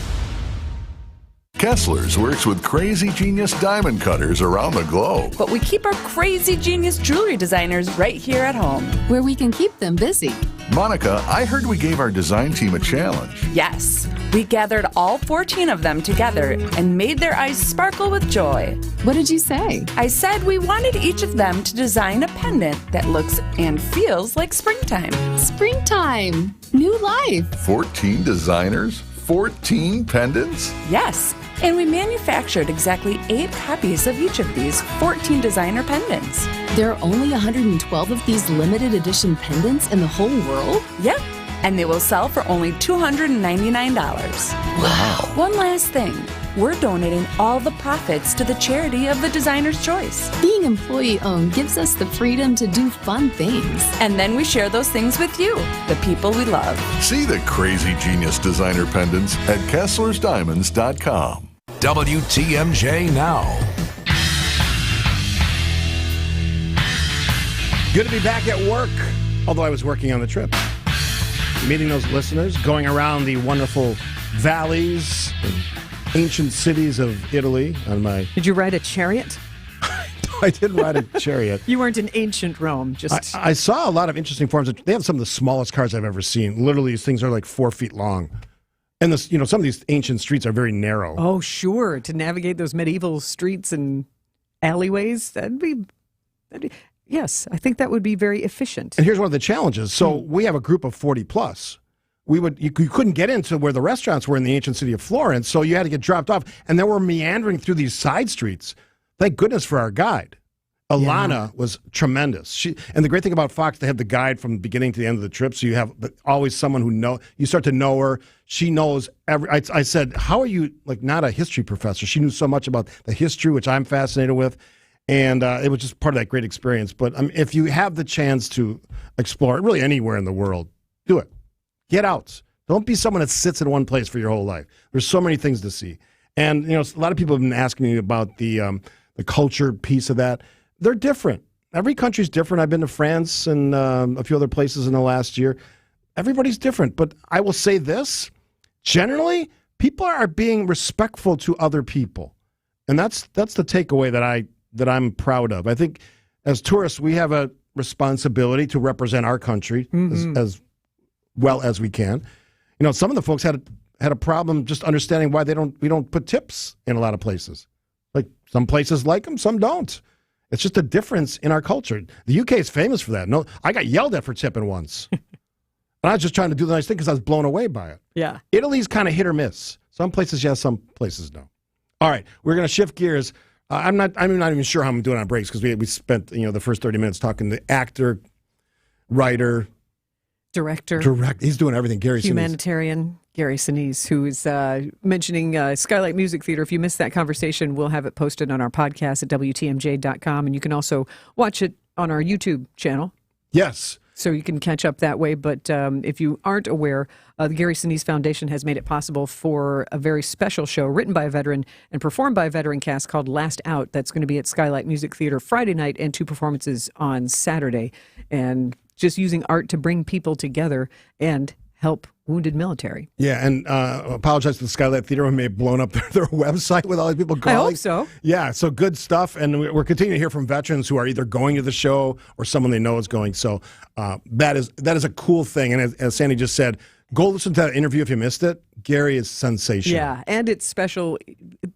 Kessler's works with crazy genius diamond cutters around the globe. But we keep our crazy genius jewelry designers right here at home, where we can keep them busy. Monica, I heard we gave our design team a challenge. Yes, we gathered all 14 of them together and made their eyes sparkle with joy. What did you say? I said we wanted each of them to design a pendant that looks and feels like springtime. Springtime! New life! 14 designers? 14 pendants? Yes, and we manufactured exactly 8 copies of each of these 14 designer pendants. There are only 112 of these limited edition pendants in the whole world? Yep, and they will sell for only $299. Wow. One last thing. We're donating all the profits to the charity of the designer's choice. Being employee-owned gives us the freedom to do fun things. And then we share those things with you, the people we love. See the crazy genius designer pendants at KesslersDiamonds.com. WTMJ Now. Good to be back at work, although I was working on the trip. Meeting those listeners, going around the wonderful valleys and ancient cities of Italy on my... Did you ride a chariot? I didn't ride a chariot. You weren't in ancient Rome. Just I saw a lot of interesting forms. They have some of the smallest cars I've ever seen. Literally, these things are like 4 feet long. And this, some of these ancient streets are very narrow. Oh, sure. To navigate those medieval streets and alleyways, that'd be yes, I think that would be very efficient. And here's one of the challenges. So we have a group of 40 plus. You couldn't get into where the restaurants were in the ancient city of Florence, so you had to get dropped off. And then we're meandering through these side streets. Thank goodness for our guide. Alana was tremendous. And the great thing about Fox, they have the guide from the beginning to the end of the trip, so you have always someone who you start to know her. She knows I said, how are you not a history professor? She knew so much about the history, which I'm fascinated with. And it was just part of that great experience. But if you have the chance to explore really anywhere in the world, do it. Get out. Don't be someone that sits in one place for your whole life. There's so many things to see. And, a lot of people have been asking me about the culture piece of that. They're different. Every country's different. I've been to France and a few other places in the last year. Everybody's different. But I will say this. Generally, people are being respectful to other people. And that's the takeaway that I'm proud of. I think as tourists, we have a responsibility to represent our country as well as we can. Some of the folks had a problem just understanding why we don't put tips in a lot of places. Like some places like them, some don't. It's just a difference in our culture. The UK is famous for that. No, I got yelled at for tipping once. And I was just trying to do the nice thing because I was blown away by it. Yeah. Italy's kind of hit or miss. Some places yes, some places no. All right, we're going to shift gears. I'm not even sure how I'm doing on breaks because we spent the first 30 minutes talking to actor, writer, director. He's doing everything. Gary Sinise. Humanitarian Gary Sinise, who is mentioning Skylight Music Theater. If you missed that conversation, we'll have it posted on our podcast at WTMJ.com, and you can also watch it on our YouTube channel. Yes. So you can catch up that way. But if you aren't aware, the Gary Sinise Foundation has made it possible for a very special show written by a veteran and performed by a veteran cast called Last Out. That's going to be at Skylight Music Theater Friday night and 2 performances on Saturday. And just using art to bring people together and help wounded military. Yeah, and apologize to the Skylight Theater who may have blown up their website with all these people calling. I hope so. Yeah, so good stuff. And we're continuing to hear from veterans who are either going to the show or someone they know is going. So that is a cool thing. And as Sandy just said, go listen to that interview if you missed it. Gary is sensational. Yeah, and it's special.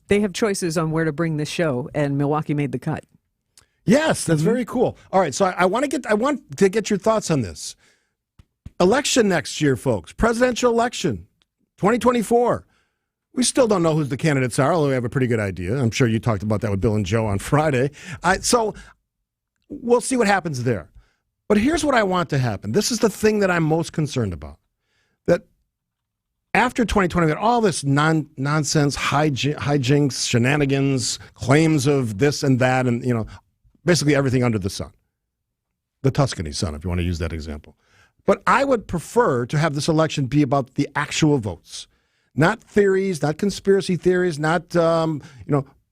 They have choices on where to bring this show, and Milwaukee made the cut. Yes, that's very cool. All right, so I want to get your thoughts on this. Election next year, folks. Presidential election, 2024. We still don't know who the candidates are, although we have a pretty good idea. I'm sure you talked about that with Bill and Joe on Friday. So we'll see what happens there. But here's what I want to happen. This is the thing that I'm most concerned about. That after 2020, we had all this nonsense, hijinks, shenanigans, claims of this and that, and basically everything under the sun. The Tuscany sun, if you want to use that example. But I would prefer to have this election be about the actual votes, not theories, not conspiracy theories, not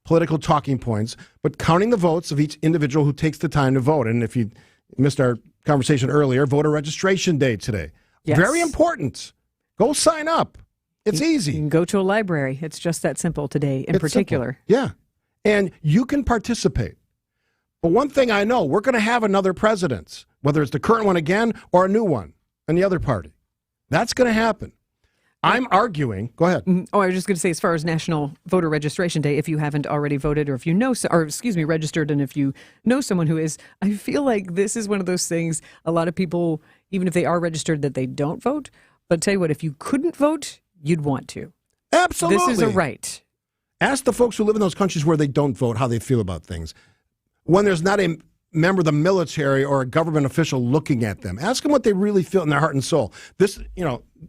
political talking points, but counting the votes of each individual who takes the time to vote. And if you missed our conversation earlier, voter registration day today. Yes. Very important. Go sign up. It's easy. You can go to a library. It's just that simple today in particular. Simple. Yeah. And you can participate. But one thing I know, we're going to have another president, whether it's the current one again or a new one in the other party. That's going to happen. I'm arguing. Go ahead. I was just going to say, as far as National Voter Registration Day, if you haven't already voted or if you know, registered, and if you know someone who is, I feel like this is one of those things, a lot of people, even if they are registered, that they don't vote. But tell you what, if you couldn't vote, you'd want to. Absolutely. This is a right. Ask the folks who live in those countries where they don't vote how they feel about things. When there's not a member of the military or a government official looking at them, ask them what they really feel in their heart and soul. This,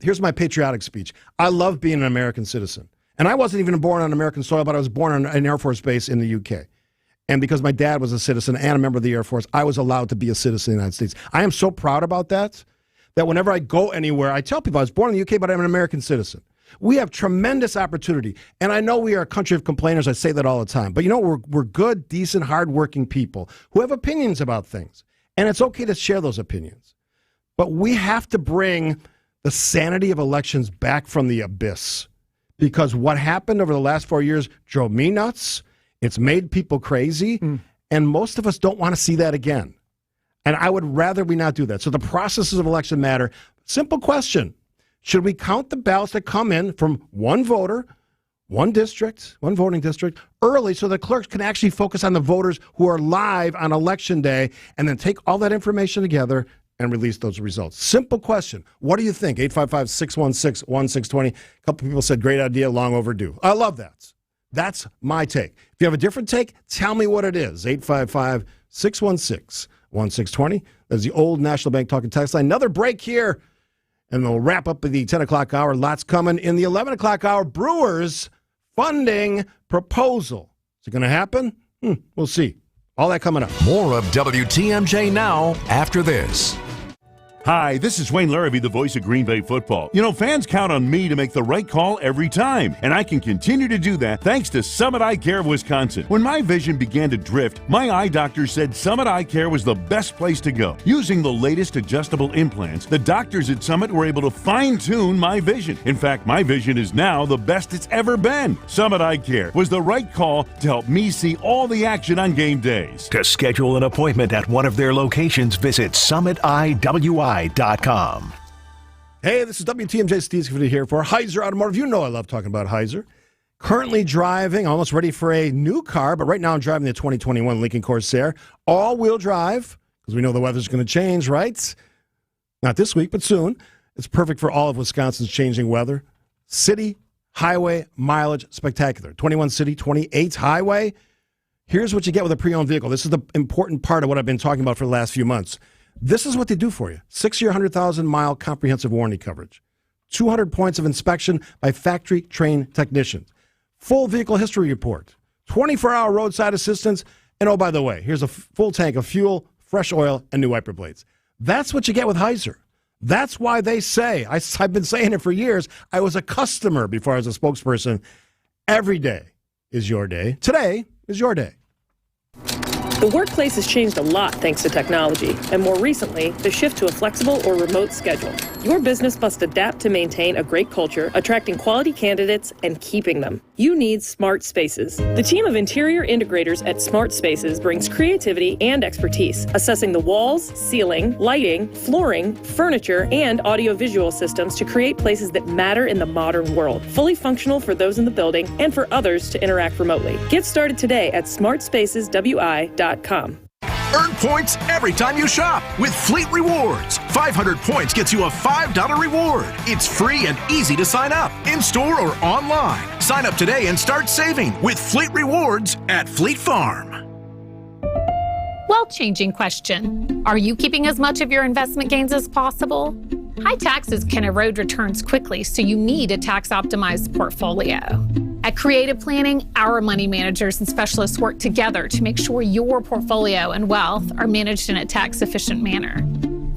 here's my patriotic speech. I love being an American citizen. And I wasn't even born on American soil, but I was born on an Air Force base in the UK. And because my dad was a citizen and a member of the Air Force, I was allowed to be a citizen of the United States. I am so proud about that whenever I go anywhere, I tell people I was born in the UK, but I'm an American citizen. We have tremendous opportunity. And I know we are a country of complainers. I say that all the time. But we're good, decent, hardworking people who have opinions about things. And it's okay to share those opinions. But we have to bring the sanity of elections back from the abyss. Because what happened over the last 4 years drove me nuts. It's made people crazy. And most of us don't want to see that again. And I would rather we not do that. So the processes of election matter. Simple question. Should we count the ballots that come in from one voter, one voting district, early so the clerks can actually focus on the voters who are live on Election Day and then take all that information together and release those results? Simple question. What do you think? 855-616-1620. A couple people said, great idea, long overdue. I love that. That's my take. If you have a different take, tell me what it is. 855-616-1620. That's the old National Bank talking text line. Another break here. And we'll wrap up at the 10 o'clock hour. Lots coming in the 11 o'clock hour. Brewers funding proposal. Is it going to happen? We'll see. All that coming up. More of WTMJ Now after this. Hi, this is Wayne Larrabee, the voice of Green Bay football. Fans count on me to make the right call every time, and I can continue to do that thanks to Summit Eye Care of Wisconsin. When my vision began to drift, my eye doctor said Summit Eye Care was the best place to go. Using the latest adjustable implants, the doctors at Summit were able to fine-tune my vision. In fact, my vision is now the best it's ever been. Summit Eye Care was the right call to help me see all the action on game days. To schedule an appointment at one of their locations, visit summitiwi.com. Hey, this is WTMJ Steve Scaffidi here for Heiser Automotive. You know I love talking about Heiser. Currently driving, almost ready for a new car, but right now I'm driving the 2021 Lincoln Corsair. All-wheel drive, because we know the weather's going to change, right? Not this week, but soon. It's perfect for all of Wisconsin's changing weather. City, highway, mileage, spectacular. 21 city, 28 highway. Here's what you get with a pre-owned vehicle. This is the important part of what I've been talking about for the last few months. This is what they do for you. 6-year, 100,000-mile comprehensive warranty coverage. 200 points of inspection by factory-trained technicians. Full vehicle history report. 24-hour roadside assistance. And oh, by the way, here's a full tank of fuel, fresh oil, and new wiper blades. That's what you get with Heiser. That's why they say, I've been saying it for years, I was a customer before I was a spokesperson. Every day is your day. Today is your day. The workplace has changed a lot thanks to technology, and more recently, the shift to a flexible or remote schedule. Your business must adapt to maintain a great culture, attracting quality candidates and keeping them. You need Smart Spaces. The team of interior integrators at Smart Spaces brings creativity and expertise, assessing the walls, ceiling, lighting, flooring, furniture, and audiovisual systems to create places that matter in the modern world, fully functional for those in the building and for others to interact remotely. Get started today at smartspaceswi.com. Earn points every time you shop with Fleet Rewards. 500 points gets you a $5 reward. It's free and easy to sign up, in-store or online. Sign up today and start saving with Fleet Rewards at Fleet Farm. Well-changing question. Are you keeping as much of your investment gains as possible? High taxes can erode returns quickly, so you need a tax-optimized portfolio. At Creative Planning, our money managers and specialists work together to make sure your portfolio and wealth are managed in a tax-efficient manner.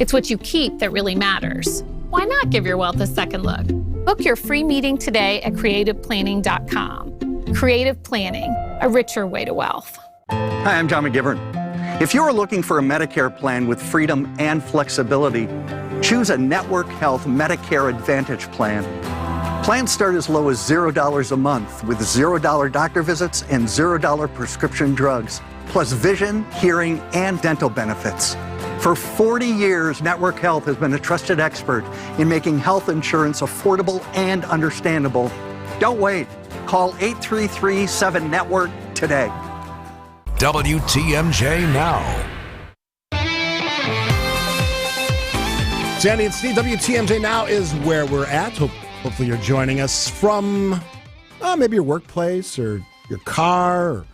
It's what you keep that really matters. Why not give your wealth a second look? Book your free meeting today at creativeplanning.com. Creative Planning, a richer way to wealth. Hi, I'm John McGivern. If you're looking for a Medicare plan with freedom and flexibility, choose a Network Health Medicare Advantage plan. Plans start as low as $0 a month with $0 doctor visits and $0 prescription drugs, plus vision, hearing, and dental benefits. For 40 years, Network Health has been a trusted expert in making health insurance affordable and understandable. Don't wait. Call 833-7-NETWORK today. WTMJ Now. Sandy and Steve, WTMJ Now is where we're at. Hopefully you're joining us from maybe your workplace or your car, or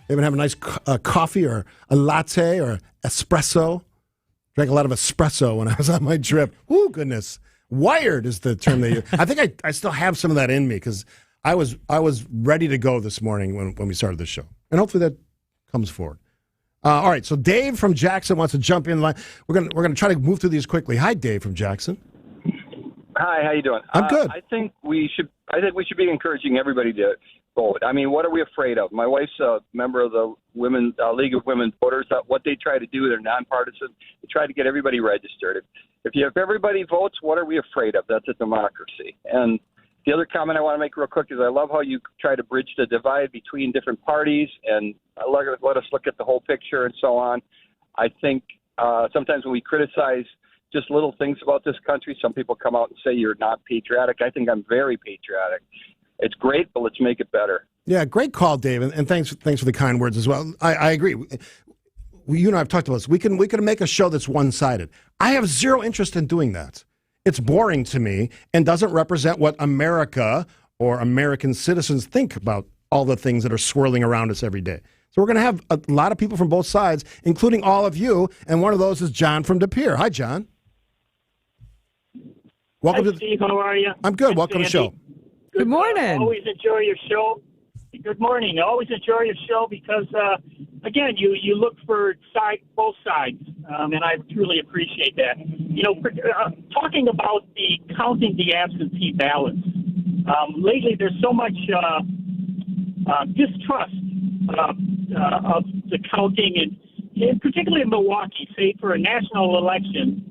maybe have a nice coffee or a latte or espresso. Drank a lot of espresso when I was on my trip. Ooh, goodness. Wired is the term they use. I think I still have some of that in me because I was ready to go this morning when we started the show. And hopefully that comes forward. All right, so Dave from Jackson wants to jump in line. We're gonna try to move through these quickly. Hi, Dave from Jackson. Hi, how you doing? I'm good. I think we should be encouraging everybody to vote. I mean, what are we afraid of? My wife's a member of the League of Women Voters. What they try to do, they're nonpartisan. They try to get everybody registered. If everybody votes, what are we afraid of? That's a democracy. And the other comment I want to make real quick is I love how you try to bridge the divide between different parties and let us look at the whole picture and so on. I think sometimes when we criticize just little things about this country, some people come out and say you're not patriotic. I think I'm very patriotic. It's great, but let's make it better. Yeah, great call, Dave, and thanks for the kind words as well. I agree. You and I have talked about this. We can make a show that's one-sided. I have zero interest in doing that. It's boring to me and doesn't represent what America or American citizens think about all the things that are swirling around us every day. So we're going to have a lot of people from both sides, including all of you, and one of those is John from De Pere. Hi, John. Welcome Hi, Steve. How are you? I'm good. Welcome to the show. Good morning. Always enjoy your show. Good morning. I always enjoy your show because, again, you look for both sides, and I truly appreciate that. You know, talking about counting the absentee ballots, lately there's so much distrust of the counting, and particularly in Milwaukee, say for a national election,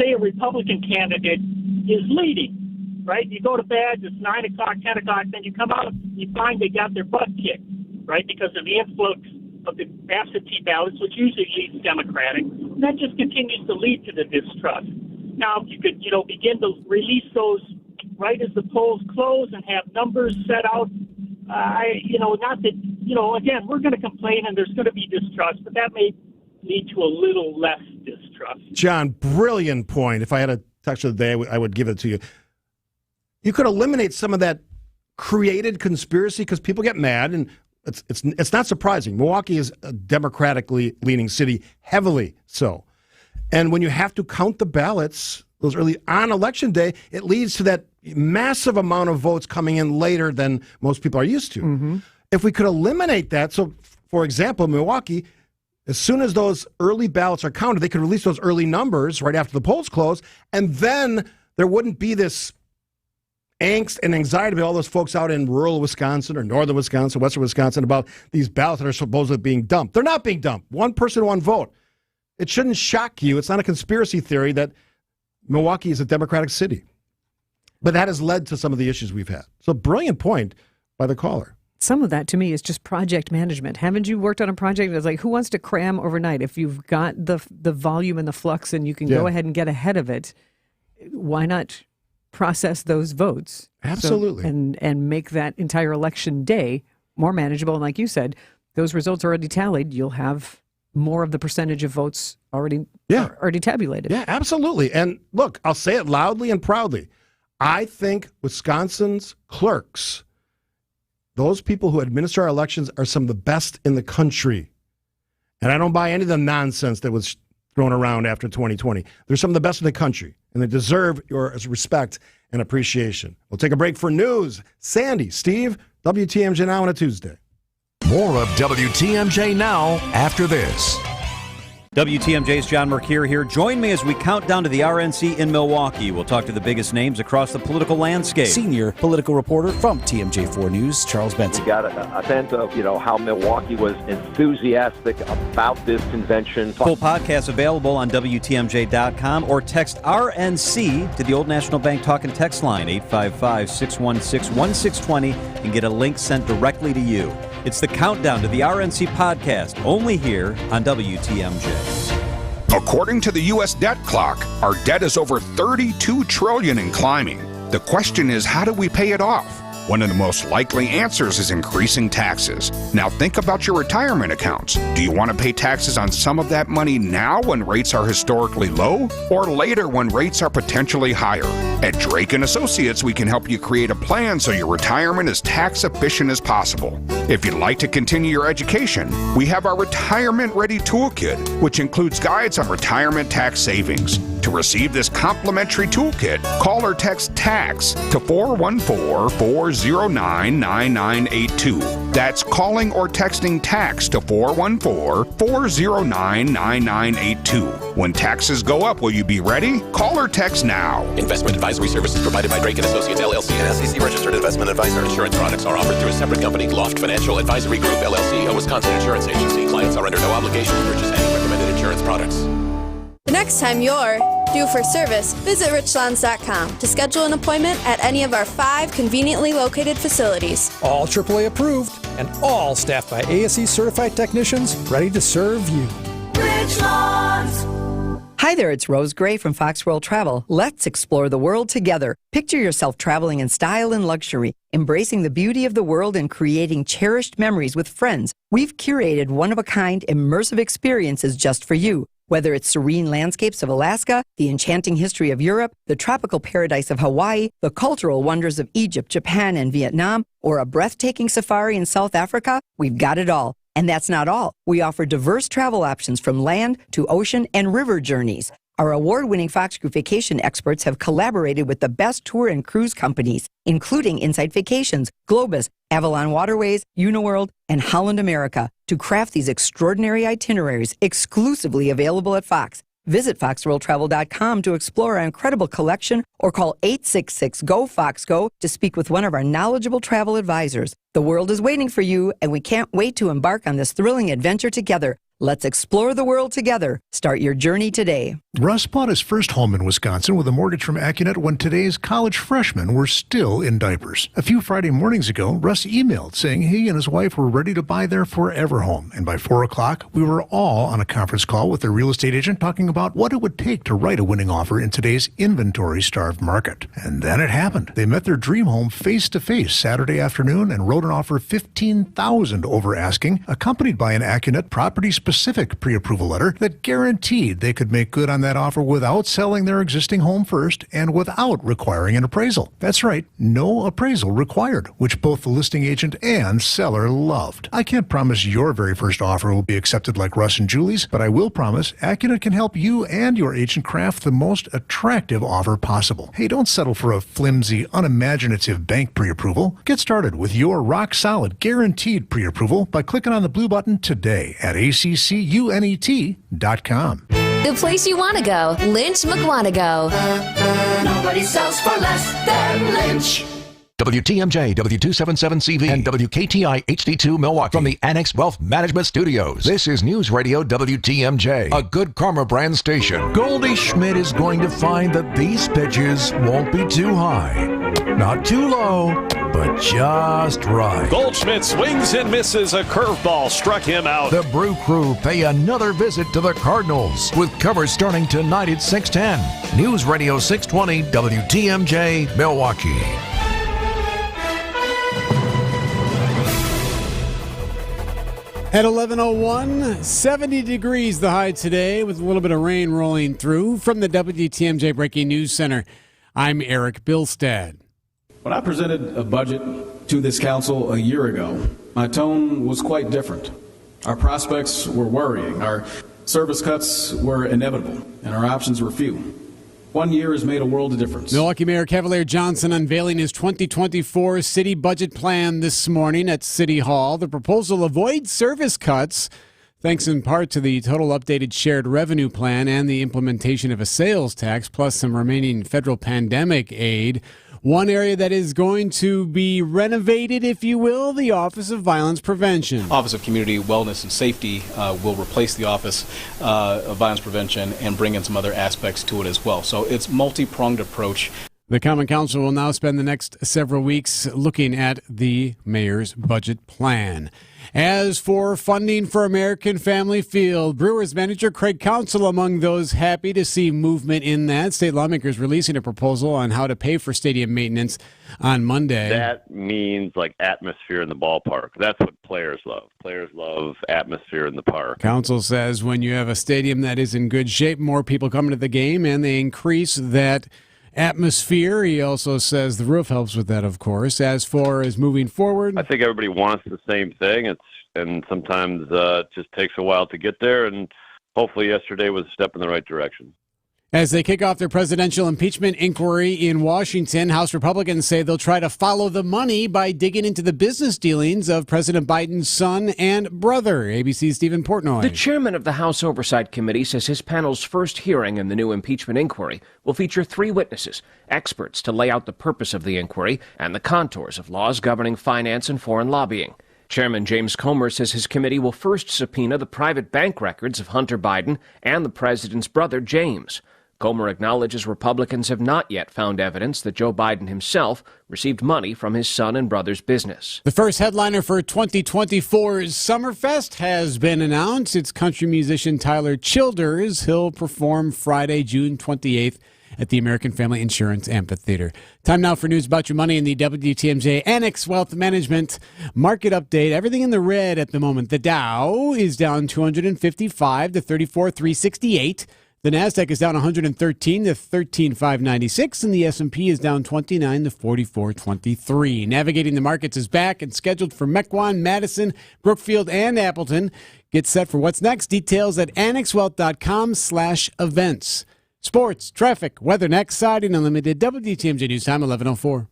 say a Republican candidate is leading. Right? You go to bed, it's 9 o'clock, 10 o'clock, then you come out, you find they got their butt kicked, right? Because of the influx of the absentee ballots, which usually leads Democratic. And that just continues to lead to the distrust. Now, if you could, begin to release those right as the polls close and have numbers set out, not that, again, we're going to complain and there's going to be distrust, but that may lead to a little less distrust. John, brilliant point. If I had a touch of the day, I would give it to you. You could eliminate some of that created conspiracy because people get mad, and it's not surprising. Milwaukee is a democratically leaning city, heavily so. And when you have to count the ballots, those early on election day, it leads to that massive amount of votes coming in later than most people are used to. Mm-hmm. If we could eliminate that, so for example, Milwaukee, as soon as those early ballots are counted, they could release those early numbers right after the polls close, and then there wouldn't be this angst and anxiety about all those folks out in rural Wisconsin or northern Wisconsin, western Wisconsin about these ballots that are supposedly being dumped. They're not being dumped. One person, one vote. It shouldn't shock you. It's not a conspiracy theory that Milwaukee is a Democratic city. But that has led to some of the issues we've had. So brilliant point by the caller. Some of that to me is just project management. Haven't you worked on a project that's like, who wants to cram overnight? If you've got the volume and the flux and you can go ahead and get ahead of it, why not process those votes? Absolutely. And make that entire election day more manageable. And like you said, those results are already tallied. You'll have more of the percentage of votes already tabulated. Yeah, absolutely. And look, I'll say it loudly and proudly. I think Wisconsin's clerks, those people who administer our elections, are some of the best in the country. And I don't buy any of the nonsense that was thrown around after 2020. They're some of the best in the country, and they deserve your respect and appreciation. We'll take a break for news. Sandy, Steve, WTMJ Now on a Tuesday. More of WTMJ Now after this. WTMJ's John Mercure here. Join me as we count down to the RNC in Milwaukee. We'll talk to the biggest names across the political landscape. Senior political reporter from TMJ4 News, Charles Benson. You got a sense of, how Milwaukee was enthusiastic about this convention. Full podcast available on WTMJ.com or text RNC to the Old National Bank Talk and Text line, 855-616-1620, and get a link sent directly to you. It's the countdown to the RNC podcast, only here on WTMJ. According to the U.S. debt clock, our debt is over $32 trillion and climbing. The question is, how do we pay it off? One of the most likely answers is increasing taxes. Now think about your retirement accounts. Do you want to pay taxes on some of that money now when rates are historically low, or later when rates are potentially higher? At Drake & Associates, we can help you create a plan so your retirement is tax efficient as possible. If you'd like to continue your education, we have our Retirement Ready Toolkit, which includes guides on retirement tax savings. To receive this complimentary toolkit, call or text TAX to 414-409-9982. That's calling or texting TAX to 414-409-9982. When taxes go up, will you be ready? Call or text now. Investment advisory services provided by Drake & Associates, LLC, an SEC-registered investment advisor. Insurance products are offered through a separate company, Loft Financial Advisory Group, LLC, a Wisconsin insurance agency. Clients are under no obligation to purchase any recommended insurance products. The next time you're due for service, visit richlands.com to schedule an appointment at any of our 5 conveniently located facilities. All AAA approved and all staffed by ASE certified technicians ready to serve you. Richlands. Hi there, it's Rose Gray from Fox World Travel. Let's explore the world together. Picture yourself traveling in style and luxury, embracing the beauty of the world and creating cherished memories with friends. We've curated one-of-a-kind immersive experiences just for you. Whether it's serene landscapes of Alaska, the enchanting history of Europe, the tropical paradise of Hawaii, the cultural wonders of Egypt, Japan, and Vietnam, or a breathtaking safari in South Africa, we've got it all. And that's not all. We offer diverse travel options from land to ocean and river journeys. Our award-winning Fox Group vacation experts have collaborated with the best tour and cruise companies, including Insight Vacations, Globus, Avalon Waterways, Uniworld, and Holland America, to craft these extraordinary itineraries exclusively available at Fox. Visit foxworldtravel.com to explore our incredible collection or call 866-GO-FOX-GO to speak with one of our knowledgeable travel advisors. The world is waiting for you, and we can't wait to embark on this thrilling adventure together. Let's explore the world together. Start your journey today. Russ bought his first home in Wisconsin with a mortgage from AccuNet when today's college freshmen were still in diapers. A few Friday mornings ago, Russ emailed saying he and his wife were ready to buy their forever home. And by 4 o'clock, we were all on a conference call with their real estate agent talking about what it would take to write a winning offer in today's inventory-starved market. And then it happened. They met their dream home face-to-face Saturday afternoon and wrote an offer $15,000 over asking, accompanied by an AccuNet property specific pre-approval letter that guaranteed they could make good on that offer without selling their existing home first and without requiring an appraisal. That's right, no appraisal required, which both the listing agent and seller loved. I can't promise your very first offer will be accepted like Russ and Julie's, but I will promise Accunet can help you and your agent craft the most attractive offer possible. Hey, don't settle for a flimsy, unimaginative bank pre-approval. Get started with your rock-solid, guaranteed pre-approval by clicking on the blue button today at accunet.com. The place you want to go, Lynch McWanago. Nobody sells for less than Lynch. WTMJ, W277CV, and WKTI HD2 Milwaukee from the Annex Wealth Management Studios. This is News Radio WTMJ, a Good Karma brand station. Goldie Schmidt is going to find that these pitches won't be too high, not too low, but just right. Goldschmidt swings and misses. A curveball struck him out. The Brew Crew pay another visit to the Cardinals with coverage starting tonight at 6:10. News Radio 620 WTMJ Milwaukee. At 11:01, 70 degrees the high today with a little bit of rain rolling through. From the WTMJ Breaking News Center, I'm Eric Bilstad. When I presented a budget to this council a year ago, my tone was quite different. Our prospects were worrying, our service cuts were inevitable, and our options were few. 1 year has made a world of difference. Milwaukee Mayor Cavalier Johnson unveiling his 2024 city budget plan this morning at City Hall. The proposal avoids service cuts, thanks in part to the total updated shared revenue plan and the implementation of a sales tax, plus some remaining federal pandemic aid. One area that is going to be renovated, if you will, the Office of Violence Prevention. Office of Community Wellness and Safety will replace the Office of Violence Prevention and bring in some other aspects to it as well. So it's multi-pronged approach. The Common Council will now spend the next several weeks looking at the mayor's budget plan. As for funding for American Family Field, Brewers manager Craig Counsell among those happy to see movement in that. State lawmakers releasing a proposal on how to pay for stadium maintenance on Monday. That means like atmosphere in the ballpark. That's what players love. Players love atmosphere in the park. Counsell says when you have a stadium that is in good shape, more people come to the game and they increase that atmosphere. He also says the roof helps with that, of course. As far as moving forward, I think everybody wants the same thing. And sometimes it just takes a while to get there. And hopefully yesterday was a step in the right direction. As they kick off their presidential impeachment inquiry in Washington, House Republicans say they'll try to follow the money by digging into the business dealings of President Biden's son and brother. ABC's Stephen Portnoy. The chairman of the House Oversight Committee says his panel's first hearing in the new impeachment inquiry will feature 3 witnesses, experts to lay out the purpose of the inquiry and the contours of laws governing finance and foreign lobbying. Chairman James Comer says his committee will first subpoena the private bank records of Hunter Biden and the president's brother, James. Comer acknowledges Republicans have not yet found evidence that Joe Biden himself received money from his son and brother's business. The first headliner for 2024's Summerfest has been announced. It's country musician Tyler Childers. He'll perform Friday, June 28th at the American Family Insurance Amphitheater. Time now for news about your money in the WTMJ Annex Wealth Management Market Update. Everything in the red at the moment. The Dow is down 255 to 34,368. The NASDAQ is down 113 to 13,596, and the S&P is down 29 to 44,23. Navigating the Markets is back and scheduled for Mequon, Madison, Brookfield, and Appleton. Get set for what's next. Details at annexwealth.com/events. Sports, traffic, weather next. Siding Unlimited, WTMJ News Time, 11:04.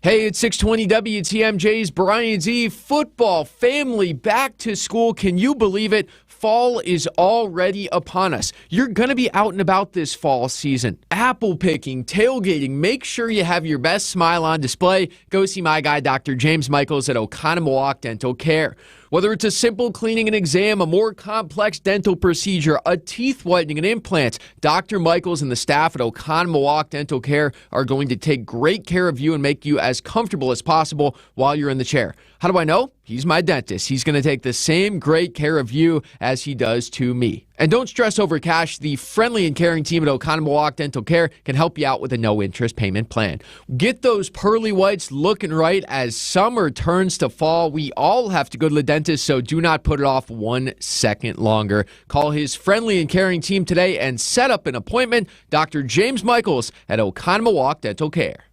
Hey, it's 620 WTMJ's Brian Z. Football, family, back to school. Can you believe it? Fall is already upon us. You're going to be out and about this fall season. Apple picking, tailgating. Make sure you have your best smile on display. Go see my guy, Dr. James Michaels at Oconomowoc Dental Care. Whether it's a simple cleaning and exam, a more complex dental procedure, a teeth whitening and implants, Dr. Michaels and the staff at Oconomowoc Dental Care are going to take great care of you and make you as comfortable as possible while you're in the chair. How do I know? He's my dentist. He's going to take the same great care of you as he does to me. And don't stress over cash. The friendly and caring team at Oconomowoc Dental Care can help you out with a no-interest payment plan. Get those pearly whites looking right as summer turns to fall. We all have to go to the dentist, so do not put it off 1 second longer. Call his friendly and caring team today and set up an appointment. Dr. James Michaels at Oconomowoc Dental Care.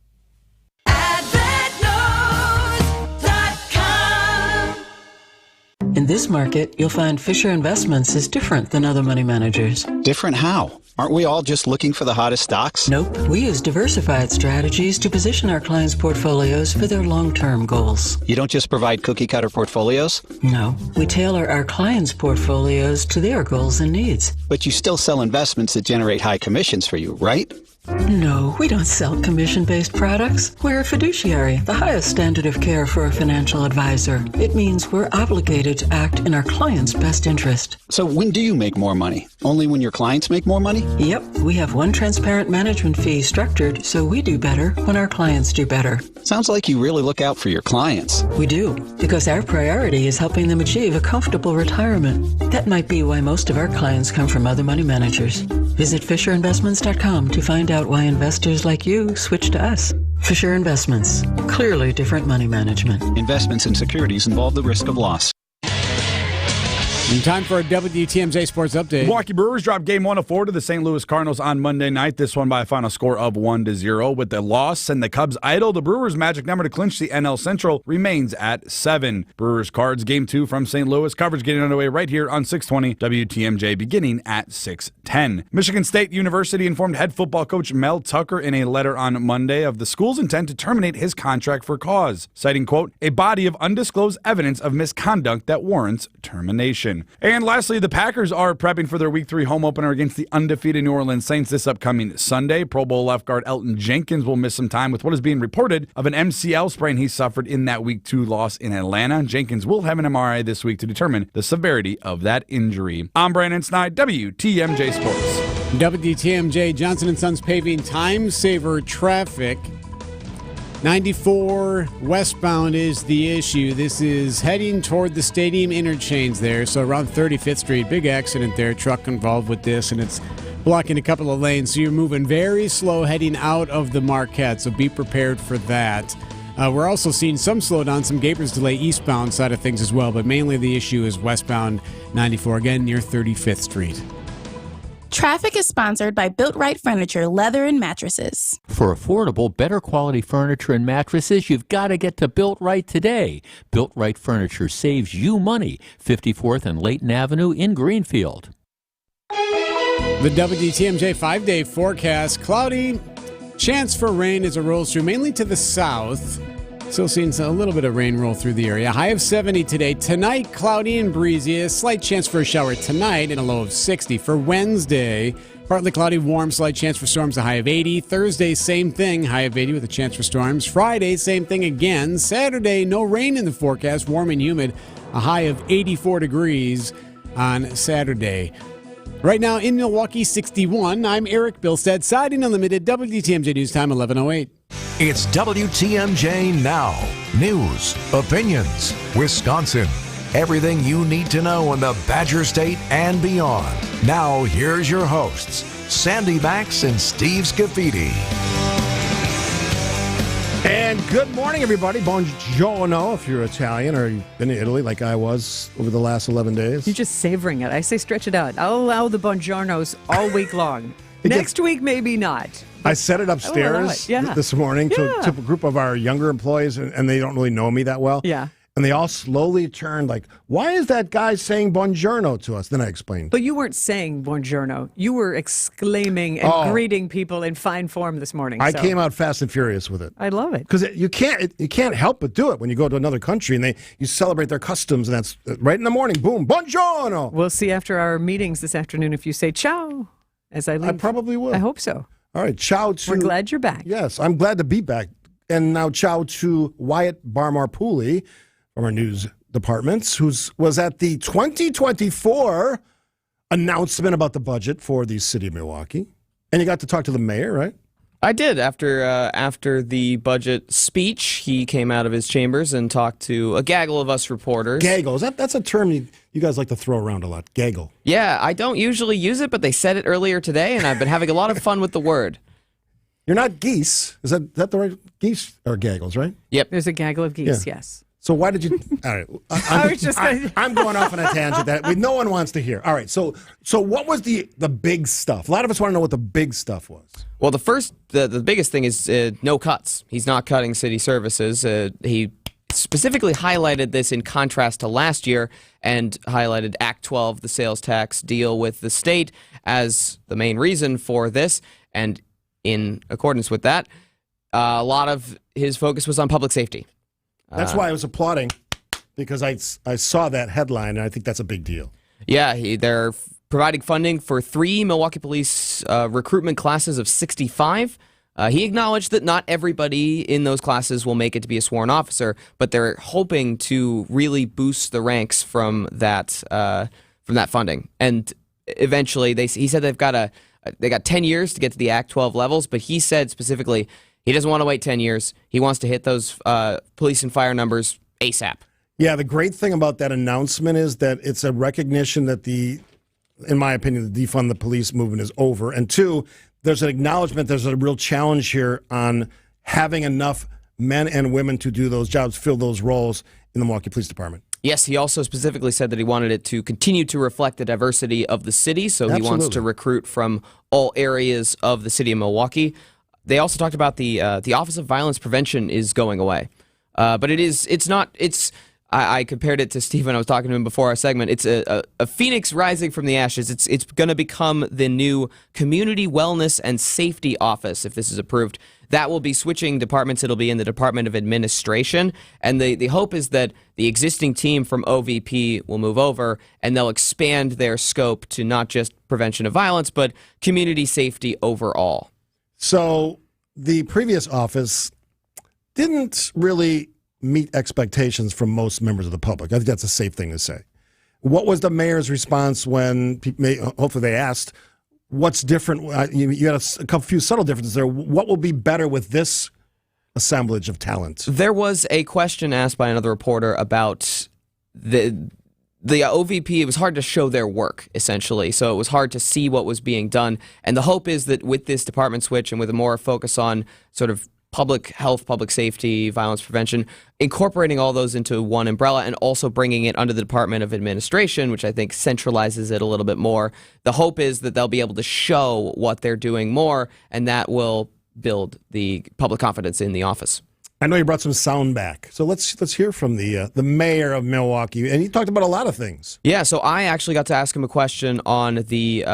In this market, you'll find Fisher Investments is different than other money managers. Different how? Aren't we all just looking for the hottest stocks? Nope. We use diversified strategies to position our clients' portfolios for their long-term goals. You don't just provide cookie-cutter portfolios? No. We tailor our clients' portfolios to their goals and needs. But you still sell investments that generate high commissions for you, right? No, we don't sell commission-based products. We're a fiduciary, the highest standard of care for a financial advisor. It means we're obligated to act in our client's best interest. So when do you make more money? Only when your clients make more money? Yep, we have one transparent management fee structured so we do better when our clients do better. Sounds like you really look out for your clients. We do, because our priority is helping them achieve a comfortable retirement. That might be why most of our clients come from other money managers. Visit FisherInvestments.com to find out why investors like you switch to us. Fisher Investments. Clearly different money management. Investments in securities involve the risk of loss. And time for a WTMJ Sports Update. Milwaukee Brewers dropped Game 1 of 4 to the St. Louis Cardinals on Monday night. This one by a final score of 1-0. With the loss and the Cubs idle, the Brewers' magic number to clinch the NL Central remains at 7. Brewers Cards Game 2 from St. Louis. Coverage getting underway right here on 620 WTMJ beginning at 6:10. Michigan State University informed head football coach Mel Tucker in a letter on Monday of the school's intent to terminate his contract for cause, citing, quote, a body of undisclosed evidence of misconduct that warrants termination. And lastly, the Packers are prepping for their Week 3 home opener against the undefeated New Orleans Saints this upcoming Sunday. Pro Bowl left guard Elton Jenkins will miss some time with what is being reported of an MCL sprain he suffered in that Week 2 loss in Atlanta. Jenkins will have an MRI this week to determine the severity of that injury. I'm Brandon Snide, WTMJ Sports. WTMJ, Johnson & Sons Paving time saver traffic. 94 westbound is the issue. This is heading toward the stadium interchange there, so around 35th Street. Big accident there, truck involved with this, and it's blocking a couple of lanes. So you're moving very slow heading out of the Marquette, so be prepared for that. We're also seeing some slowdown, some gapers delay eastbound side of things as well, but mainly the issue is westbound 94, again near 35th Street. Traffic is sponsored by Built Right Furniture, Leather and Mattresses. For affordable, better quality furniture and mattresses, you've got to get to Built Right today. Built Right Furniture saves you money. 54th and Layton Avenue in Greenfield. The WTMJ 5-day forecast, cloudy, chance for rain as it rolls through, mainly to the south. Still seeing a little bit of rain roll through the area. High of 70 today. Tonight, cloudy and breezy. A slight chance for a shower tonight and a low of 60. For Wednesday, partly cloudy, warm, slight chance for storms, a high of 80. Thursday, same thing, high of 80 with a chance for storms. Friday, same thing again. Saturday, no rain in the forecast, warm and humid, a high of 84 degrees on Saturday. Right now in Milwaukee, 61. I'm Eric Bilstead, Siding Unlimited, WTMJ News Time, 11:08. It's WTMJ Now. News, opinions, Wisconsin. Everything you need to know in the Badger State and beyond. Now, here's your hosts, Sandy Maxx and Steve Scaffidi. And good morning, everybody. Buongiorno if you're Italian or you've been to Italy like I was over the last 11 days. You're just savoring it. I say stretch it out. I'll allow the buongiornos all week long. Next week, maybe not. I said it upstairs this morning to a group of our younger employees, and they don't really know me that well. Yeah. And they all slowly turned like, why is that guy saying buongiorno to us? Then I explained. But you weren't saying buongiorno. You were exclaiming and greeting people in fine form this morning. I came out fast and furious with it. I love it. Because you can't help but do it when you go to another country and you celebrate their customs, and that's right in the morning. Boom, buongiorno. We'll see after our meetings this afternoon if you say ciao as I leave. I probably will. I hope so. All right, ciao to... We're glad you're back. Yes, I'm glad to be back. And now ciao to Wyatt Barmar-Pooley from our news departments, who was at the 2024 announcement about the budget for the city of Milwaukee. And you got to talk to the mayor, right? I did. After the budget speech, he came out of his chambers and talked to a gaggle of us reporters. Gaggle. That's a term you guys like to throw around a lot. Gaggle. Yeah, I don't usually use it, but they said it earlier today, and I've been having a lot of fun with the word. You're not geese. Is that the right geese or gaggles, right? Yep. There's a gaggle of geese, yes. So why did you? All right, I'm going off on a tangent that no one wants to hear. All right, so what was the big stuff? A lot of us want to know what the big stuff was. Well, the biggest thing is no cuts. He's not cutting city services. He specifically highlighted this in contrast to last year and highlighted Act 12, the sales tax deal with the state, as the main reason for this. And in accordance with that, a lot of his focus was on public safety. That's why I was applauding, because I saw that headline, and I think that's a big deal. Yeah, they're providing funding for 3 Milwaukee police recruitment classes of 65. He acknowledged that not everybody in those classes will make it to be a sworn officer, but they're hoping to really boost the ranks from that funding. And eventually, he said they got 10 years to get to the Act 12 levels, but he said specifically he doesn't want to wait 10 years. He wants to hit those police and fire numbers ASAP. Yeah, the great thing about that announcement is that it's a recognition that in my opinion, the defund the police movement is over. And two, there's an acknowledgement there's a real challenge here on having enough men and women to do those jobs, fill those roles in the Milwaukee Police Department. Yes, he also specifically said that he wanted it to continue to reflect the diversity of the city, so he wants to recruit from all areas of the city of Milwaukee. They also talked about the Office of Violence Prevention is going away, but I compared it to Steve when I was talking to him before our segment. It's a phoenix rising from the ashes. It's going to become the new Community Wellness and Safety Office if this is approved. That will be switching departments. It'll be in the Department of Administration, and the hope is that the existing team from OVP will move over, and they'll expand their scope to not just prevention of violence, but community safety overall. So the previous office didn't really meet expectations from most members of the public. I think that's a safe thing to say. What was the mayor's response when hopefully they asked, what's different? You had a few subtle differences there. What will be better with this assemblage of talent? There was a question asked by another reporter about the OVP. It was hard to show their work, essentially, so it was hard to see what was being done. And the hope is that with this department switch and with a more focus on sort of public health, public safety, violence prevention, incorporating all those into one umbrella and also bringing it under the Department of Administration, which I think centralizes it a little bit more. The hope is that they'll be able to show what they're doing more, and that will build the public confidence in the office. I know you brought some sound back, so let's hear from the mayor of Milwaukee, and he talked about a lot of things. Yeah, so I actually got to ask him a question on the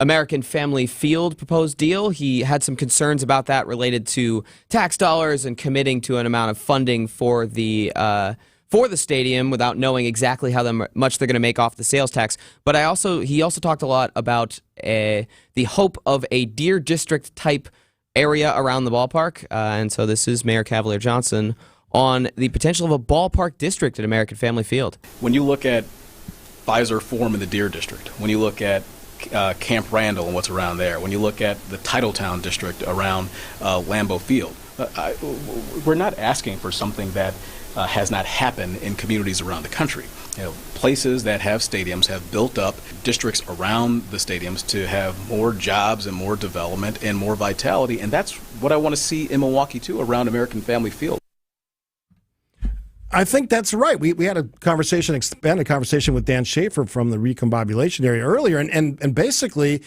American Family Field proposed deal. He had some concerns about that related to tax dollars and committing to an amount of funding for the stadium without knowing exactly how much they're going to make off the sales tax. But he also talked a lot about the hope of a Deer District type area around the ballpark, and so this is Mayor Cavalier Johnson on the potential of a ballpark district at American Family Field. When you look at Pfizer Forum in the Deer District, when you look at Camp Randall and what's around there, when you look at the Titletown District around Lambeau Field, we're not asking for something that has not happened in communities around the country. Places that have stadiums have built up districts around the stadiums to have more jobs and more development and more vitality, and that's what I want to see in Milwaukee too, around American Family Field. I think that's right. We had expanded conversation with Dan Schaefer from the recombobulation area earlier, and basically,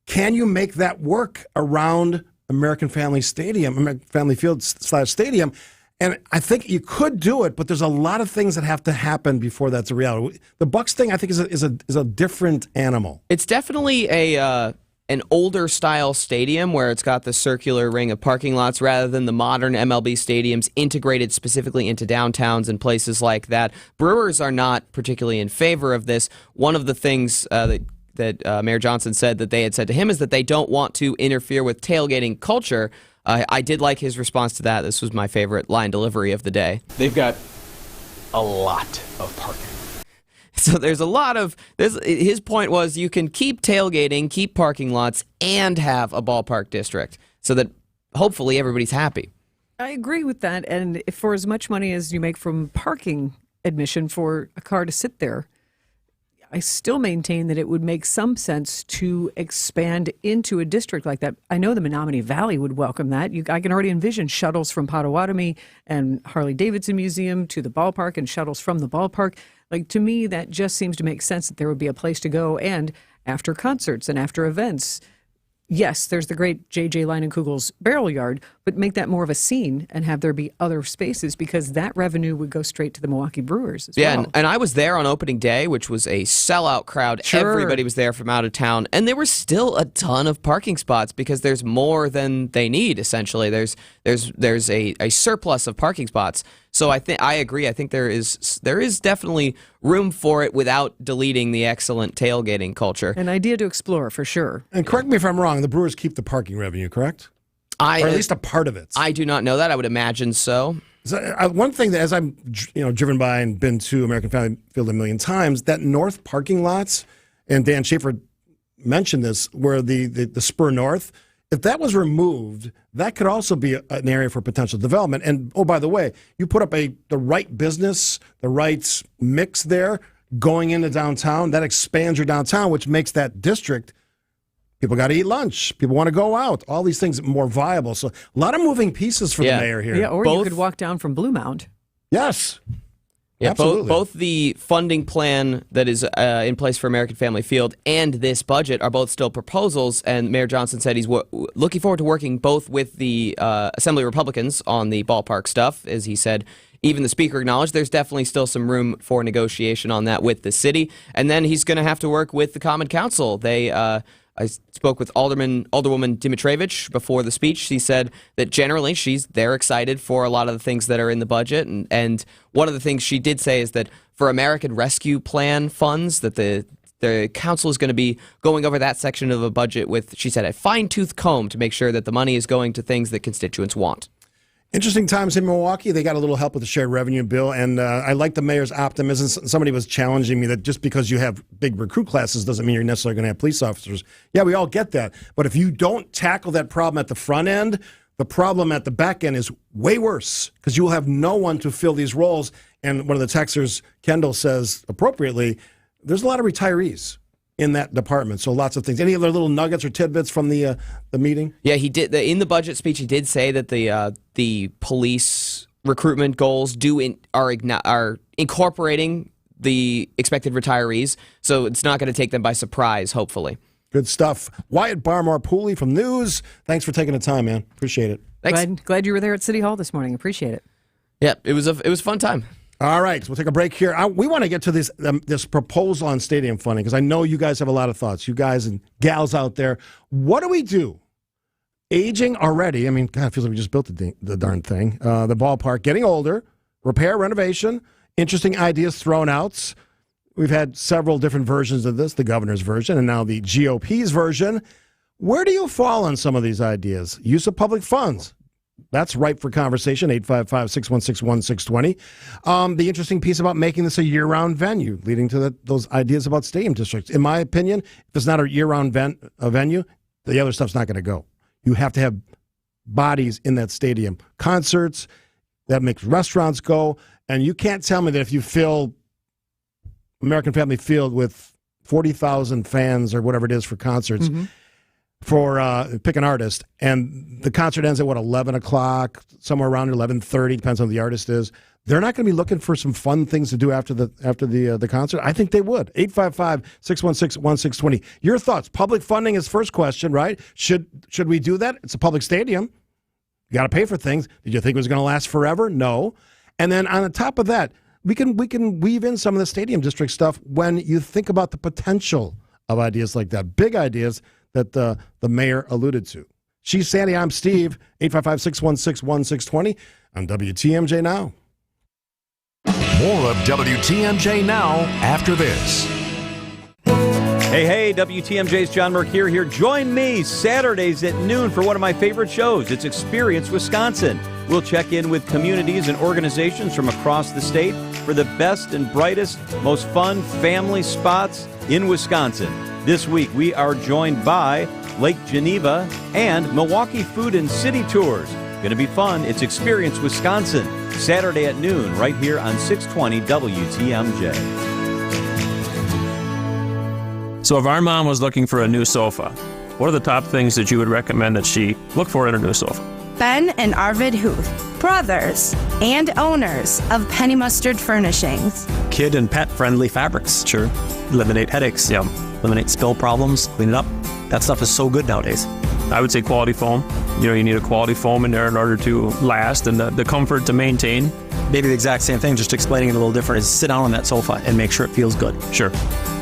can you make that work around American Family Field / Stadium? And I think you could do it, but there's a lot of things that have to happen before that's a reality. The Bucks thing, I think, is a different animal. It's definitely an older style stadium where it's got the circular ring of parking lots rather than the modern MLB stadiums integrated specifically into downtowns and places like that. Brewers are not particularly in favor of this. One of the things that Mayor Johnson said that they had said to him is that they don't want to interfere with tailgating culture. I did like his response to that. This was my favorite line delivery of the day. They've got a lot of parking. So there's a lot of... His point was you can keep tailgating, keep parking lots, and have a ballpark district so that hopefully everybody's happy. I agree with that. And if for as much money as you make from parking admission for a car to sit there, I still maintain that it would make some sense to expand into a district like that. I know the Menominee Valley would welcome that. I can already envision shuttles from Potawatomi and Harley-Davidson Museum to the ballpark and shuttles from the ballpark. Like, to me, that just seems to make sense that there would be a place to go. And after concerts and after events, yes, there's the great J.J. Leinenkugel's Barrel Yard, but make that more of a scene and have there be other spaces, because that revenue would go straight to the Milwaukee Brewers as well. And I was there on opening day, which was a sellout crowd. Sure. Everybody was there from out of town, and there was still a ton of parking spots because there's more than they need, essentially. There's a surplus of parking spots. So I agree. I think there is definitely room for it without deleting the excellent tailgating culture. An idea to explore, for sure. And correct me if I'm wrong, the Brewers keep the parking revenue, correct? Or at least a part of it. I do not know that. I would imagine so. One thing that, as I'm driven by and been to American Family Field a million times, that north parking lots, and Dan Schaefer mentioned this, where the spur north, if that was removed, that could also be an area for potential development. And, oh, by the way, you put up the right business, the right mix there, going into downtown, that expands your downtown, which makes that district, people got to eat lunch, people want to go out, all these things more viable. So a lot of moving pieces for the mayor here. Yeah, or you could walk down from Bluemount. Yes. Yeah, absolutely. Both the funding plan that is in place for American Family Field and this budget are both still proposals, and Mayor Johnson said he's looking forward to working both with the Assembly Republicans on the ballpark stuff. As he said, even the Speaker acknowledged there's definitely still some room for negotiation on that with the city, and then he's going to have to work with the Common Council. I spoke with Alderwoman Dimitrevich before the speech. She said that generally they're excited for a lot of the things that are in the budget. And one of the things she did say is that for American Rescue Plan funds, that the council is going to be going over that section of the budget with, she said, a fine-tooth comb to make sure that the money is going to things that constituents want. Interesting times in Milwaukee. They got a little help with the shared revenue bill, and I like the mayor's optimism. Somebody was challenging me that just because you have big recruit classes doesn't mean you're necessarily going to have police officers. Yeah, we all get that. But if you don't tackle that problem at the front end, the problem at the back end is way worse, because you will have no one to fill these roles. And one of the texters, Kendall, says appropriately, there's a lot of retirees in that department. So lots of things. Any other little nuggets or tidbits from the meeting? Yeah, he did. In the budget speech, he did say that the police recruitment goals are incorporating the expected retarees, so it's not going to take them by surprise, hopefully. Good stuff. Wyatt Barmore-Pooley from News. Thanks for taking the time, man. Appreciate it. Thanks. Glad you were there at City Hall this morning. Appreciate it. Yeah, it was a fun time. All right, we'll take a break here. We want to get to this proposal on stadium funding, because I know you guys have a lot of thoughts. You guys and gals out there, what do we do? Aging already. I mean, God, it feels like we just built the darn thing. The ballpark getting older, repair, renovation, interesting ideas thrown out. We've had several different versions of this, the governor's version and now the GOP's version. Where do you fall on some of these ideas? Use of public funds. That's ripe for conversation, 855-616-1620. The interesting piece about making this a year-round venue, leading to those ideas about stadium districts. In my opinion, if it's not a year-round venue, the other stuff's not going to go. You have to have bodies in that stadium. Concerts, that makes restaurants go. And you can't tell me that if you fill American Family Field with 40,000 fans or whatever it is for concerts, for pick an artist, and the concert ends at 11 o'clock, somewhere around 11:30, depends on who the artist is. They're not going to be looking for some fun things to do after the concert. I think they would. 855-616-1620. Your thoughts? Public funding is first question, right? Should we do that? It's a public stadium. You got to pay for things. Did you think it was going to last forever? No. And then on the top of that, we can weave in some of the stadium district stuff when you think about the potential of ideas like that, big ideas that the mayor alluded to. She's Sandy, I'm Steve, 855-616-1620 on WTMJ Now. More of WTMJ Now after this. Hey, WTMJ's John Merck here. Join me Saturdays at noon for one of my favorite shows. It's Experience Wisconsin. We'll check in with communities and organizations from across the state for the best and brightest, most fun family spots in Wisconsin. This week, we are joined by Lake Geneva, and Milwaukee Food and City Tours. Going to be fun. It's Experience Wisconsin, Saturday at noon, right here on 620 WTMJ. So if our mom was looking for a new sofa, what are the top things that you would recommend that she look for in a new sofa? Ben and Arvid Huth, brothers and owners of Penny Mustard Furnishings. Kid and pet-friendly fabrics. Sure. Eliminate headaches. Yep. Eliminate spill problems. Clean it up. That stuff is so good nowadays. I would say quality foam. You need a quality foam in there in order to last and the comfort to maintain. Maybe the exact same thing, just explaining it a little different, is sit down on that sofa and make sure it feels good. Sure.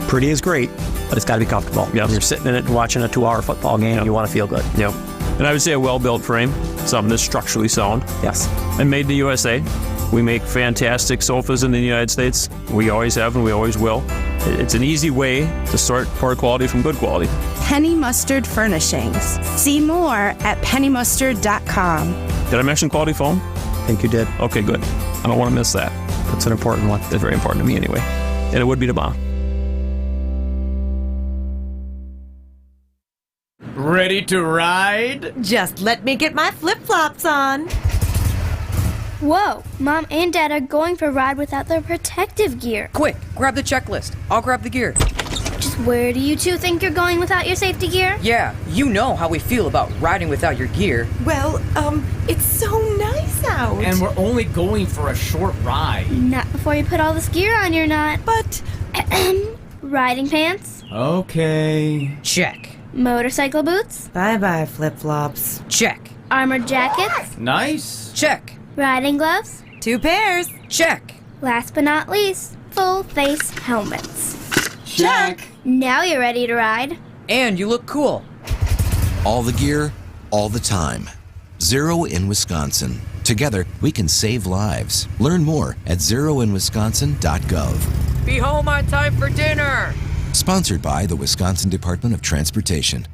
Pretty is great, but it's got to be comfortable. Yep. When you're sitting in it and watching a 2-hour football game, you want to feel good. Yep. And I would say a well-built frame, something that's structurally sound. Yes. And made in the USA. We make fantastic sofas in the United States. We always have and we always will. It's an easy way to sort poor quality from good quality. Penny Mustard Furnishings. See more at pennymustard.com. Did I mention quality foam? I think you did. Okay, good. I don't want to miss that. That's an important one. That's very important to me anyway. And it would be to Mom. Ready to ride? Just let me get my flip-flops on. Whoa, Mom and Dad are going for a ride without their protective gear. Quick, grab the checklist. I'll grab the gear. Just where do you two think you're going without your safety gear? Yeah, you know how we feel about riding without your gear. Well, it's so nice out. And we're only going for a short ride. Not before you put all this gear on, you're not. But... Riding pants? Okay. Check. Motorcycle boots? Bye-bye, flip-flops. Check. Armored jackets? Nice. Check. Riding gloves? 2 pairs. Check. Last but not least, full face helmets. Check. Now you're ready to ride. And you look cool. All the gear, all the time. Zero in Wisconsin. Together, we can save lives. Learn more at zeroinwisconsin.gov. Be home on time for dinner. Sponsored by the Wisconsin Department of Transportation.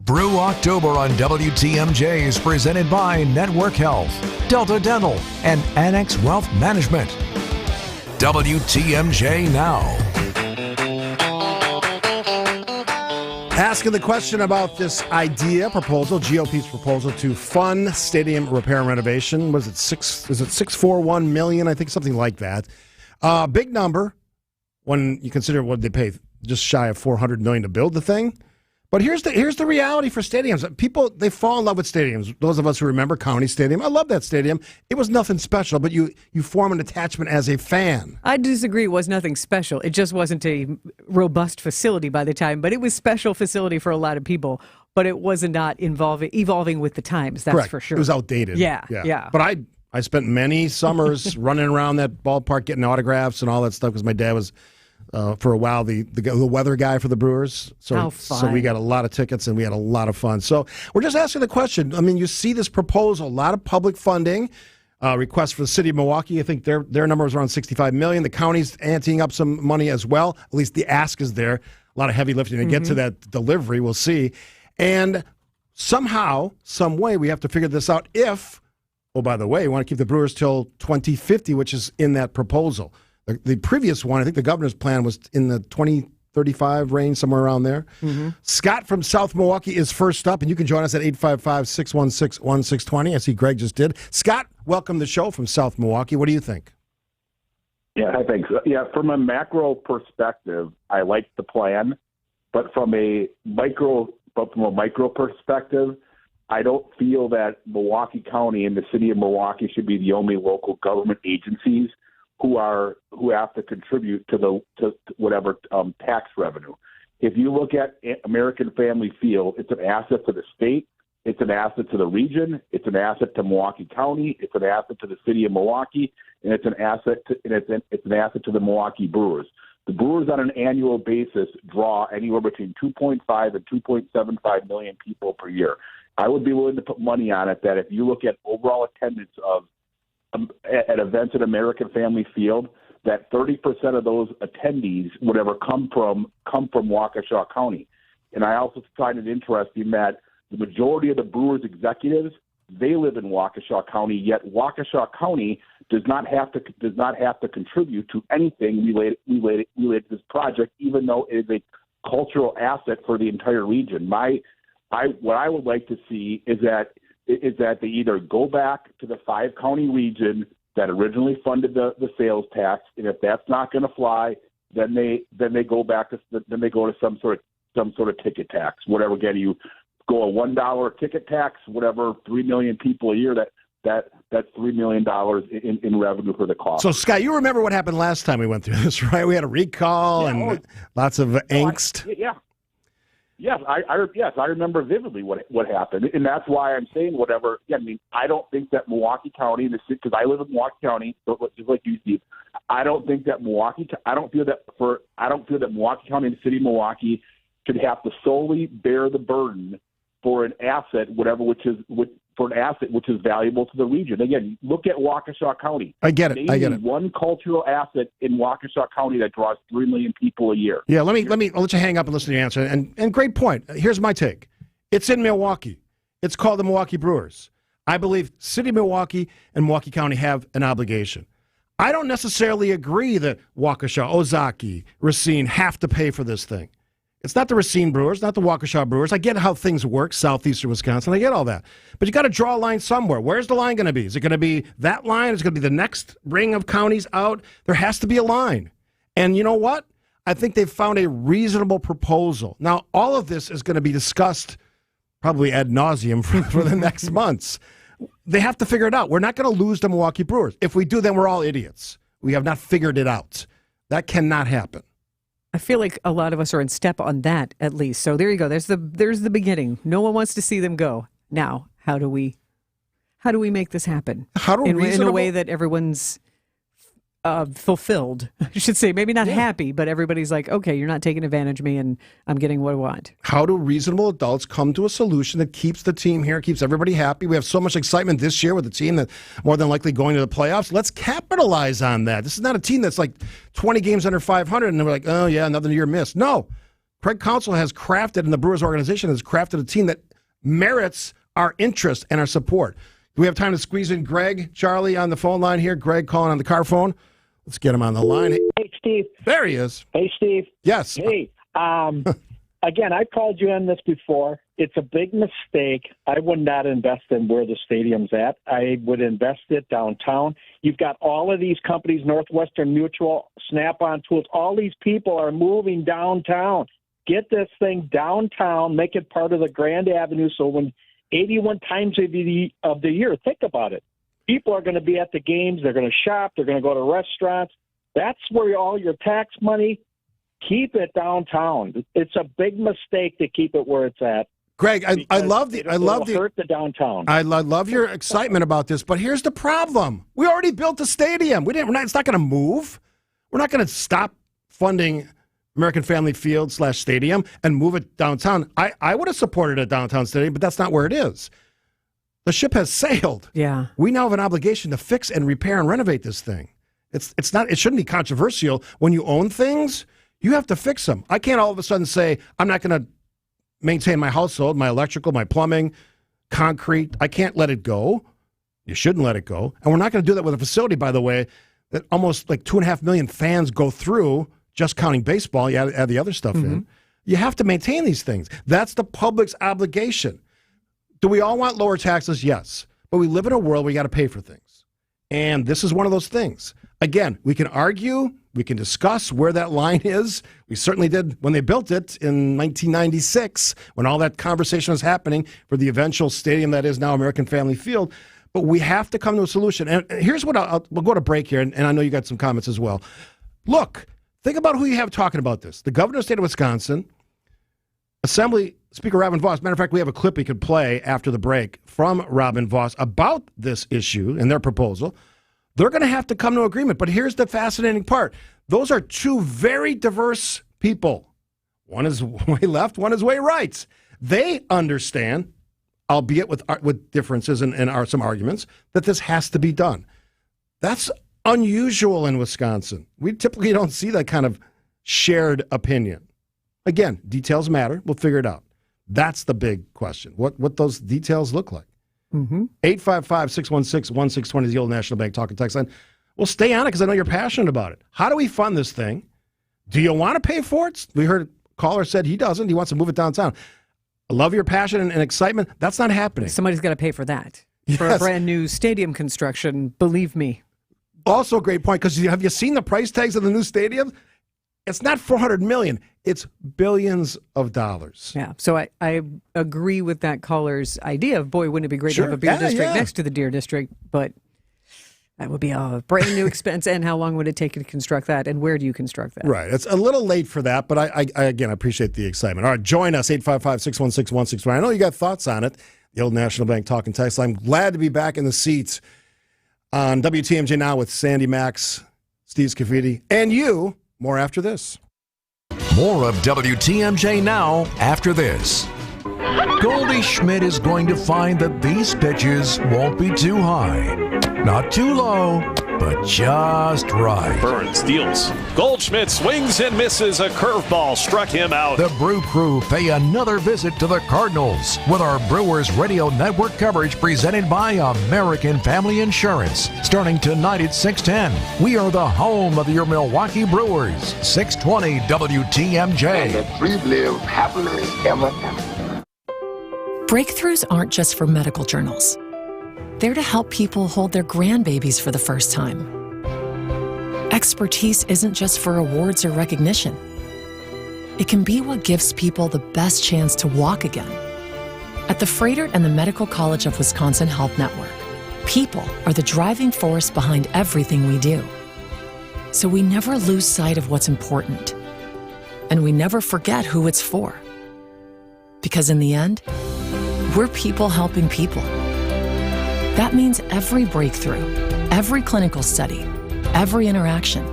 Brew October on WTMJ is presented by Network Health, Delta Dental, and Annex Wealth Management. WTMJ Now. Asking the question about this proposal, GOP's proposal to fund stadium repair and renovation. Was it $641 million? I think something like that. Big number when you consider what they pay, just shy of $400 million to build the thing. But here's the reality for stadiums. People, they fall in love with stadiums. Those of us who remember County Stadium, I love that stadium. It was nothing special, but you form an attachment as a fan. I disagree. It was nothing special. It just wasn't a robust facility by the time, but it was special facility for a lot of people. But it was not evolving with the times. That's Correct. for sure. It was outdated. Yeah. But I spent many summers running around that ballpark getting autographs and all that stuff because my dad was. For a while, the weather guy for the Brewers. So we got a lot of tickets and we had a lot of fun. So we're just asking the question. I mean, you see this proposal, a lot of public funding, requests for the city of Milwaukee. I think their number is around $65 million. The county's anteing up some money as well. At least the ask is there. A lot of heavy lifting to get to that delivery. We'll see. And somehow, some way, we have to figure this out if, by the way, we want to keep the Brewers till 2050, which is in that proposal. The previous one, I think the governor's plan was in the 2035 range, somewhere around there. Mm-hmm. Scott from South Milwaukee is first up, and you can join us at 855-616-1620. I see Greg just did. Scott, welcome to the show from South Milwaukee. What do you think? Yeah, thanks. Yeah, from a macro perspective, I like the plan, but from a micro perspective, I don't feel that Milwaukee County and the city of Milwaukee should be the only local government agencies who have to contribute to whatever tax revenue. If you look at American Family Field, it's an asset to the state, it's an asset to the region, it's an asset to Milwaukee County, it's an asset to the city of Milwaukee, and it's an asset to the Milwaukee Brewers. The Brewers on an annual basis draw anywhere between 2.5 and 2.75 million people per year. I would be willing to put money on it that if you look at overall attendance at events at American Family Field, that 30% of those attendees would ever come from Waukesha County. And I also find it interesting that the majority of the Brewers executives, they live in Waukesha County, yet Waukesha County does not have to contribute to anything related to this project, even though it is a cultural asset for the entire region. My what I would like to see is that they either go back to the 5-county region that originally funded the sales tax, and if that's not going to fly, then they go back to some sort of ticket tax, whatever. Again, you go a $1 ticket tax, whatever, 3 million people a year. That's $3 million in revenue for the cost. So, Scott, you remember what happened last time we went through this, right? We had a recall and lots of angst. Yes, I remember vividly what happened, and that's why I'm saying whatever. I mean, I don't think that Milwaukee County, because I live in Milwaukee County, just like you, Steve. I don't think that I don't feel that Milwaukee County and the city of Milwaukee should have to solely bear the burden for an asset, which is valuable to the region. Again, look at Waukesha County. I get it. One cultural asset in Waukesha County that draws 3 million people a year. Yeah, I'll let you hang up and listen to your answer. And great point. Here's my take. It's in Milwaukee. It's called the Milwaukee Brewers. I believe City of Milwaukee and Milwaukee County have an obligation. I don't necessarily agree that Waukesha, Ozaki, Racine have to pay for this thing. It's not the Racine Brewers, not the Waukesha Brewers. I get how things work, southeastern Wisconsin. I get all that. But you got to draw a line somewhere. Where's the line going to be? Is it going to be that line? Is it going to be the next ring of counties out? There has to be a line. And you know what? I think they've found a reasonable proposal. Now, all of this is going to be discussed probably ad nauseum for the next months. They have to figure it out. We're not going to lose the Milwaukee Brewers. If we do, then we're all idiots. We have not figured it out. That cannot happen. I feel like a lot of us are in step on that, at least. So there you go. There's the beginning. No one wants to see them go. Now, how do we make this happen? In a way that everyone's fulfilled, I should say. Maybe not happy, but everybody's like, okay, you're not taking advantage of me, and I'm getting what I want. How do reasonable adults come to a solution that keeps the team here, keeps everybody happy? We have so much excitement this year with the team that more than likely going to the playoffs. Let's capitalize on that. This is not a team that's like 20 games under 500, and we're like, oh, yeah, another year missed. No. Craig Counsell has crafted, and the Brewers organization has crafted a team that merits our interest and our support. Do we have time to squeeze in Greg, Charlie, on the phone line here? Greg calling on the car phone. Let's get him on the line. Hey, Steve. There he is. Hey, Steve. Yes. Hey, again, I called you on this before. It's a big mistake. I would not invest in where the stadium's at. I would invest it downtown. You've got all of these companies, Northwestern Mutual, Snap-on Tools. All these people are moving downtown. Get this thing downtown. Make it part of the Grand Avenue so when 81 times of the year, think about it. People are going to be at the games. They're going to shop. They're going to go to restaurants. That's where all your tax money, keep it downtown. It's a big mistake to keep it where it's at. Greg, I love hurt the downtown. I love your excitement about this, but here's the problem. We already built the stadium. It's not going to move. We're not going to stop funding American Family Field / stadium and move it downtown. I would have supported a downtown stadium, but that's not where it is. The ship has sailed. Yeah. We now have an obligation to fix and repair and renovate this thing. It's not. It shouldn't be controversial. When you own things, you have to fix them. I can't all of a sudden say, I'm not going to maintain my household, my electrical, my plumbing, concrete. I can't let it go. You shouldn't let it go. And we're not going to do that with a facility, by the way, that almost like 2.5 million fans go through, just counting baseball. You add the other stuff in. You have to maintain these things. That's the public's obligation. Do we all want lower taxes? Yes. But we live in a world where you got to pay for things. And this is one of those things. Again, we can argue, we can discuss where that line is. We certainly did when they built it in 1996, when all that conversation was happening for the eventual stadium that is now American Family Field. But we have to come to a solution. And here's what we'll go to break here, and I know you got some comments as well. Look, think about who you have talking about this. The governor of the state of Wisconsin, Assembly Speaker Robin Vos. Matter of fact, we have a clip we could play after the break from Robin Vos about this issue and their proposal. They're going to have to come to agreement. But here's the fascinating part. Those are two very diverse people. One is way left, one is way right. They understand, albeit with differences and some arguments, that this has to be done. That's unusual in Wisconsin. We typically don't see that kind of shared opinion. Again, details matter. We'll figure it out. That's the big question. What those details look like. 855-616-1620 is the old National Bank talking text line. Well, stay on it because I know you're passionate about it. How do we fund this thing? Do you want to pay for it? We heard a caller said he doesn't. He wants to move it downtown. I love your passion and excitement. That's not happening. Somebody's got to pay for that. For a brand new stadium construction, believe me. Also a great point, because have you seen the price tags of the new stadium? It's not $400 million. It's billions of dollars. Yeah, so I agree with that caller's idea of, boy, wouldn't it be great to have a beer district next to the Deer District, but that would be a brand new expense, and how long would it take you to construct that, and where do you construct that? Right. It's a little late for that, but I again, I appreciate the excitement. All right, join us, 855-616-1620. I know you got thoughts on it, the Old National Bank Talking Text. I'm glad to be back in the seats on WTMJ Now with Sandy, Maxx, Steve Scaffidi, and you. More after this. More of WTMJ Now after this. Goldie Schmidt is going to find that these pitches won't be too high, not too low, but just right. Burns deals. Goldschmidt swings and misses. A curveball struck him out. The Brew Crew pay another visit to the Cardinals with our Brewers Radio Network coverage presented by American Family Insurance. Starting tonight at 6:10. We are the home of your Milwaukee Brewers. 620 WTMJ. And the three live happily ever after. Breakthroughs aren't just for medical journals. They're to help people hold their grandbabies for the first time. Expertise isn't just for awards or recognition. It can be what gives people the best chance to walk again. At the Froedtert and the Medical College of Wisconsin Health Network, people are the driving force behind everything we do. So we never lose sight of what's important. And we never forget who it's for. Because in the end, we're people helping people. That means every breakthrough, every clinical study, every interaction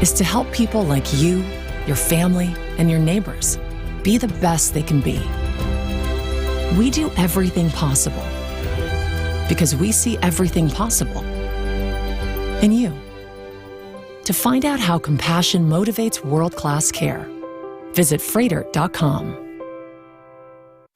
is to help people like you, your family, and your neighbors be the best they can be. We do everything possible because we see everything possible in you. To find out how compassion motivates world-class care, visit Froedtert.com.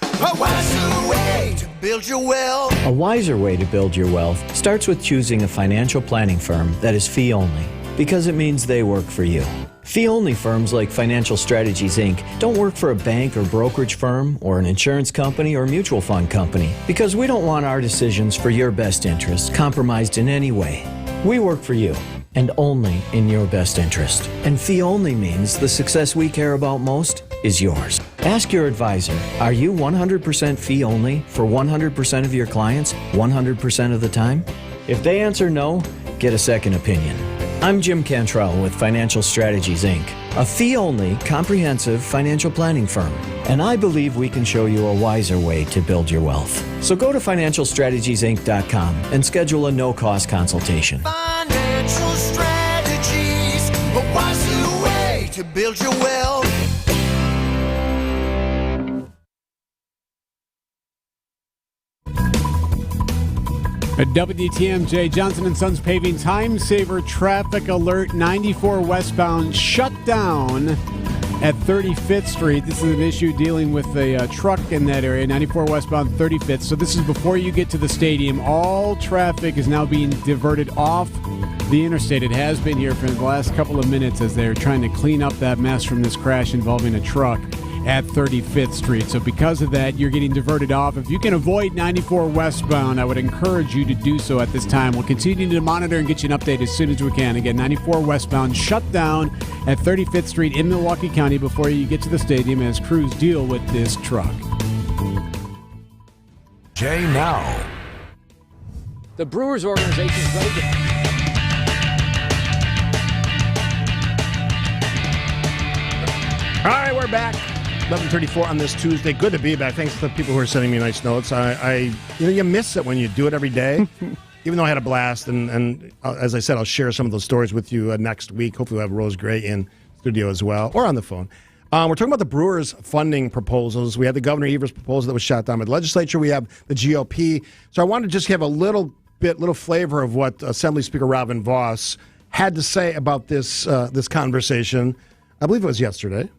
A wiser way to build your wealth. A wiser way to build your wealth starts with choosing a financial planning firm that is fee-only, because it means they work for you. Fee-only firms like Financial Strategies, Inc. don't work for a bank or brokerage firm or an insurance company or mutual fund company, because we don't want our decisions for your best interest compromised in any way. We work for you, and only in your best interest. And fee-only means the success we care about most is yours. Ask your advisor, are you 100% fee-only for 100% of your clients 100% of the time? If they answer no, get a second opinion. I'm Jim Cantrell with Financial Strategies, Inc., a fee-only, comprehensive financial planning firm. And I believe we can show you a wiser way to build your wealth. So go to financialstrategiesinc.com and schedule a no-cost consultation. Financial strategies, a wiser way to build your wealth. At WTMJ, Johnson & Sons Paving Time Saver Traffic Alert 94 westbound shut down at 35th Street. This is an issue dealing with a truck in that area, 94 westbound 35th. So this is before you get to the stadium. All traffic is now being diverted off the interstate. It has been here for the last couple of minutes as they're trying to clean up that mess from this crash involving a truck at 35th Street. So because of that, you're getting diverted off. If you can avoid 94 westbound, I would encourage you to do so at this time. We'll continue to monitor and get you an update as soon as we can. Again, 94 westbound shut down at 35th Street in Milwaukee County before you get to the stadium as crews deal with this truck. Jay Now. The Brewers organization is ready to... All right, we're back. 11:34 on this Tuesday. Good to be back. Thanks to the people who are sending me nice notes. You miss it when you do it every day. Even though I had a blast, and as I said, I'll share some of those stories with you next week. Hopefully, we'll have Rose Gray in studio as well, or on the phone. We're talking about the Brewers funding proposals. We had the Governor Evers proposal that was shot down by the legislature. We have the GOP. So I wanted to just have a little flavor of what Assembly Speaker Robin Vos had to say about this conversation. I believe it was yesterday.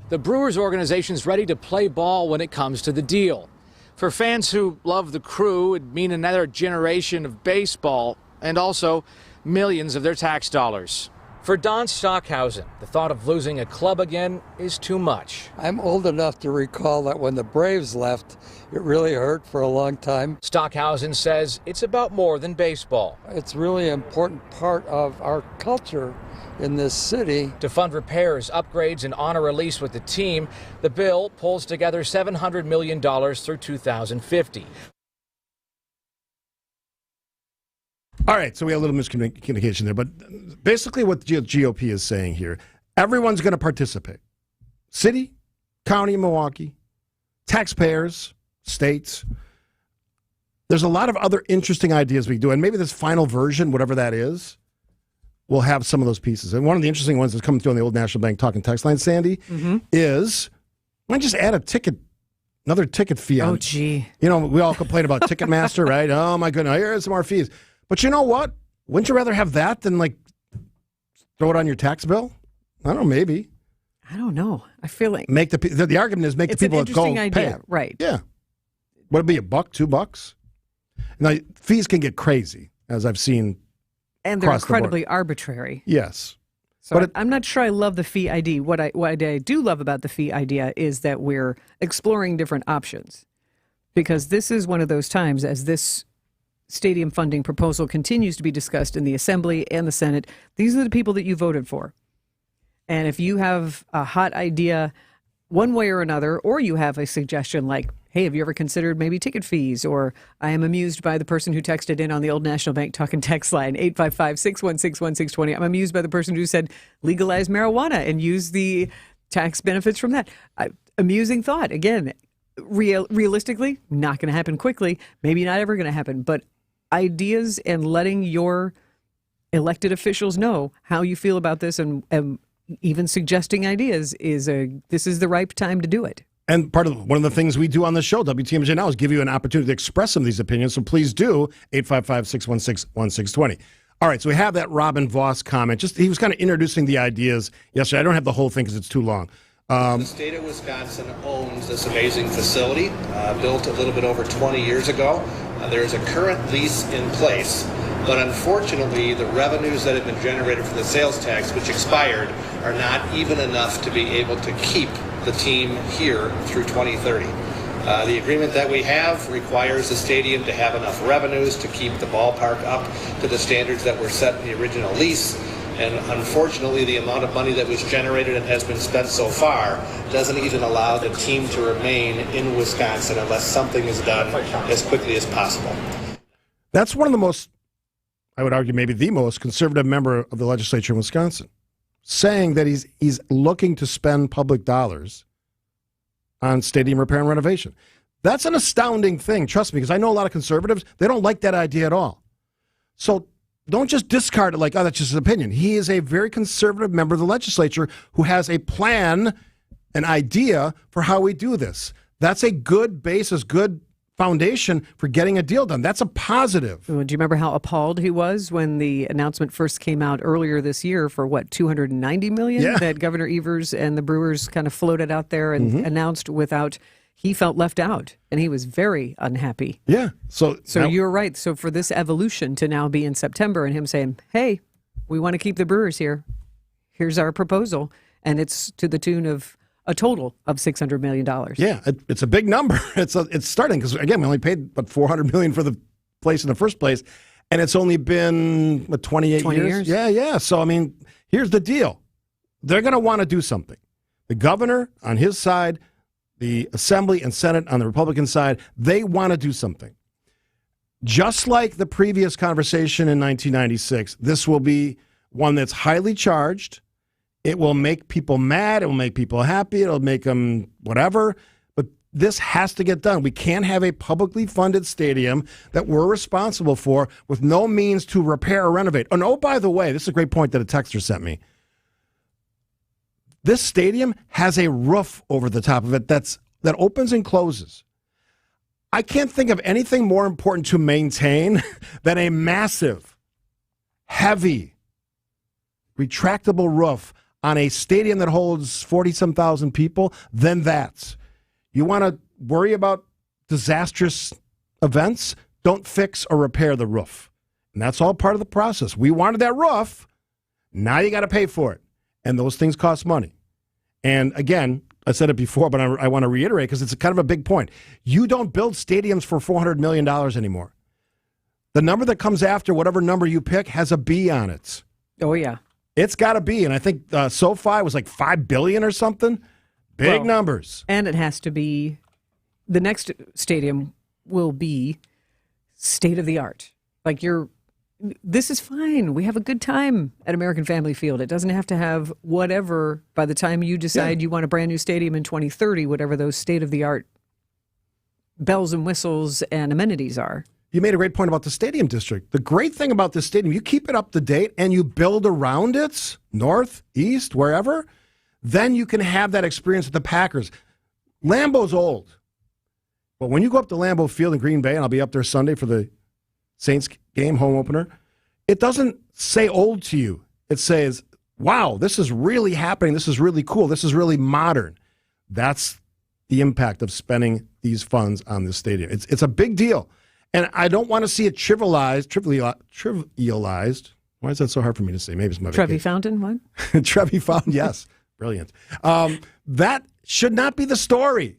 The Brewers organization is ready to play ball when it comes to the deal. For fans who love the Crew, it'd mean another generation of baseball and also millions of their tax dollars. For Don Stockhausen, the thought of losing a club again is too much. I'm old enough to recall that when the Braves left, it really hurt for a long time. Stockhausen says it's about more than baseball. It's really an important part of our culture in this city. To fund repairs, upgrades, and honor a lease with the team, the bill pulls together $700 million through 2050. All right, so we had a little miscommunication there, but basically what the GOP is saying here, everyone's going to participate. City, county, Milwaukee, taxpayers, states. There's a lot of other interesting ideas we do, and maybe this final version, whatever that is, will have some of those pieces. And one of the interesting ones that's coming through on the old National Bank talking text line, Sandy, is, why don't you just add another ticket fee on? Oh, gee. You know, we all complain about Ticketmaster, right? Oh, my goodness, here's some more fees. But you know what? Wouldn't you rather have that than, like, throw it on your tax bill? I don't know, maybe. I don't know. I feel like the argument is make the people that go idea, pay. Right? Yeah. Would it be $1, $2? Now fees can get crazy, as I've seen, and they're incredibly arbitrary. Yes, so but I'm not sure I love the fee ID. What I do love about the fee idea is that we're exploring different options, because this is one of those times as this stadium funding proposal continues to be discussed in the Assembly and the Senate. These are the people that you voted for. And if you have a hot idea one way or another, or you have a suggestion like, hey, have you ever considered maybe ticket fees? Or I am amused by the person who texted in on the old National Bank talking text line, 855-616-1620. I'm amused by the person who said legalize marijuana and use the tax benefits from that. Amusing thought. Again, realistically, not going to happen quickly. Maybe not ever going to happen. But ideas and letting your elected officials know how you feel about this and even suggesting ideas this is the ripe time to do it. And one of the things we do on the show, WTMJ Now, is give you an opportunity to express some of these opinions. So please do, 855-616-1620. All right, so we have that Robin Voss comment. He was kind of introducing the ideas yesterday. I don't have the whole thing because it's too long. The state of Wisconsin owns this amazing facility, built a little bit over 20 years ago. There's a current lease in place, but unfortunately the revenues that have been generated from the sales tax, which expired, are not even enough to be able to keep the team here through 2030. The agreement that we have requires the stadium to have enough revenues to keep the ballpark up to the standards that were set in the original lease. And unfortunately, the amount of money that was generated and has been spent so far doesn't even allow the team to remain in Wisconsin unless something is done as quickly as possible. That's one of the most, I would argue, maybe the most conservative member of the legislature in Wisconsin, saying that he's looking to spend public dollars on stadium repair and renovation. That's an astounding thing, trust me, because I know a lot of conservatives, they don't like that idea at all. So don't just discard it like, oh, that's just his opinion. He is a very conservative member of the legislature who has a plan, an idea for how we do this. That's a good basis, good foundation for getting a deal done. That's a positive. Do you remember how appalled he was when the announcement first came out earlier this year for $290 million that Governor Evers and the Brewers kind of floated out there and announced without. He felt left out, and he was very unhappy. Yeah. So now, you're right. So for this evolution to now be in September and him saying, hey, we want to keep the Brewers here. Here's our proposal. And it's to the tune of a total of $600 million. Yeah, it's a big number. It's starting because, again, we only paid $400 million for the place in the first place, and it's only been, 28 years? Yeah. So, I mean, here's the deal. They're going to want to do something. The governor on his side, the Assembly and Senate on the Republican side, they want to do something. Just like the previous conversation in 1996, this will be one that's highly charged. It will make people mad. It will make people happy. It'll make them whatever. But this has to get done. We can't have a publicly funded stadium that we're responsible for with no means to repair or renovate. And oh, by the way, this is a great point that a texter sent me. This stadium has a roof over the top of it that opens and closes. I can't think of anything more important to maintain than a massive, heavy, retractable roof on a stadium that holds 40-some thousand people than that. You want to worry about disastrous events? Don't fix or repair the roof. And that's all part of the process. We wanted that roof. Now you got to pay for it. And those things cost money. And again, I said it before, but I want to reiterate because it's kind of a big point. You don't build stadiums for $400 million anymore. The number that comes after whatever number you pick has a B on it. Oh, yeah. It's got to be. And I think SoFi was like $5 billion or something. Big numbers. And it has to be, the next stadium will be state of the art. Like this is fine. We have a good time at American Family Field. It doesn't have to have whatever, by the time you decide you want a brand new stadium in 2030, whatever those state of the art bells and whistles and amenities are. You made a great point about the stadium district. The great thing about this stadium, you keep it up to date and you build around it, north, east, wherever, then you can have that experience with the Packers. Lambeau's old. But when you go up to Lambeau Field in Green Bay, and I'll be up there Sunday for the Saints game, home opener, it doesn't say old to you. It says, wow, this is really happening. This is really cool. This is really modern. That's the impact of spending these funds on this stadium. It's a big deal. And I don't want to see it trivialized. Why is that so hard for me to say? Maybe it's my Trevi Fountain, what? Trevi Fountain, yes. Brilliant. That should not be the story.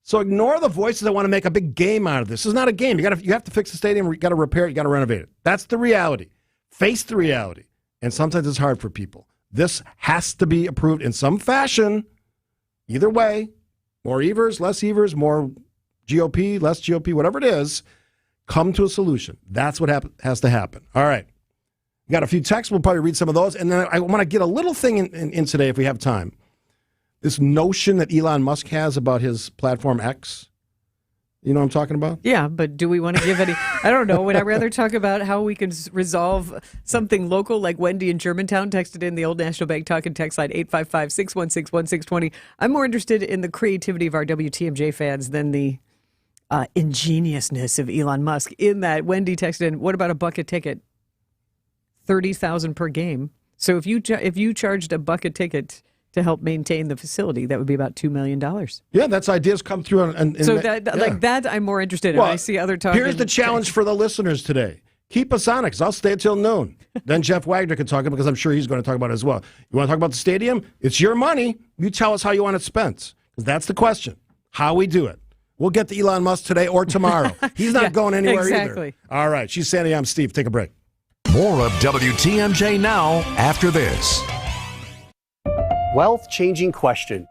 So ignore the voices that want to make a big game out of this. This is not a game. You have to fix the stadium. You got to repair it. You got to renovate it. That's the reality. Face the reality. And sometimes it's hard for people. This has to be approved in some fashion. Either way, more Evers, less Evers, more GOP, less GOP, whatever it is, come to a solution. That's what has to happen. All right. We got a few texts. We'll probably read some of those. And then I want to get a little thing in today if we have time. This notion that Elon Musk has about his platform X. You know what I'm talking about? Yeah, but do we want to give any... I don't know. Would I rather talk about how we can resolve something local like Wendy in Germantown texted in the Old National Bank talk and text line 855-616-1620. I'm more interested in the creativity of our WTMJ fans than the ingeniousness of Elon Musk. In that, Wendy texted in, what about a bucket ticket? $30,000 per game. So if you charged a bucket ticket to help maintain the facility, that would be about $2 million. Yeah, that's ideas come through. Like that, I'm more interested in. Well, I see other talk. Here's the challenge for the listeners today. Keep us on it, because I'll stay until noon. Then Jeff Wagner can talk about it, because I'm sure he's going to talk about it as well. You want to talk about the stadium? It's your money. You tell us how you want it spent. Because that's the question. How we do it. We'll get to Elon Musk today or tomorrow. He's not going anywhere either. All right. She's Sandy. I'm Steve. Take a break. More of WTMJ now after this. Wealth-changing question.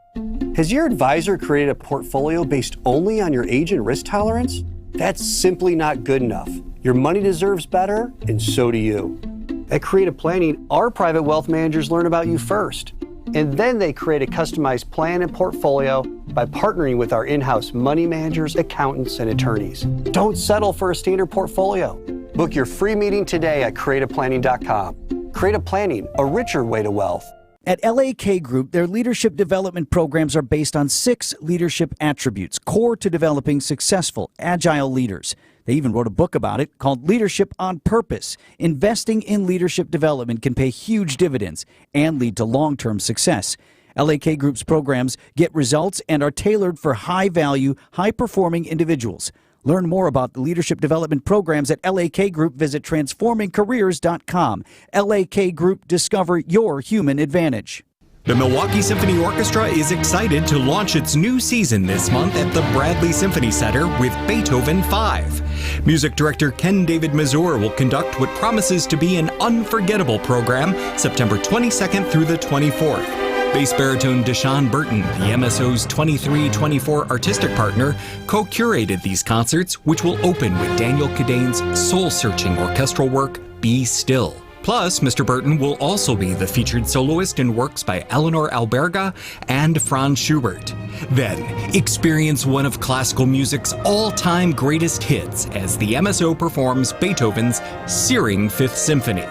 Has your advisor created a portfolio based only on your age and risk tolerance? That's simply not good enough. Your money deserves better, and so do you. At Creative Planning, our private wealth managers learn about you first, and then they create a customized plan and portfolio by partnering with our in-house money managers, accountants, and attorneys. Don't settle for a standard portfolio. Book your free meeting today at creativeplanning.com. Creative Planning, a richer way to wealth. At LAK Group, their leadership development programs are based on 6 leadership attributes, core to developing successful, agile leaders. They even wrote a book about it called Leadership on Purpose. Investing in leadership development can pay huge dividends and lead to long-term success. LAK Group's programs get results and are tailored for high-value, high-performing individuals. Learn more about the leadership development programs at LAK Group. Visit transformingcareers.com. LAK Group, discover your human advantage. The Milwaukee Symphony Orchestra is excited to launch its new season this month at the Bradley Symphony Center with Beethoven 5. Music director Ken David Mazur will conduct what promises to be an unforgettable program September 22nd through the 24th. Bass baritone Deshaun Burton, the MSO's 23-24 artistic partner, co-curated these concerts, which will open with Daniel Kadane's soul-searching orchestral work, Be Still. Plus, Mr. Burton will also be the featured soloist in works by Eleanor Alberga and Franz Schubert. Then, experience one of classical music's all-time greatest hits as the MSO performs Beethoven's searing Fifth Symphony.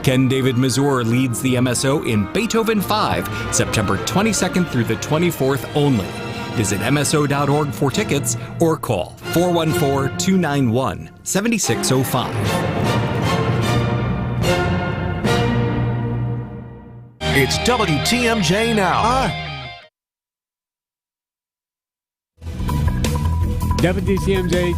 Ken David Mazur leads the MSO in Beethoven 5, September 22nd through the 24th only. Visit MSO.org for tickets or call 414-291-7605. It's WTMJ now. WTMJ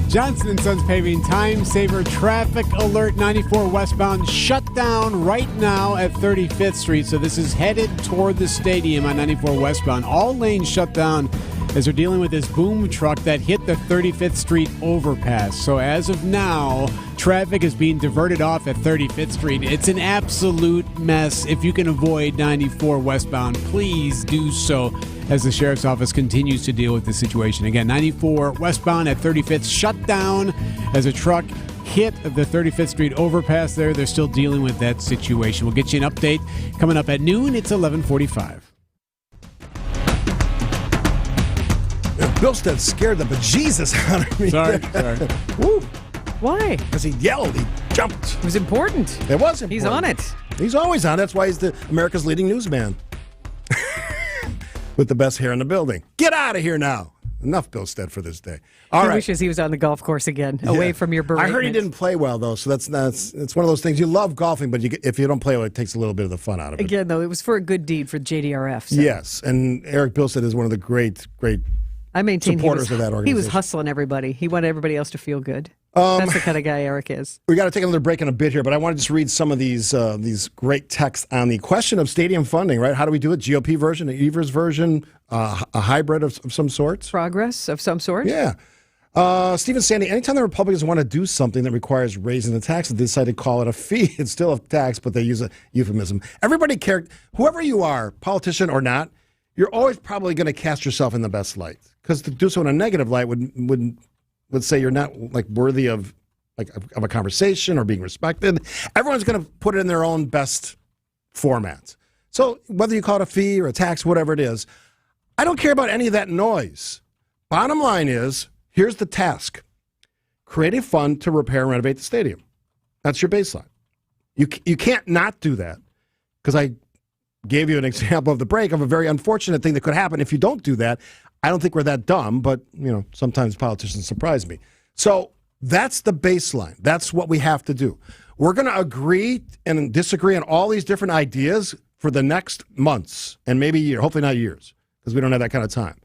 Johnson & Sons Paving time saver traffic alert 94 westbound shut down right now at 35th Street. So this is headed toward the stadium on 94 westbound. All lanes shut down as they're dealing with this boom truck that hit the 35th Street overpass. So as of now, traffic is being diverted off at 35th Street. It's an absolute mess. If you can avoid 94 westbound, please do so as the Sheriff's Office continues to deal with the situation. Again, 94 westbound at 35th shut down as a truck hit the 35th Street overpass there. They're still dealing with that situation. We'll get you an update coming up at noon. It's 11:45. Billstead scared the bejesus out of me. Sorry. Woo. Why? Because he yelled, he jumped. It was important. It was important. He's on it. He's always on. That's why he's America's leading newsman. With the best hair in the building. Get out of here now. Enough Billstead for this day. All right. He wishes he was on the golf course again, away from your beratement. I heard he didn't play well, though, so it's one of those things. You love golfing, but if you don't play well, it takes a little bit of the fun out of it. Again, though, it was for a good deed for JDRF. So. Yes, and Eric Billstead is one of the great I maintain supporters of that organization. He was hustling everybody. He wanted everybody else to feel good. That's the kind of guy Eric is. We got to take another break in a bit here, but I want to just read some of these great texts on the question of stadium funding, right? How do we do it? GOP version, an Evers version, a hybrid of some sorts? Progress of some sort? Yeah. Stephen Sandy, anytime the Republicans want to do something that requires raising the tax, they decide to call it a fee. It's still a tax, but they use a euphemism. Everybody whoever you are, politician or not, you're always probably going to cast yourself in the best light. Because to do so in a negative light would say you're not worthy of a conversation or being respected. Everyone's going to put it in their own best format. So whether you call it a fee or a tax, whatever it is, I don't care about any of that noise. Bottom line is, here's the task. Create a fund to repair and renovate the stadium. That's your baseline. You can't not do that, because I gave you an example of the break of a very unfortunate thing that could happen if you don't do that. I don't think we're that dumb, but sometimes politicians surprise me. So that's the baseline. That's what we have to do. We're going to agree and disagree on all these different ideas for the next months and maybe year, hopefully not years, because we don't have that kind of time.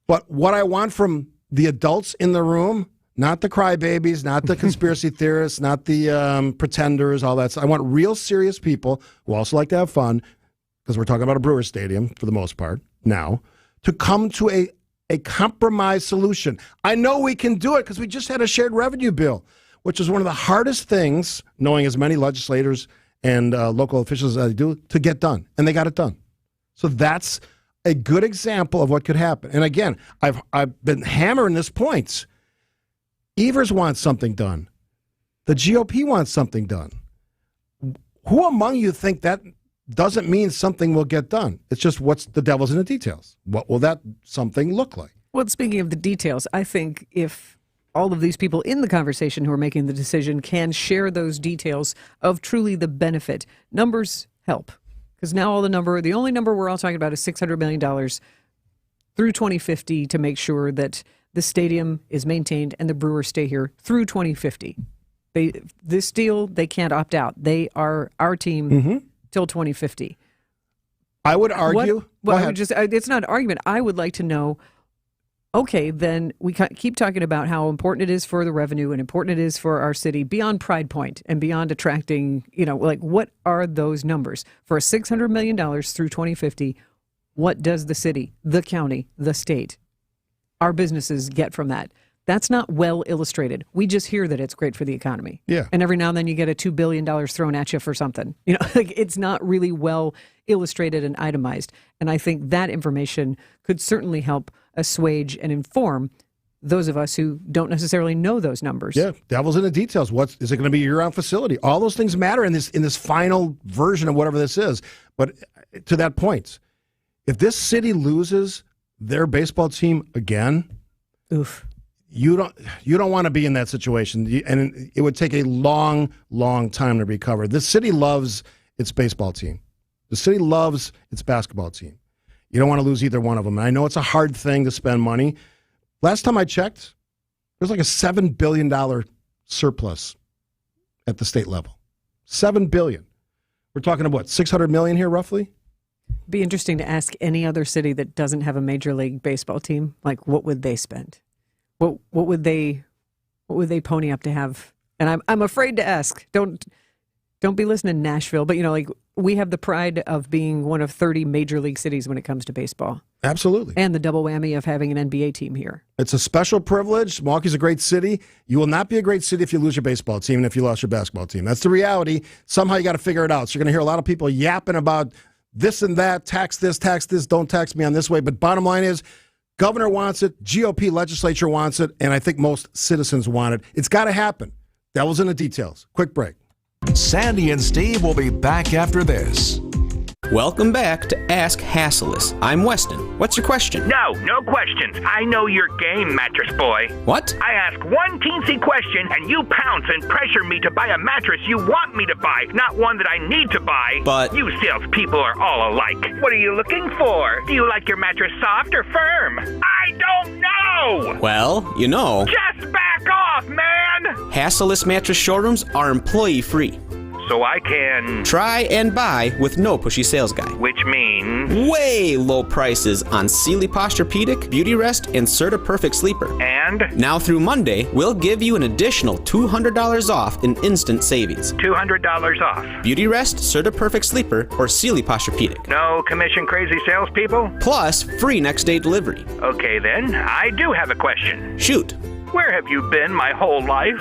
But what I want from the adults in the room, not the crybabies, not the conspiracy theorists, not the pretenders, all that stuff. I want real serious people who also like to have fun, because we're talking about a Brewer Stadium for the most part now, to come to a compromise solution. I know we can do it because we just had a shared revenue bill, which is one of the hardest things, knowing as many legislators and local officials as I do, to get done. And they got it done. So that's a good example of what could happen. And again, I've been hammering this point. Evers wants something done. The GOP wants something done. Who among you think that doesn't mean something will get done? It's just what's the devil's in the details. What will that something look like? Well, speaking of the details, I think if all of these people in the conversation who are making the decision can share those details of truly the benefit, numbers help. Because now the only number we're all talking about is $600 million through 2050 to make sure that the stadium is maintained and the Brewers stay here through 2050. This deal, they can't opt out. They are our team till 2050. I would argue. It's not an argument. I would like to know, okay, then we keep talking about how important it is for the revenue and important it is for our city beyond Pride Point and beyond attracting, what are those numbers? For $600 million through 2050, what does the city, the county, the state, our businesses get from that? That's not well illustrated. We just hear that it's great for the economy. Yeah. And every now and then you get a $2 billion thrown at you for something. It's not really well illustrated and itemized. And I think that information could certainly help assuage and inform those of us who don't necessarily know those numbers. Yeah, devil's in the details. Is it going to be a year-round facility? All those things matter in this final version of whatever this is. But to that point, if this city loses their baseball team again, oof. You don't want to be in that situation, and it would take a long, long time to recover. This city loves its baseball team. The city loves its basketball team. You don't want to lose either one of them. And I know it's a hard thing to spend money. Last time I checked, there's like a $7 billion surplus at the state level. $7 billion. We're talking about what, $600 million here roughly? Be interesting to ask any other city that doesn't have a Major League Baseball team, what would they spend? What would they What would they pony up to have? And I'm afraid to ask. Don't be listening, Nashville. But, like, we have the pride of being one of 30 major league cities when it comes to baseball. Absolutely. And the double whammy of having an NBA team here. It's a special privilege. Milwaukee's a great city. You will not be a great city if you lose your baseball team and if you lost your basketball team. That's the reality. Somehow you got to figure it out. So you're going to hear a lot of people yapping about this and that, tax this, don't tax me on this way. But bottom line is, governor wants it, GOP legislature wants it, and I think most citizens want it. It's got to happen. Devil's in the details. Quick break. Sandy and Steve will be back after this. Welcome back to Ask Hasselus. I'm Weston. What's your question? No questions. I know your game, mattress boy. What? I ask one teensy question and you pounce and pressure me to buy a mattress you want me to buy, not one that I need to buy. But you salespeople are all alike. What are you looking for? Do you like your mattress soft or firm? I don't know! Well, Just back off, man! Hasselus mattress showrooms are employee-free. So I can try and buy with no pushy sales guy. Which means way low prices on Sealy Posturepedic, Beauty Rest, and Serta Perfect Sleeper. And now through Monday, we'll give you an additional $200 off in instant savings. $200 off. Beauty Rest, Serta Perfect Sleeper, or Sealy Posturepedic. No commission crazy salespeople? Plus free next day delivery. Okay then, I do have a question. Shoot. Where have you been my whole life?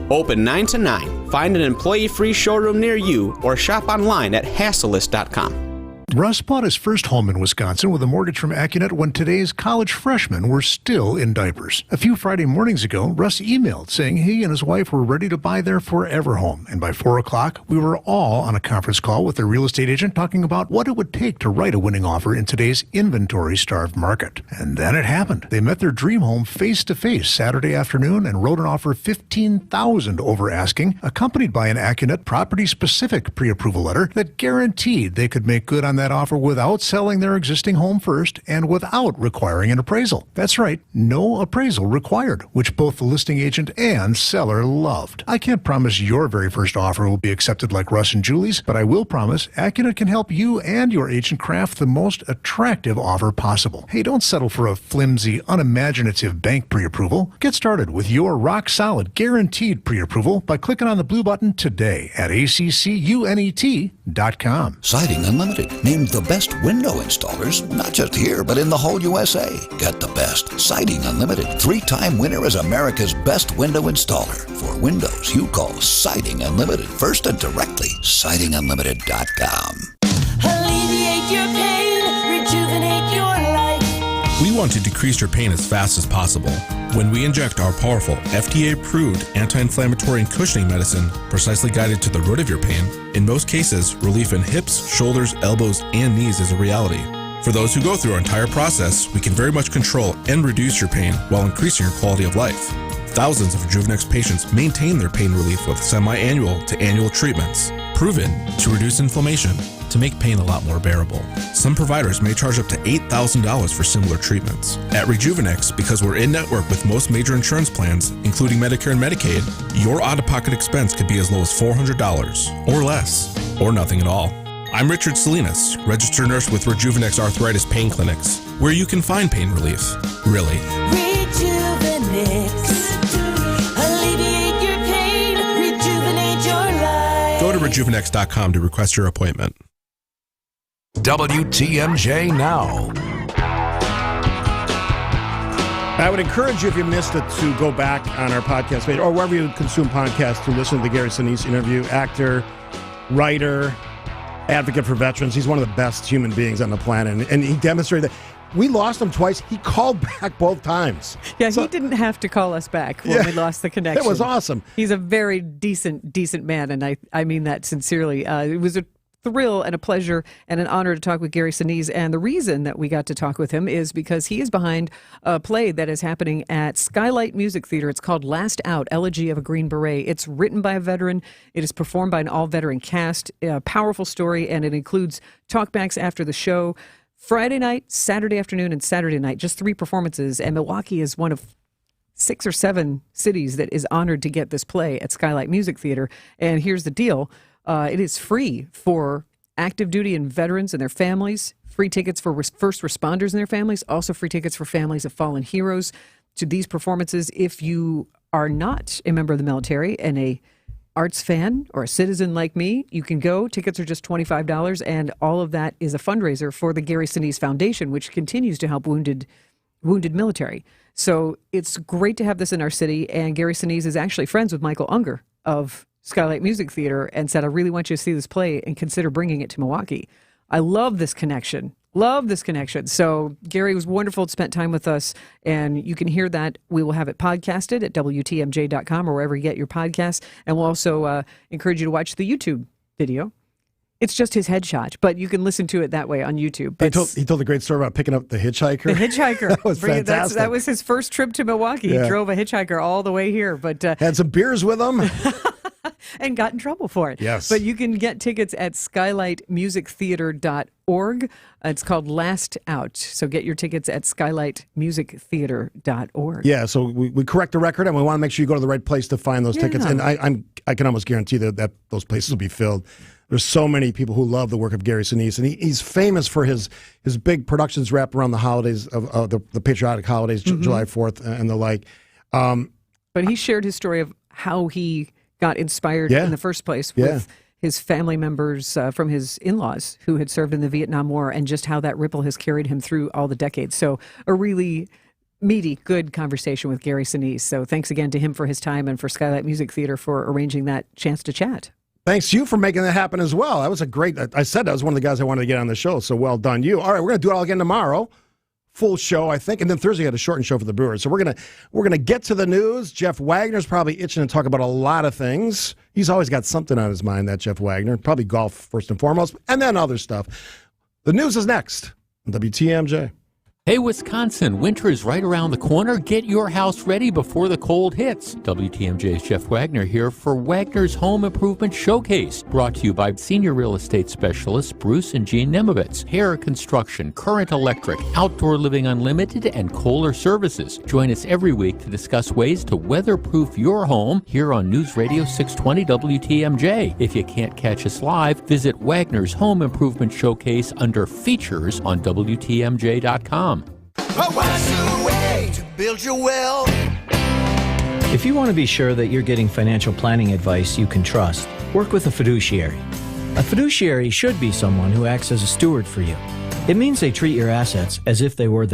Open 9 to 9. Find an employee-free showroom near you or shop online at Hasselus.com. Russ bought his first home in Wisconsin with a mortgage from AccuNet when today's college freshmen were still in diapers. A few Friday mornings ago, Russ emailed saying he and his wife were ready to buy their forever home. And by 4 o'clock, we were all on a conference call with their real estate agent talking about what it would take to write a winning offer in today's inventory-starved market. And then it happened. They met their dream home face-to-face Saturday afternoon and wrote an offer $15,000 over asking, accompanied by an AccuNet property-specific pre-approval letter that guaranteed they could make good on that offer without selling their existing home first and without requiring an appraisal. That's right, no appraisal required, which both the listing agent and seller loved. I can't promise your very first offer will be accepted like Russ and Julie's, but I will promise AccuNet can help you and your agent craft the most attractive offer possible. Hey, don't settle for a flimsy, unimaginative bank pre-approval. Get started with your rock-solid, guaranteed pre-approval by clicking on the blue button today at ACCUNET.com. Siding Unlimited, named the best window installers, not just here, but in the whole USA. Get the best. Siding Unlimited, 3-time winner as America's best window installer. For windows, you call Siding Unlimited first and directly. SidingUnlimited.com. Alleviate your pain, rejuvenate your life. We want to decrease your pain as fast as possible. When we inject our powerful, FDA-approved anti-inflammatory and cushioning medicine precisely guided to the root of your pain, in most cases, relief in hips, shoulders, elbows, and knees is a reality. For those who go through our entire process, we can very much control and reduce your pain while increasing your quality of life. Thousands of Rejuvenex patients maintain their pain relief with semi-annual to annual treatments, proven to reduce inflammation, to make pain a lot more bearable. Some providers may charge up to $8,000 for similar treatments. At Rejuvenex, because we're in network with most major insurance plans, including Medicare and Medicaid, your out-of-pocket expense could be as low as $400 or less, or nothing at all. I'm Richard Salinas, registered nurse with Rejuvenex Arthritis Pain Clinics, where you can find pain relief. Really. Rejuvenex. Alleviate your pain, rejuvenate your life. Go to Rejuvenex.com to request your appointment. WTMJ Now. I would encourage you, if you missed it, to go back on our podcast page or wherever you consume podcasts to listen to the Gary Sinise interview. Actor, writer, advocate for veterans. He's one of the best human beings on the planet. And he demonstrated that. We lost him twice. He called back both times. Yeah, he didn't have to call us back when we lost the connection. It was awesome. He's a very decent man, and I mean that sincerely. It was a thrill and a pleasure and an honor to talk with Gary Sinise. And the reason that we got to talk with him is because he is behind a play that is happening at Skylight Music Theater. It's called Last Out, Elegy of a Green Beret. It's written by a veteran. It is performed by an all-veteran cast. A powerful story, and it includes talkbacks after the show. Friday night, Saturday afternoon, and Saturday night, just 3 performances. And Milwaukee is one of 6 or 7 cities that is honored to get this play at Skylight Music Theater. And here's the deal. It is free for active duty and veterans and their families, free tickets for first responders and their families, also free tickets for families of fallen heroes to these performances. If you are not a member of the military and a arts fan or a citizen like me, you can go. Tickets are just $25, and all of that is a fundraiser for the Gary Sinise Foundation, which continues to help wounded military. So it's great to have this in our city, and Gary Sinise is actually friends with Michael Unger of Skylight Music Theater and said, I really want you to see this play and consider bringing it to Milwaukee. I love this connection. Love this connection. So Gary was wonderful to spend time with us, and you can hear that. We will have it podcasted at WTMJ.com or wherever you get your podcasts, and we'll also encourage you to watch the YouTube video. It's just his headshot, but you can listen to it that way on YouTube. He told a great story about picking up the hitchhiker. The hitchhiker. That was fantastic. That was his first trip to Milwaukee. Yeah. He drove a hitchhiker all the way here. But had some beers with him. And got in trouble for it. Yes. But you can get tickets at skylightmusictheater.org. It's called Last Out. So get your tickets at skylightmusictheater.org. Yeah, so we correct the record, and we want to make sure you go to the right place to find those tickets. And I can almost guarantee that those places will be filled. There's so many people who love the work of Gary Sinise, and he's famous for his big productions wrapped around the holidays, of the patriotic holidays, July 4th and the like. But he shared his story of how he got inspired in the first place with his family members from his in-laws who had served in the Vietnam War, and just how that ripple has carried him through all the decades. So a really meaty, good conversation with Gary Sinise. So thanks again to him for his time, and for Skylight Music Theater for arranging that chance to chat. Thanks to you for making that happen as well. That was a great, I said that was one of the guys I wanted to get on the show, so well done you. All right, we're going to do it all again tomorrow. Full show, I think, and then Thursday we had a shortened show for the Brewers. So we're gonna get to the news. Jeff Wagner's probably itching to talk about a lot of things. He's always got something on his mind, that Jeff Wagner. Probably golf first and foremost, and then other stuff. The news is next on WTMJ. Hey, Wisconsin, winter is right around the corner. Get your house ready before the cold hits. WTMJ's Jeff Wagner here for Wagner's Home Improvement Showcase, brought to you by senior real estate specialists Bruce and Jean Nemovitz. Hair Construction, Current Electric, Outdoor Living Unlimited, and Kohler Services. Join us every week to discuss ways to weatherproof your home here on News Radio 620 WTMJ. If you can't catch us live, visit Wagner's Home Improvement Showcase under Features on WTMJ.com. What's the way to build your wealth? If you want to be sure that you're getting financial planning advice you can trust, work with a fiduciary. A fiduciary should be someone who acts as a steward for you. It means they treat your assets as if they were